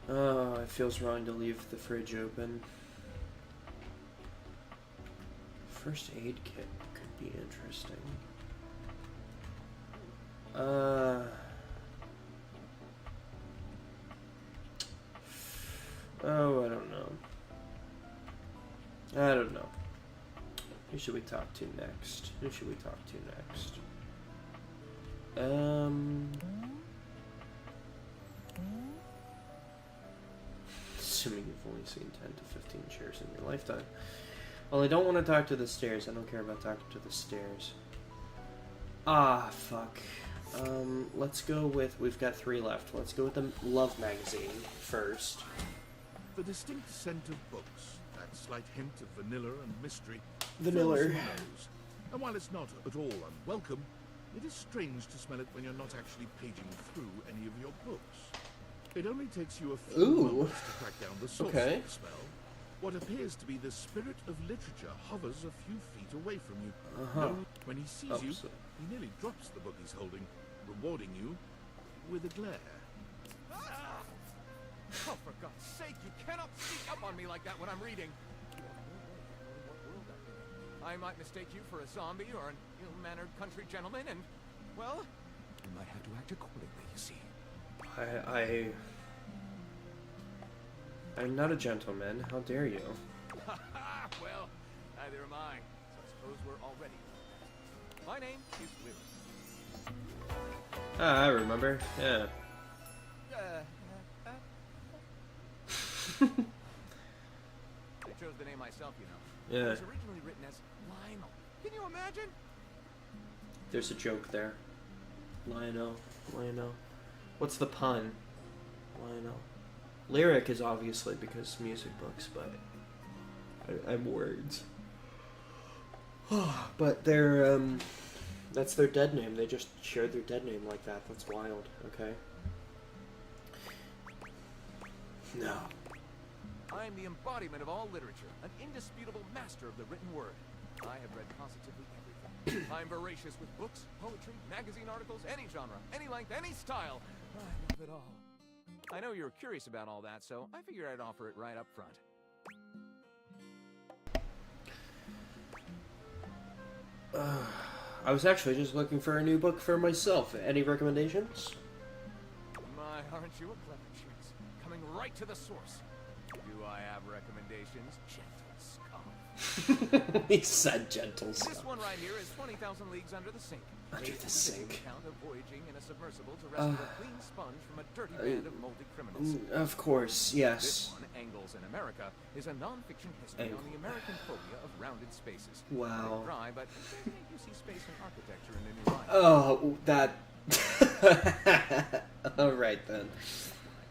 Oh, it feels wrong to leave the fridge open. First aid kit could be interesting. Oh, I don't know. Who should we talk to next? Who should we talk to next? Assuming you've only seen 10 to 15 chairs in your lifetime. Well, I don't want to talk to the stairs. I don't care about talking to the stairs. Ah, fuck. Let's go with... We've got 3 left. Let's go with the Love magazine first. The distinct scent of books, that slight hint of vanilla and mystery, Vanilla. fills your nose. And while it's not at all unwelcome, it is strange to smell it when you're not actually paging through any of your books. It only takes you a few moments to track down the source of the smell. What appears to be the spirit of literature hovers a few feet away from you. When he sees you, he nearly drops the book he's holding, rewarding you with a glare. Oh, for God's sake, you cannot sneak up on me like that when I'm reading. I might mistake you for a zombie or an ill-mannered country gentleman, and, well, you might have to act accordingly, you see. I'm not a gentleman. How dare you? Well, neither am I. So I suppose we're already. My name is Lyric. Ah, I remember. Yeah. I chose the name myself, you know. Yeah. It was originally written as Lionel. Can you imagine? There's a joke there. Lionel. What's the pun? Lionel. Lyric is obviously because music books, but I'm words. But they're that's their dead name. They just shared their dead name like that. That's wild. Okay. No. I am the embodiment of all literature, an indisputable master of the written word. I have read positively everything. I'm voracious with books, poetry, magazine articles, any genre, any length, any style. I love it all. I know you're curious about all that, so I figured I'd offer it right up front. I was actually just looking for a new book for myself. Any recommendations? My, aren't you a clever chintz? Coming right to the source. Do I have recommendations? Gentle scum. He said gentle scum. This one right here is 20,000 Leagues Under the Sink. Under the sink. Account of voyaging in a submersible to rescue a clean sponge from a dirty band of moldy criminals. Of course, yes. This one, Angles in America, is a non-fiction history on the American phobia of rounded spaces. Wow. Dry, but you see space and architecture in a new light. Oh, that. All right then. I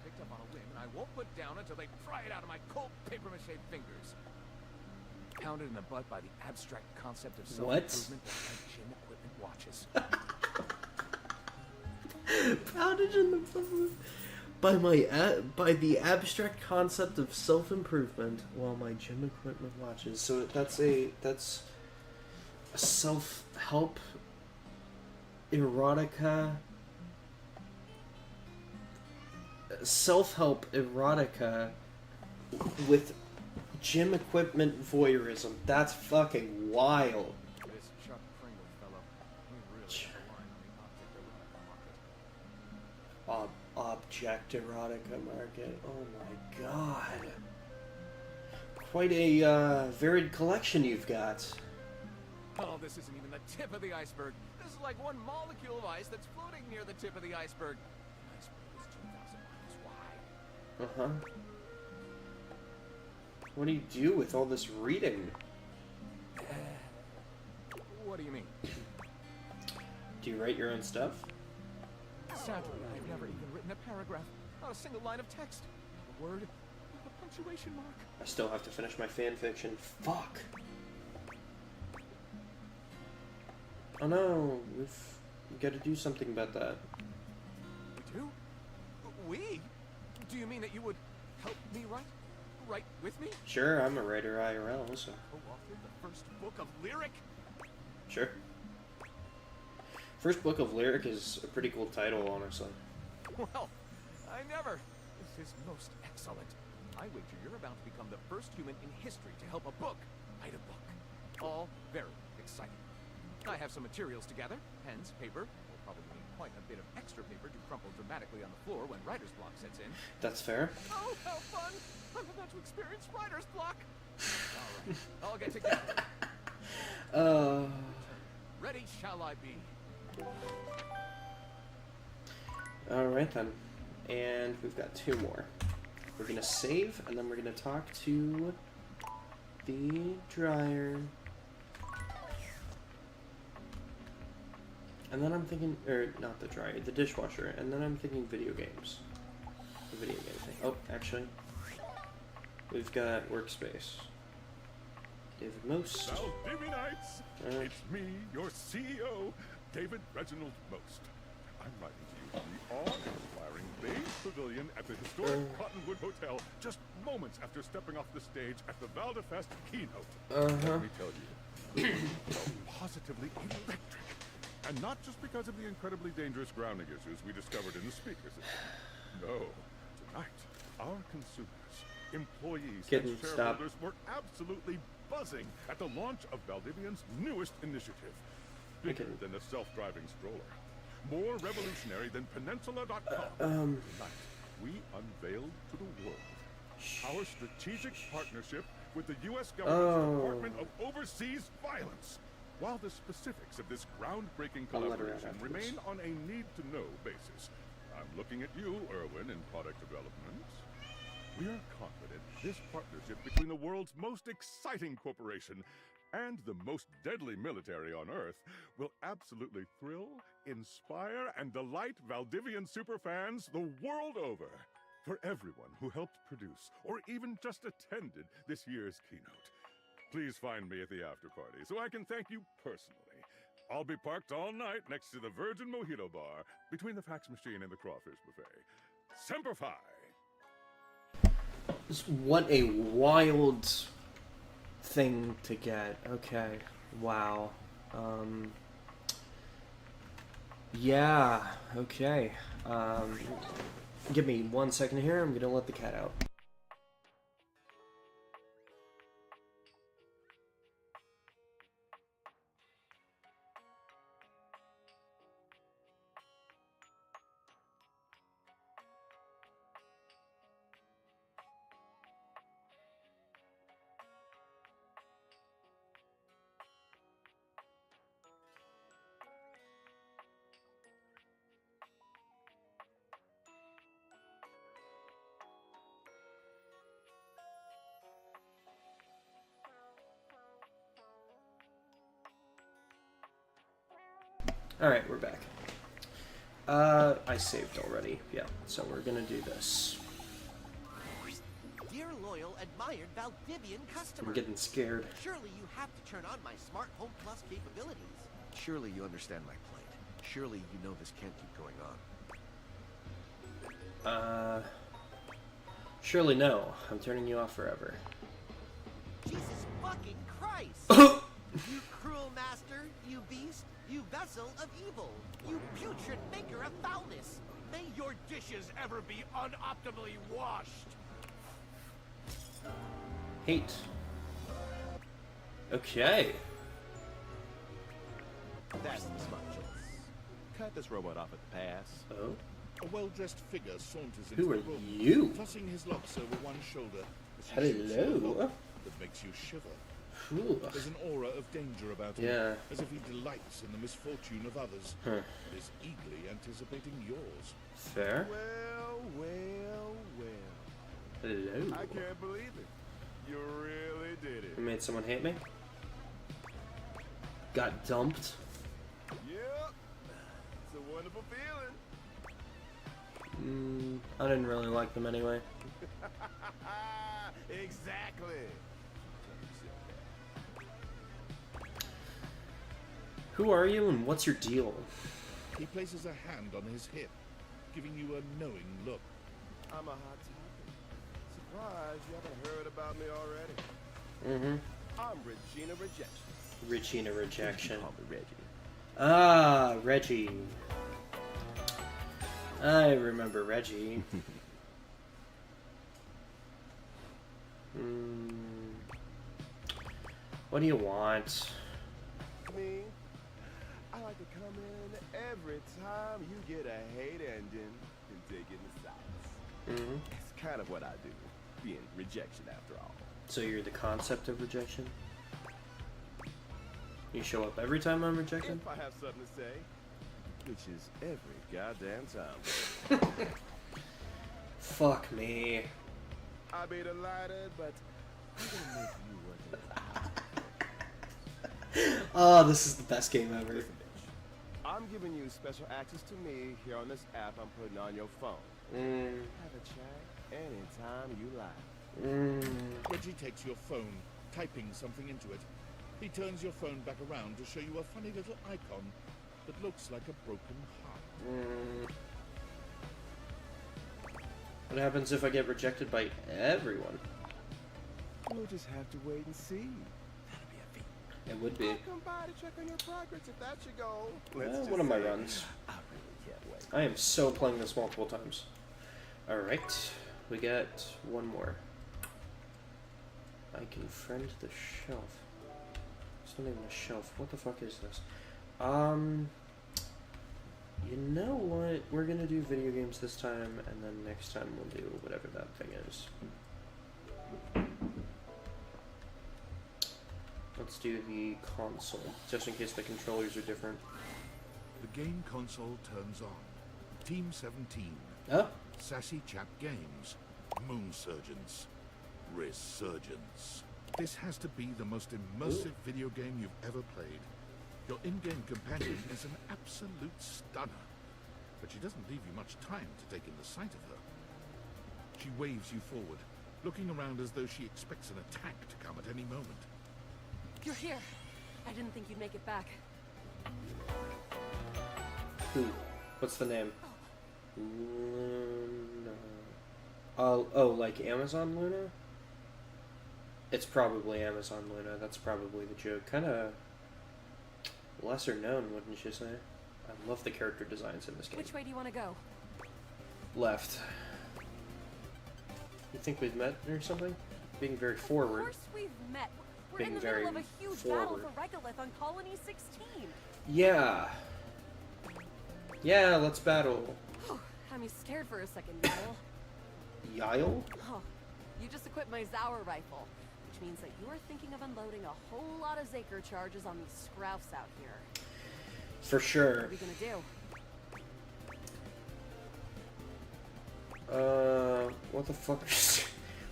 picked up on a whim, and I won't put down until they pry it out of my cold papier-mâché fingers. Pounded in the butt by the abstract concept of self-improvement by gym equipment watches. Pounded in the butt by the abstract concept of self-improvement while my gym equipment watches. So that's a self-help erotica. Self-help erotica with gym equipment voyeurism. That's fucking wild. This Chuck Pringle fellow, he really is the line on the Object erotica market. Oh my god. Quite a varied collection you've got. Oh, this isn't even the tip of the iceberg. This is like one molecule of ice that's floating near the tip of the iceberg. The iceberg is 2,000 miles wide. What do you do with all this reading? What do you mean? Do you write your own stuff? Sadly, I've never even written a paragraph. Not a single line of text. Not a word. Not a punctuation mark. I still have to finish my fan fiction. Fuck. Oh no, we've got to do something about that. We do? We? Do you mean that you would help me write? Write with me? Sure, I'm a writer IRL, so. Co-authored the first book of Lyric? Sure. First book of Lyric is a pretty cool title, honestly. Well, I never. This is most excellent. I wager you're about to become the first human in history to help a book write a book. All very exciting. I have some materials to gather. Pens, paper. We'll probably need quite a bit of extra paper to crumple dramatically on the floor when writer's block sets in. That's fair. Oh, how fun! I'm about to experience writer's block! Alright, I'll get together. Ready shall I be. Alright then. And we've got 2 more. We're gonna save, and then we're gonna talk to the dryer. And then I'm thinking, or not the dryer, the dishwasher. And then I'm thinking video games. The video game thing. Oh, actually, we've got workspace. David Most. Valdivinites! It's me, your CEO, David Reginald Most. I'm writing to you from the awe-inspiring Beige Pavilion at the historic Cottonwood Hotel, just moments after stepping off the stage at the Valdefest keynote. Let me tell you, positively electric. And not just because of the incredibly dangerous grounding issues we discovered in the speaker system. No, tonight, our consumers, employees, and shareholders were absolutely buzzing at the launch of Valdivian's newest initiative. Bigger than a self-driving stroller. More revolutionary than Peninsula.com. Tonight, we unveiled to the world our strategic partnership with the U.S. government's Department of Overseas Violence. While the specifics of this groundbreaking collaboration remain on a need-to-know basis, I'm looking at you, Erwin, in product development. We are confident this partnership between the world's most exciting corporation and the most deadly military on Earth will absolutely thrill, inspire, and delight Valdivian superfans the world over. For everyone who helped produce or even just attended this year's keynote, please find me at the after party so I can thank you personally. I'll be parked all night next to the Virgin Mojito Bar between the fax machine and the crawfish buffet. Semper Fi! What a wild thing to get. Okay. Wow. Yeah. Okay. Give me 1 second here. I'm gonna let the cat out. Alright, we're back. I saved already. Yeah, so we're gonna do this. Dear loyal, admired Valdivian customer. I'm getting scared. Surely you have to turn on my Smart Home Plus capabilities. Surely you understand my plight. Surely you know this can't keep going on. Surely no. I'm turning you off forever. Jesus fucking Christ! You cruel master, you beast, you vessel of evil, you putrid maker of foulness. May your dishes ever be unoptimally washed. Hate. Okay. That's the smart choice. Cut this robot off at the pass. Oh? A well-dressed figure saunters into Who are the room, you? tossing his locks over one shoulder. as he Hello. shoots you a look that makes you shiver. Ooh. There's an aura of danger about him, Yeah. as if he delights in the misfortune of others, Huh. and is eagerly anticipating yours. Fair. Well, well, well. Hello. I can't believe it. You really did it. You made someone hate me? Got dumped? Yep. It's a wonderful feeling. I didn't really like them anyway. Exactly. Who are you and what's your deal? He places a hand on his hip, giving you a knowing look. I'm a hot topic. Surprised you haven't heard about me already. I'm Regina Rejection. Regina Rejection. Call me Reggie. Ah, Reggie. I remember Reggie. What do you want? Me? I like to come in every time you get a hate engine and dig in the sights. It's kind of what I do, being rejection after all. So you're the concept of rejection? You show up every time I'm rejected? If I have something to say, which is every goddamn time. Fuck me. I be delighted, but I'm gonna make you work it out. Oh, this is the best game ever. Listen, bitch. I'm giving you special access to me here on this app I'm putting on your phone. Have a chat anytime you like. Reggie takes your phone, typing something into it. He turns your phone back around to show you a funny little icon that looks like a broken heart. What happens if I get rejected by everyone? We'll just have to wait and see. That'll be a feat. It would be. I'll come by to check on your progress if that's your goal. One of my runs. I really can't wait. I am so playing this multiple times. Alright, we got one more. I can friend the shelf. It's not even a shelf. What the fuck is this? You know what? We're gonna do video games this time, and then next time we'll do whatever that thing is. Let's do the console, just in case the controllers are different. The game console turns on. Team 17. Oh? Sassy Chap Games. Moon Surgeons. Resurgence. This has to be the most immersive video game you've ever played. Your in-game companion is an absolute stunner, but she doesn't leave you much time to take in the sight of her. She waves you forward, looking around as though she expects an attack to come at any moment. You're here. I didn't think you'd make it back. Who? What's the name? Luna. Oh, like Amazon Luna? It's probably Amazon Luna. That's probably the joke. Kind of lesser known, wouldn't you say? I love the character designs in this game. Which way do you want to go? Left. You think we've met or something? Being very forward. Of course we've met. We're Being in the very middle of a huge forward. battle for Regolith on Colony 16. Yeah. Yeah, let's battle. Had me scared for a second, Niall. Yile? Oh, you just equipped my Zauer rifle, which means that you're thinking of unloading a whole lot of Zaker charges on these scroufs out here. For sure. What are we gonna do? What the fuck?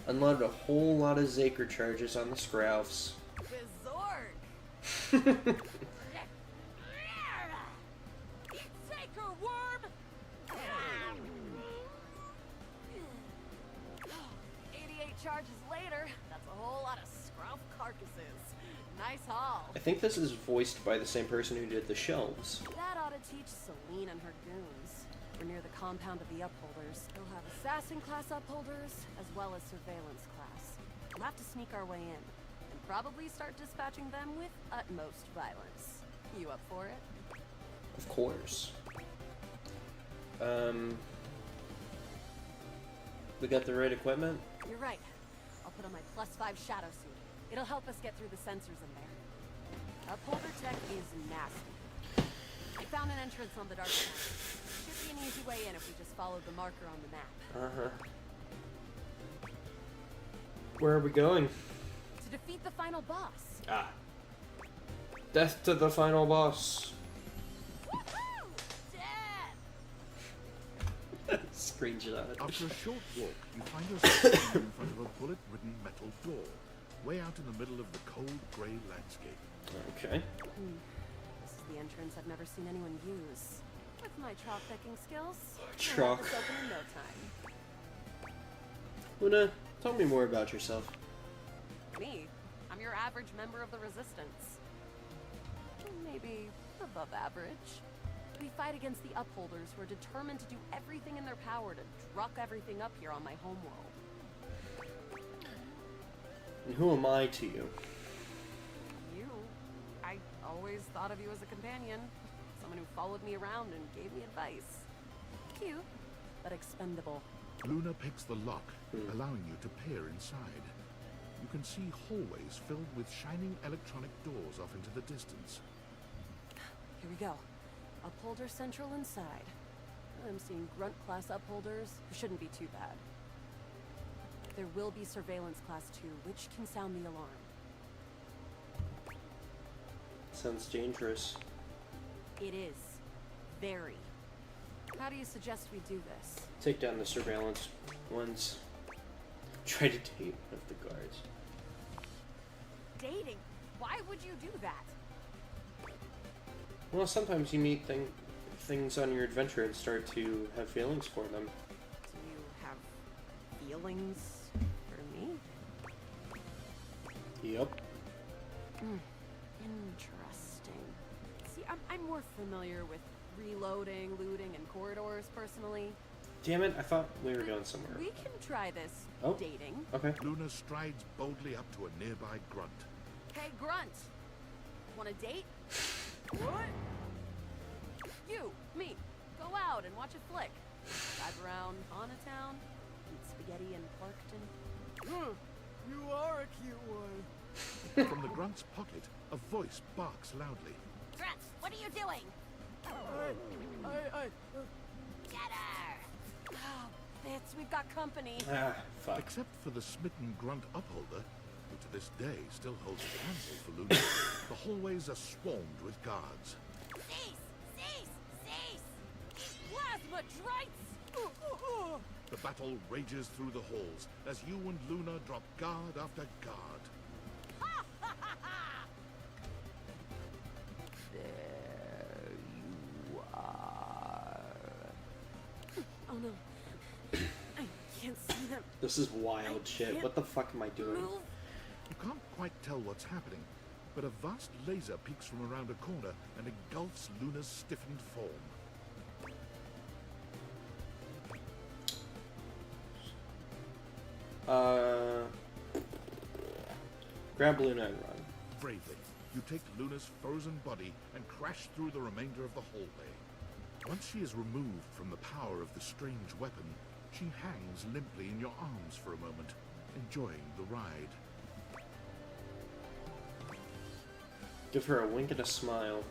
Unloaded a whole lot of Zaker charges on the Scroufs. Bizorg! Zaker worm! 88 charges later, that's a whole lot of Scrouf carcasses. Nice haul. I think this is voiced by the same person who did the shelves. That ought to teach Celine and her goons. We're near the compound of the Upholders. We'll have assassin class Upholders, as well as surveillance class. We'll have to sneak our way in, and probably start dispatching them with utmost violence. You up for it? Of course. We got the right equipment? You're right. I'll put on my +5 shadow suit. It'll help us get through the sensors in there. Upholder tech is nasty. I found an entrance on the dark side. Should be an easy way in if we just followed the marker on the map. Uh-huh. Where are we going? To defeat the final boss. Ah. Death to the final boss. Screenshot. After a short walk, you find yourself in front of a bullet-ridden metal door, way out in the middle of the cold, grey landscape. Okay. This is the entrance I've never seen anyone use. With my chalk picking skills, Chalk. I'll have this open in no time. Luna, tell me more about yourself. Me? I'm your average member of the Resistance. Maybe above average. We fight against the Upholders who are determined to do everything in their power to druck everything up here on my homeworld. And who am I to you? You? I always thought of you as a companion. Someone who followed me around and gave me advice. Cute, but expendable. Luna picks the lock, allowing you to peer inside. You can see hallways filled with shining electronic doors off into the distance. Here we go. Upholder Central inside. I'm seeing Grunt class Upholders, who shouldn't be too bad. There will be Surveillance class too, which can sound the alarm. Sounds dangerous. It is. Very. How do you suggest we do this? Take down the surveillance ones. Try to date one of the guards. Dating? Why would you do that? Well, sometimes you meet things on your adventure and start to have feelings for them. Do you have feelings for me? Yep. Interesting. See, I'm more familiar with reloading, looting, and corridors, personally. Damn it, I thought we were going somewhere. We can try this dating. Okay. Luna strides boldly up to a nearby grunt. Hey, Grunt! Want a date? What? You, me, go out and watch a flick. Drive around Town, eat spaghetti in Parkton. You are a cute one. From the grunt's pocket, a voice barks loudly. Grunt, what are you doing? Get her! Oh, Fitz, we've got company. Ah, fuck. Except for the smitten grunt upholder, who to this day still holds a candle for Luna, the hallways are swarmed with guards. Cease! Cease! Cease! Plasma drites! The battle rages through the halls as you and Luna drop guard after guard. There you are. Oh no. I can't see them. This is wild shit. What the fuck am I doing? You can't quite tell what's happening, but a vast laser peeks from around a corner and engulfs Luna's stiffened form. Grab Luna and run. Bravely, you take Luna's frozen body and crash through the remainder of the hallway. Once she is removed from the power of the strange weapon, she hangs limply in your arms for a moment, enjoying the ride. Give her a wink and a smile.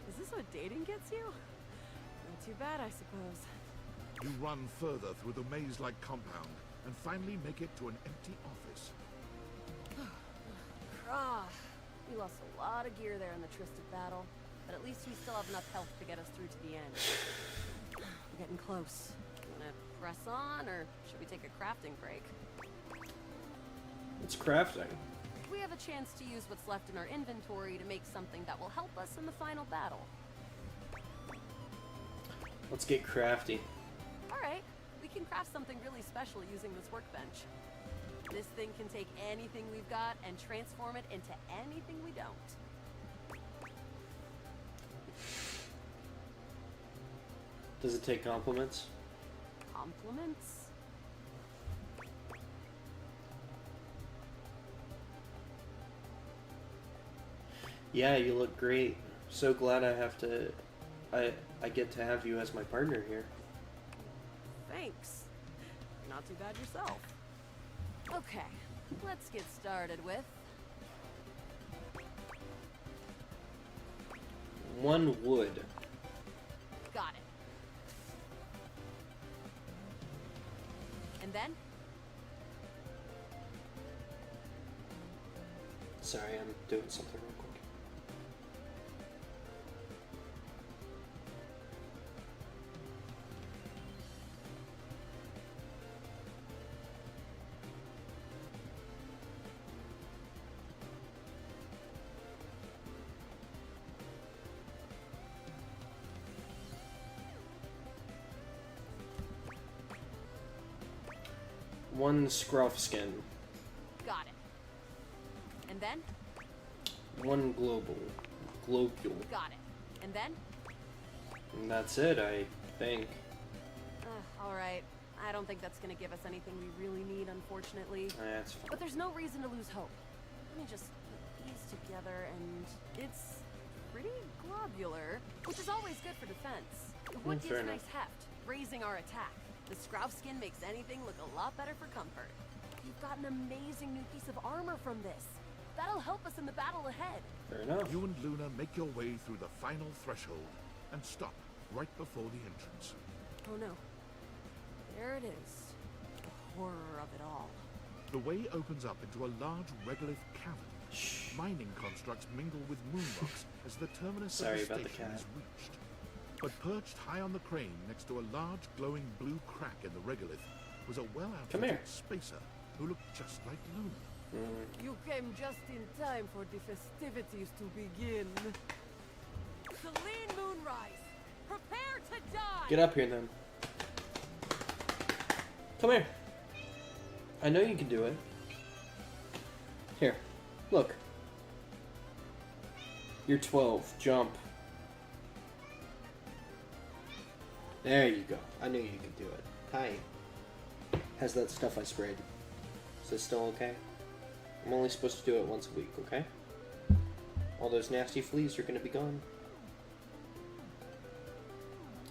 Is this what dating gets you? Not too bad, I suppose. You run further through the maze-like compound and finally make it to an empty office. We lost a lot of gear there in the Tristed battle, but at least we still have enough health to get us through to the end. We're getting close. You wanna press on, or should we take a crafting break? It's crafting. We have a chance to use what's left in our inventory to make something that will help us in the final battle. Let's get crafty. Alright, we can craft something really special using this workbench. This thing can take anything we've got and transform it into anything we don't. Does it take compliments? Compliments? Yeah, you look great. So glad I get to have you as my partner here. Thanks. You're not too bad yourself. Okay, let's get started with... One wood. Got it. And then? Sorry, I'm doing something real quick. One scruff skin. Got it. And then? One globule. Got it. And then? And that's it, I think. Alright. I don't think that's gonna give us anything we really need, unfortunately. That's fine. But there's no reason to lose hope. Let me just put these together, and it's pretty globular, which is always good for defense. The wood fair gives enough. nice heft, raising our attack. The Scrouf skin makes anything look a lot better for comfort. You've got an amazing new piece of armor from this. That'll help us in the battle ahead. Fair enough. You and Luna make your way through the final threshold and stop right before the entrance. Oh no. There it is. The horror of it all. The way opens up into a large regolith cavern Mining constructs mingle with moon rocks as the terminus Sorry of the about the station cat. is reached. But perched high on the crane next to a large glowing blue crack in the regolith was a well-outfitted here. spacer who looked just like Luna. You came just in time for the festivities to begin. Celine Moonrise, prepare to die! Get up here, then. Come here. I know you can do it. Here. Look. You're 12. Jump. There you go. I knew you could do it. Hi. How's that stuff I sprayed? Is this still okay? I'm only supposed to do it once a week, okay? All those nasty fleas are gonna be gone.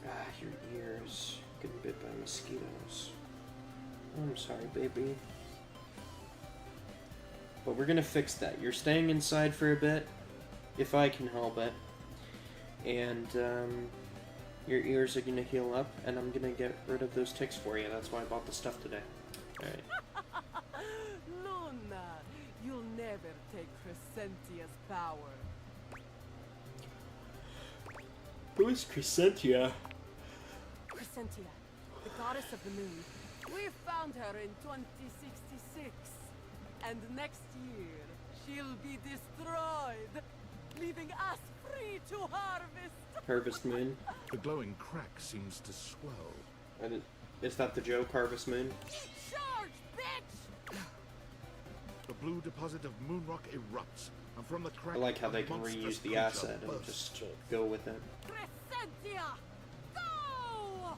Ah, your ears. Getting bit by mosquitoes. I'm sorry, baby. But we're gonna fix that. You're staying inside for a bit, if I can help it. And, your ears are gonna heal up, and I'm gonna get rid of those ticks for you. That's why I bought the stuff today. Alright. Luna, you'll never take Crescentia's power. Who is Crescentia? Crescentia, the goddess of the moon. We found her in 2066. And next year, she'll be destroyed, leaving us free to harvest. Harvest Moon. The glowing crack seems to swell. And is that the joke, Harvest Moon? Charge, bitch! The blue deposit of moon rock erupts, and from the crack, I like how a they can monstrous reuse the creature asset and bursts just forth. go with it. Crescentia, go!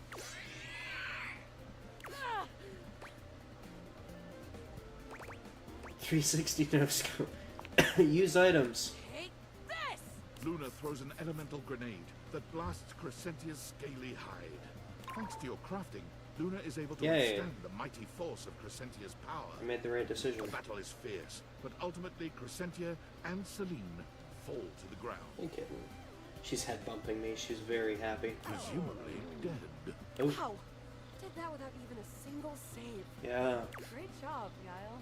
360 no scope. Use items. Take this! Luna throws an elemental grenade that blasts Crescentia's scaly hide. Thanks to your crafting, Luna is able to Yay. withstand the mighty force of Crescentia's power. I made the right decision. The battle is fierce, but ultimately Crescentia and Celine fall to the ground. You kidding? She's head bumping me. She's very happy. Presumably dead. Oh. Wow, did that without even a single save. Yeah. Great job, Yael.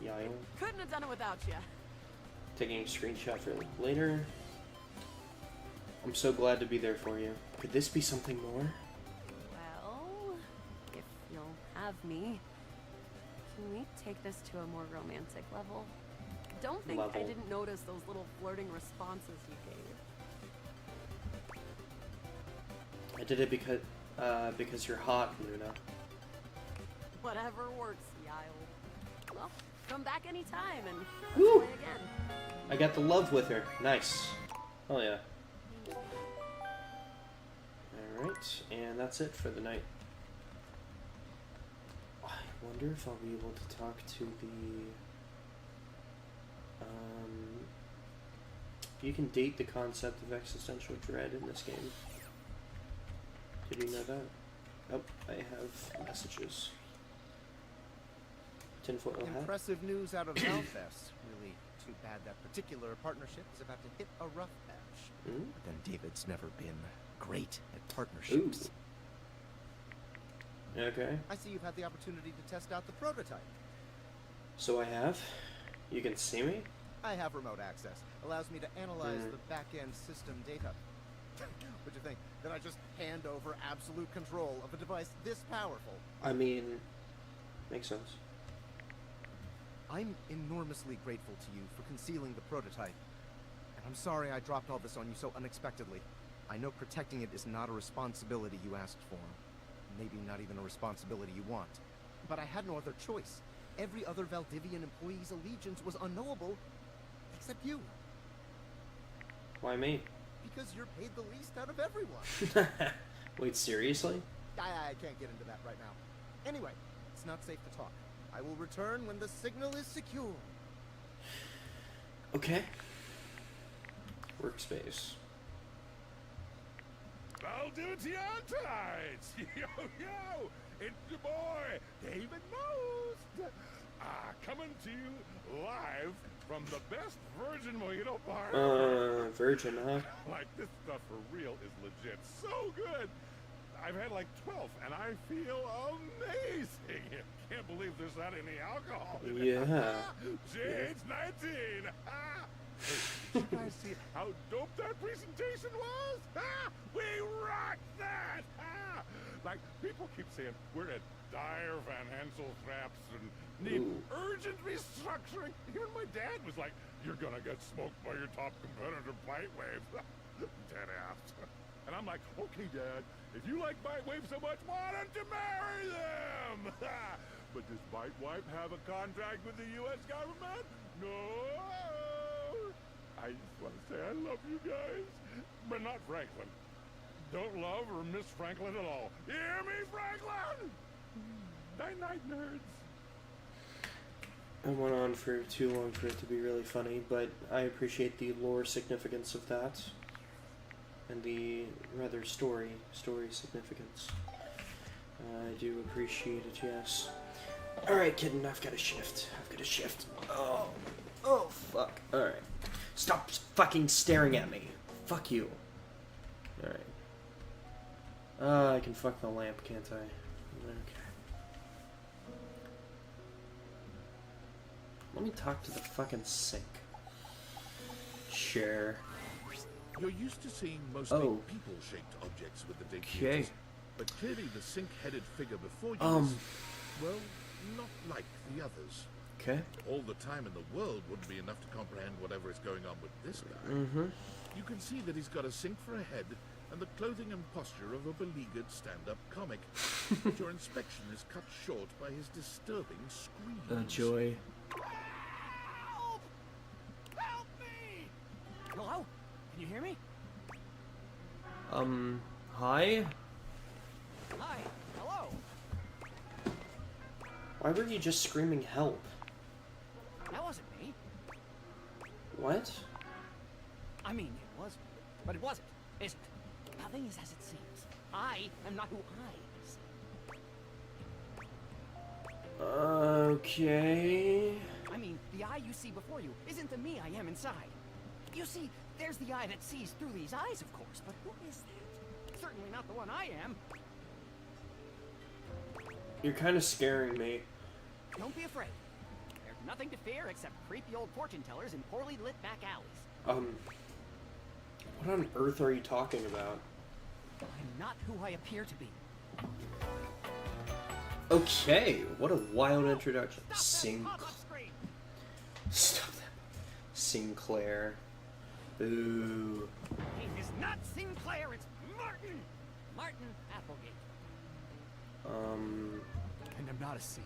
Yeah. Couldn't have done it without you. Taking a screenshot for later. I'm so glad to be there for you. Could this be something more? Well, if you'll have me, can we take this to a more romantic level? Don't think I Level. didn't notice those little flirting responses you gave. I did it because you're hot, Luna. Whatever works, Yael. Well, come back anytime and let's Woo! play again. I got the love with her. Nice. Oh yeah. Alright, and that's it for the night. I wonder if I'll be able to talk to the... You can date the concept of existential dread in this game. Did you know that? Oh, I have messages. Tinfoil hat. Impressive news out of Valfest. Really too bad that particular partnership is about to hit a rough patch. Mm? But then David's never been great at partnerships. Ooh. Okay. I see you've had the opportunity to test out the prototype. So I have. You can see me? I have remote access. Allows me to analyze the back-end system data. What'd you think? That I just hand over absolute control of a device this powerful? I mean, makes sense. I'm enormously grateful to you for concealing the prototype. And I'm sorry I dropped all this on you so unexpectedly. I know protecting it is not a responsibility you asked for. Maybe not even a responsibility you want. But I had no other choice. Every other Valdivian employee's allegiance was unknowable, except you. Why me? Because you're paid the least out of everyone. Wait, seriously? I can't get into that right now. Anyway, it's not safe to talk. I will return when the signal is secure. Okay. Workspace. Valdutianites! Yo, yo! It's your boy, David Most! Coming to you live from the best virgin mojito bar ever. Virgin, huh? Like, this stuff for real is legit so good. I've had like 12, and I feel amazing. Can't believe there's not any alcohol in it. Yeah. Gee, it's 19. Hey, did you guys see how dope that presentation was? We rocked that. Like, people keep saying we're at dire financial traps and need urgent restructuring. Even my dad was like, you're gonna get smoked by your top competitor, Bitewave. Dead ass. And I'm like, okay, Dad, if you like Bitewave so much, why don't you marry them? But does Bitewave have a contract with the U.S. government? No. I just want to say I love you guys, but not Franklin. Don't love or miss Franklin at all. You hear me, Franklin? Night-night, nerds. I went on for too long for it to be really funny, but I appreciate the lore significance of that. And the rather story significance. I do appreciate it, yes. Alright, kitten, I've got a shift. Oh, fuck. Alright. Stop fucking staring at me. Fuck you. Alright. I can fuck the lamp, can't I? Okay. Let me talk to the fucking sink. Sure. You're used to seeing mostly people-shaped objects with the dig Okay. but clearly the sink-headed figure before you is, well, not like the others. Okay. All the time in the world wouldn't be enough to comprehend whatever is going on with this guy. Mm-hmm. You can see that he's got a sink for a head and the clothing and posture of a beleaguered stand-up comic. But your inspection is cut short by his disturbing screams. A joy. Help me! Hello? Can you hear me? Hi? Hi. Hello. Why were you just screaming help? That wasn't me. What? I mean, it was me, but it wasn't. Isn't. Nothing is as it seems. I am not who I am. Okay. I mean, the eye you see before you isn't the me I am inside. You see, there's the eye that sees through these eyes, of course, but who is that? Certainly not the one I am. You're kind of scaring me. Don't be afraid. There's nothing to fear except creepy old fortune tellers in poorly lit back alleys. What on earth are you talking about? I'm not who I appear to be. Okay, what a wild introduction. Stop that. Sinclair. Boo. Name is not Sinclair, it's Martin! Martin Applegate. And I'm not a Sikh.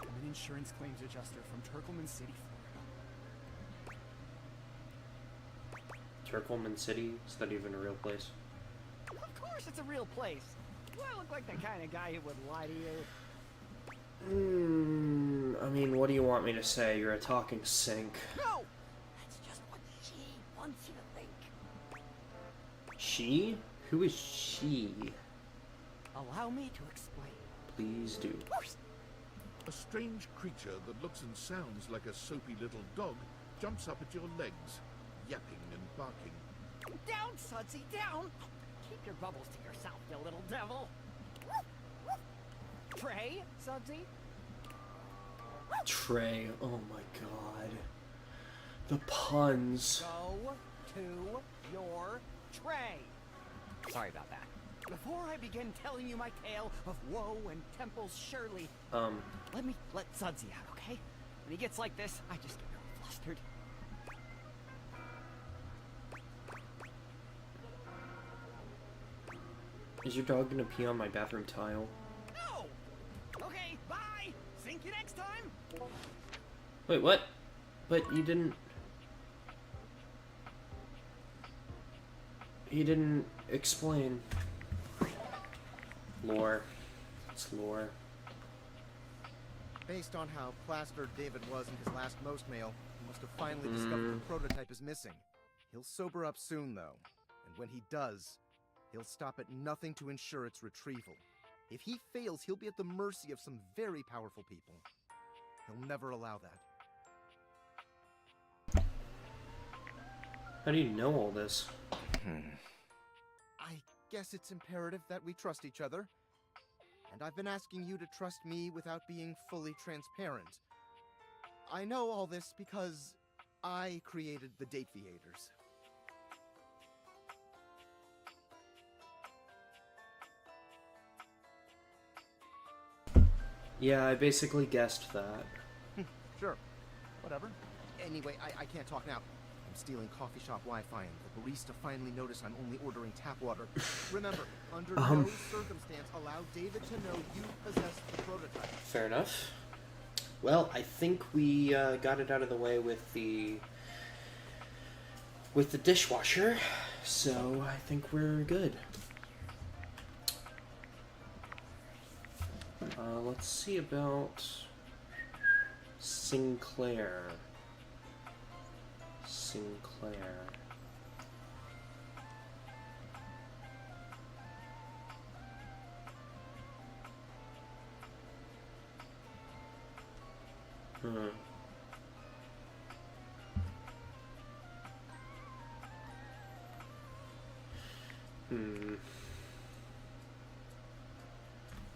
I'm an insurance claims adjuster from Turkleman City, Florida. Turkleman City? Is that even a real place? Of course it's a real place. Do I look like the kind of guy who would lie to you? I mean, what do you want me to say? You're a talking sink. No! That's just what she wants you to think. She? Who is she? Allow me to explain. Please do. A strange creature that looks and sounds like a soapy little dog jumps up at your legs, yapping and barking. Down, Sudsy, down! Keep your bubbles to yourself, you little devil. Trey, Sudsy? Trey, oh my god. The puns. Go to your tray. Sorry about that. Before I begin telling you my tale of woe and Temple's Shirley, let Sudsy out, okay? When he gets like this, I just get really flustered. Is your dog gonna pee on my bathroom tile? No! Okay, bye! See you next time! Wait, what? But you didn't... He didn't explain. Lore. It's lore. Based on how plastered David was in his last most mail, he must have finally discovered the prototype is missing. He'll sober up soon, though. And when he does, he'll stop at nothing to ensure its retrieval. If he fails, he'll be at the mercy of some very powerful people. He'll never allow that. How do you know all this? I guess it's imperative that we trust each other. And I've been asking you to trust me without being fully transparent. I know all this because I created the Date Theaters. Yeah, I basically guessed that. Sure. Whatever. Anyway, I can't talk now. I'm stealing coffee shop Wi-Fi, and the barista finally noticed I'm only ordering tap water. Remember, under no circumstance allow David to know you possess the prototype. Fair enough. Well, I think we got it out of the way with the dishwasher, so I think we're good. Let's see about Sinclair.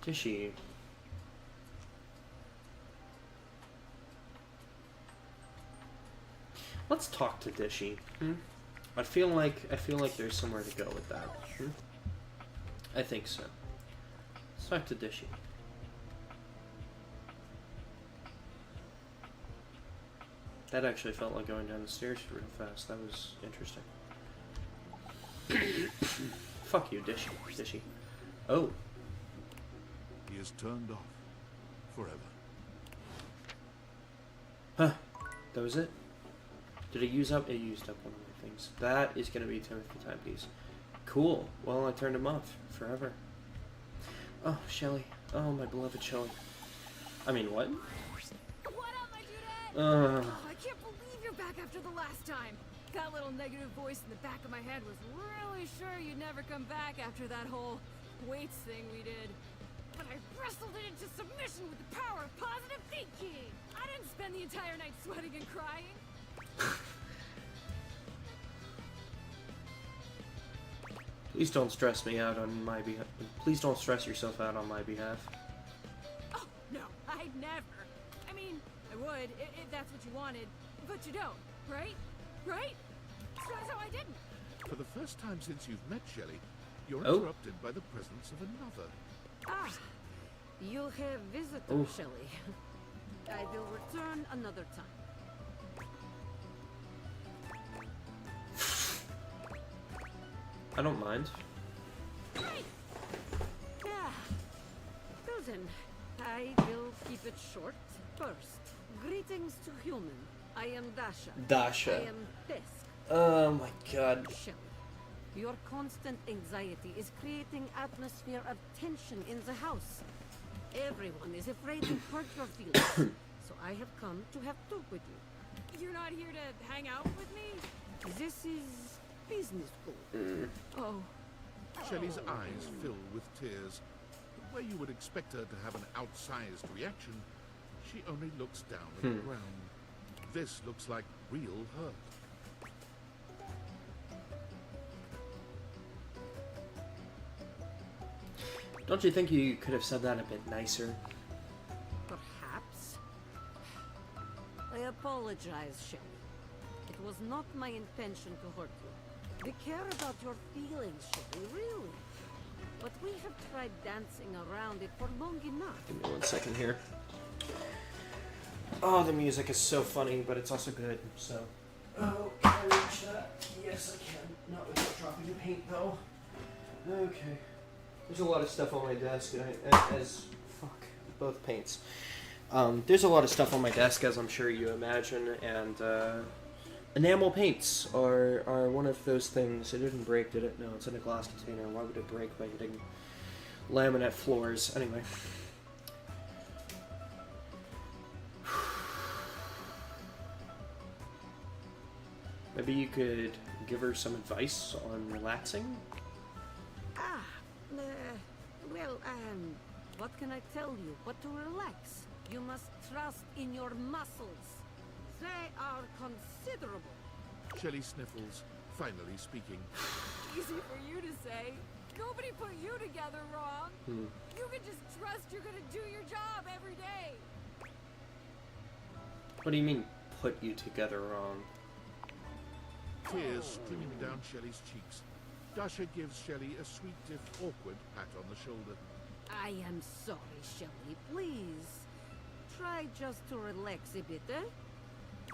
Tishy. Let's talk to Dishy. I feel like there's somewhere to go with that. I think so. Let's talk to Dishy. That actually felt like going down the stairs real fast. That was interesting. Fuck you, Dishy. Oh. He is turned off. Forever. Huh. That was it? Did it use up? It used up one of my things. That is going to be Timothy Timepiece. Cool. Well, I turned him off. Forever. Oh, Shelly. Oh, my beloved Shelly. I mean, what? What up, my dude? I can't believe you're back after the last time. That little negative voice in the back of my head was really sure you'd never come back after that whole weights thing we did. But I wrestled it into submission with the power of positive thinking. I didn't spend the entire night sweating and crying. Please don't stress me out on my behalf. Please don't stress yourself out on my behalf. Oh, no, I'd never. I mean, I would, if that's what you wanted. But you don't, right? Right? That's how I didn't. For the first time since you've met Shelley, you're interrupted by the presence of another. Ah, you have visitor, Shelley. I will return another time. I don't mind. Hey! Yeah. Well then, I will keep it short. First, greetings to human. I am Dasha. I am Fisk. Oh my god. Shelley, your constant anxiety is creating atmosphere of tension in the house. Everyone is afraid to hurt your feelings. So I have come to have talk with you. You're not here to hang out with me? This is business school. Oh. Shelley's eyes fill with tears. But where you would expect her to have an outsized reaction, she only looks down at the ground. This looks like real hurt. Don't you think you could have said that a bit nicer? Perhaps. I apologize, Shelley. It was not my intention to hurt you. We care about your feelings, Shelley, really. But we have tried dancing around it for long enough. Give me 1 second here. Oh, the music is so funny, but it's also good, so... Oh, can I reach that? Yes, I can. Not without dropping the paint, though. Okay. There's a lot of stuff on my desk, fuck, both paints. There's a lot of stuff on my desk, as I'm sure you imagine, and, enamel paints are one of those things. It didn't break, did it? No, it's in a glass container. Why would it break by hitting laminate floors? Anyway. Maybe you could give her some advice on relaxing? What can I tell you but to relax? You must trust in your muscles. They are considerable. Shelley sniffles, finally speaking. Easy for you to say. Nobody put you together wrong. You can just trust you're gonna do your job every day. What do you mean, put you together wrong? Tears streaming down Shelley's cheeks. Dasha gives Shelley a sweet, if awkward, pat on the shoulder. I am sorry, Shelley. Please, try just to relax a bit, eh?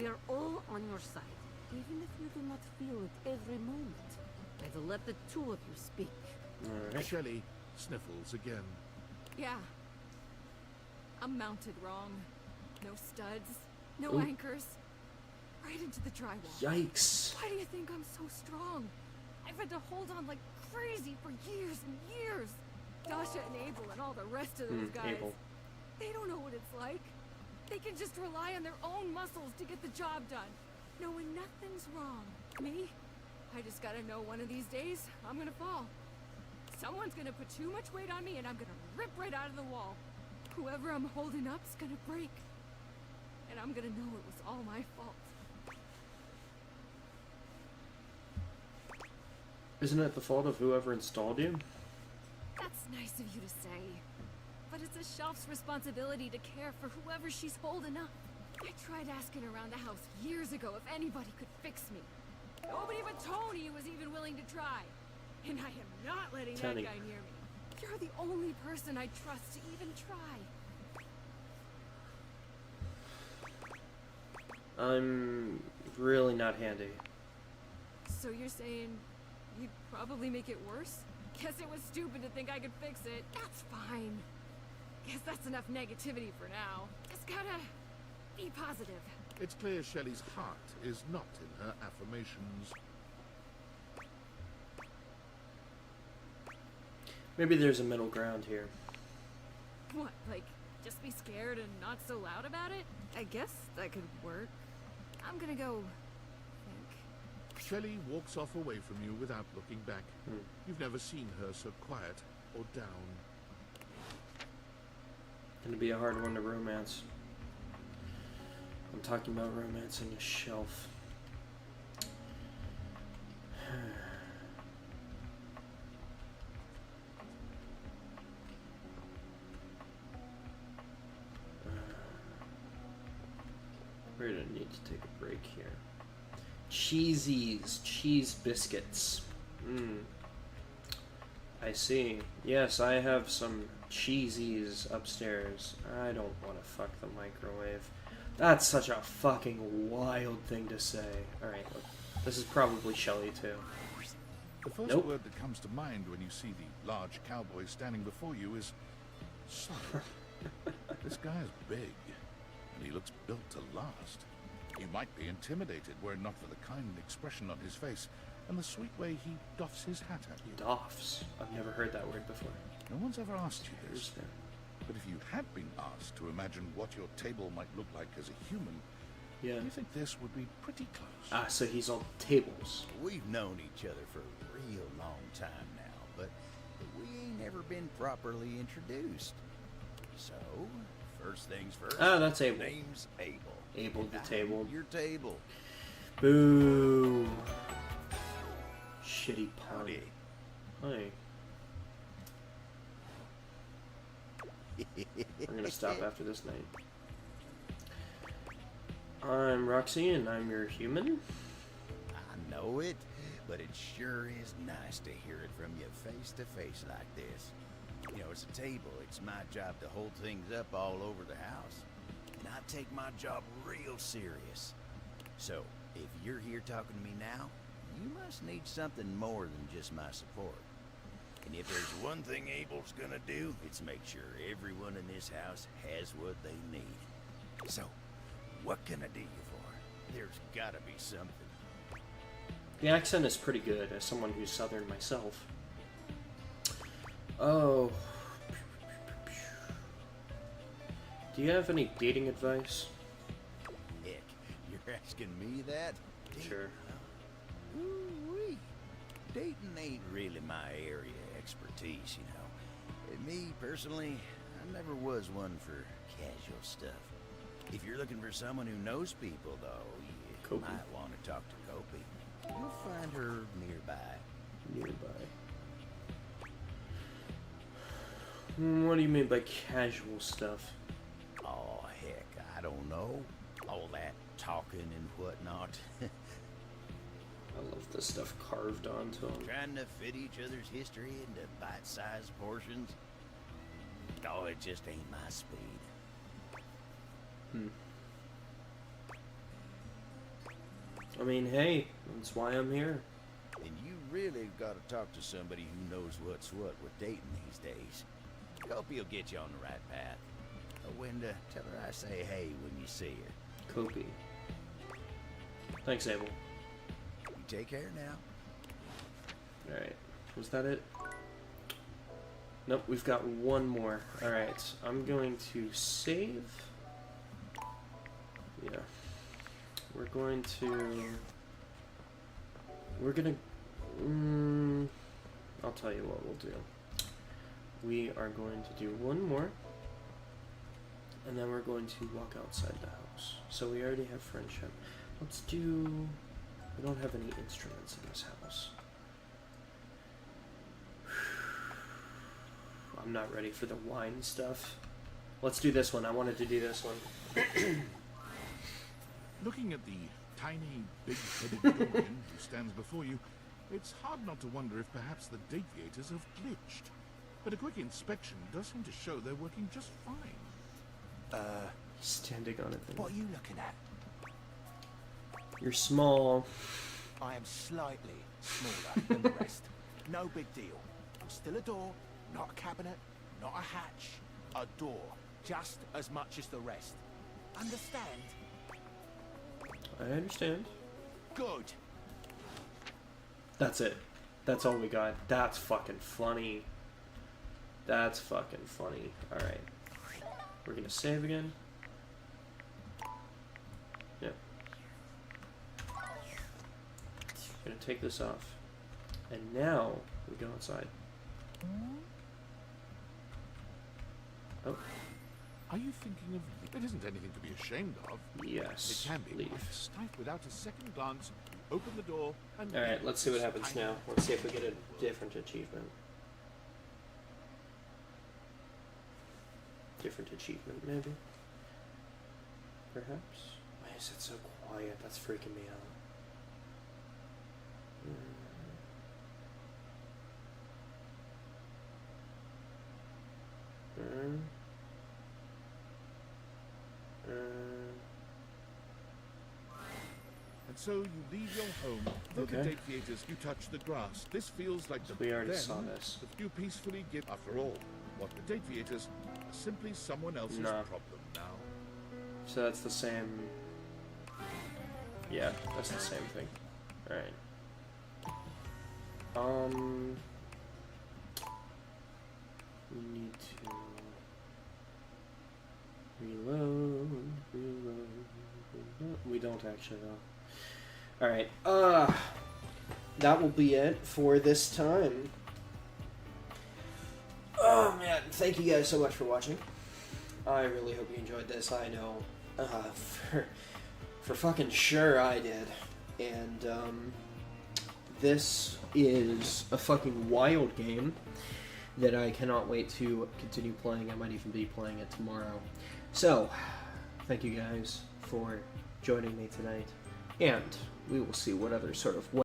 We're all on your side, even if you do not feel it every moment. I will let the two of you speak. Right. Shelley sniffles again. Yeah. I'm mounted wrong. No studs, no Ooh. anchors. Right into the drywall. Yikes. Why do you think I'm so strong? I've had to hold on like crazy for years and years. Dasha and Abel and all the rest of those guys. Abel. They don't know what it's like. They can just rely on their own muscles to get the job done, knowing nothing's wrong. Me? I just gotta know one of these days I'm gonna fall. Someone's gonna put too much weight on me and I'm gonna rip right out of the wall. Whoever I'm holding up's gonna break. And I'm gonna know it was all my fault. Isn't it the fault of whoever installed you? That's nice of you to say. But it's a shelf's responsibility to care for whoever she's holding up. I tried asking around the house years ago if anybody could fix me. Nobody but Tony was even willing to try. And I am not letting Tony. that guy near me. You're the only person I trust to even try. I'm really not handy. So you're saying you'd probably make it worse? Guess it was stupid to think I could fix it. That's fine. Guess that's enough negativity for now. Just gotta be positive. It's clear Shelley's heart is not in her affirmations. Maybe there's a middle ground here. What, like, just be scared and not so loud about it? I guess that could work. I'm gonna go think. Shelley walks off away from you without looking back. You've never seen her so quiet or down. Gonna be a hard one to romance. I'm talking about romancing a shelf. We're gonna need to take a break here. Cheesies, cheese biscuits. I see. Yes, I have some cheesies upstairs. I don't want to fuck the microwave. That's such a fucking wild thing to say. Alright, this is probably Shelley too. The first word that comes to mind when you see the large cowboy standing before you is solid. This guy is big, and he looks built to last. You might be intimidated were it not for the kind expression on his face and the sweet way he doffs his hat at you. Doffs? I've never heard that word before. No one's ever asked you this. But if you had been asked to imagine what your table might look like as a human, do you think this would be pretty close? Ah, so he's on tables. We've known each other for a real long time now, but we ain't never been properly introduced. So, first things first. Ah, that's Abel. Name's Abel. Abel the table. Your table. Boo. Shitty pun. Hi. We're gonna stop after this night. I'm Roxy, and I'm your human. I know it, but it sure is nice to hear it from you face to face like this. You know, it's a table. It's my job to hold things up all over the house. And I take my job real serious. So, if you're here talking to me now, you must need something more than just my support. And if there's one thing Abel's gonna do, it's make sure everyone in this house has what they need. So, what can I do you for? There's gotta be something. The accent is pretty good, as someone who's Southern myself. Oh. Do you have any dating advice? Heck, you're asking me that? Sure. Ooh-wee. Dating ain't really my area of expertise, you know. And me, personally, I never was one for casual stuff. If you're looking for someone who knows people, though, you might want to talk to Kopi. You'll find her nearby. Nearby. What do you mean by casual stuff? Oh, heck, I don't know. All that talking and whatnot. I love this stuff carved onto them. Trying to fit each other's history into bite-sized portions. Oh, it just ain't my speed. I mean, hey, that's why I'm here. And you really got to talk to somebody who knows what's what with dating these days. Hope he'll get you on the right path. Winda, tell her I say hey when you see her. Kopi. Thanks, Abel. You take care now. Alright, was that it? Nope, we've got one more. Alright, I'm going to save. Yeah. We're gonna... I'll tell you what we'll do. We are going to do one more. And then we're going to walk outside the house. So we already have friendship. Let's do... We don't have any instruments in this house. I'm not ready for the wine stuff. Let's do this one. I wanted to do this one. Looking at the tiny, big-headed Dorian who stands before you, it's hard not to wonder if perhaps the deviators have glitched. But a quick inspection does seem to show they're working just fine. Standing on it. What are you looking at? You're small. I am slightly smaller than the rest. No big deal. I'm still a door, not a cabinet, not a hatch. A door, just as much as the rest. Understand? I understand. Good. That's it. That's all we got. That's fucking funny. That's fucking funny. Alright. We're gonna save again. Yep. Gonna take this off. And now we go outside. Oh. Are you thinking of... It isn't anything to be ashamed of. Yes. It can be Leave. quite stiff. Without a second glance, you open the door and... Alright, let's see what happens now. Let's see if we get a different achievement. Different achievement, maybe? Perhaps? Why is it so quiet? That's freaking me out. And so you leave your home. Though Okay. the deviators, you touch the grass. This feels like the... We already then, saw this. that you peacefully give... After all, what the deviators are simply someone else's No. problem now. So that's the same... Yeah, that's the same thing. Alright. We need to... Reload. We don't actually, though. Alright, that will be it for this time. Oh, man, thank you guys so much for watching. I really hope you enjoyed this. I know, for fucking sure I did. And, this is a fucking wild game that I cannot wait to continue playing. I might even be playing it tomorrow. So, thank you guys for joining me tonight. And we will see what other sort of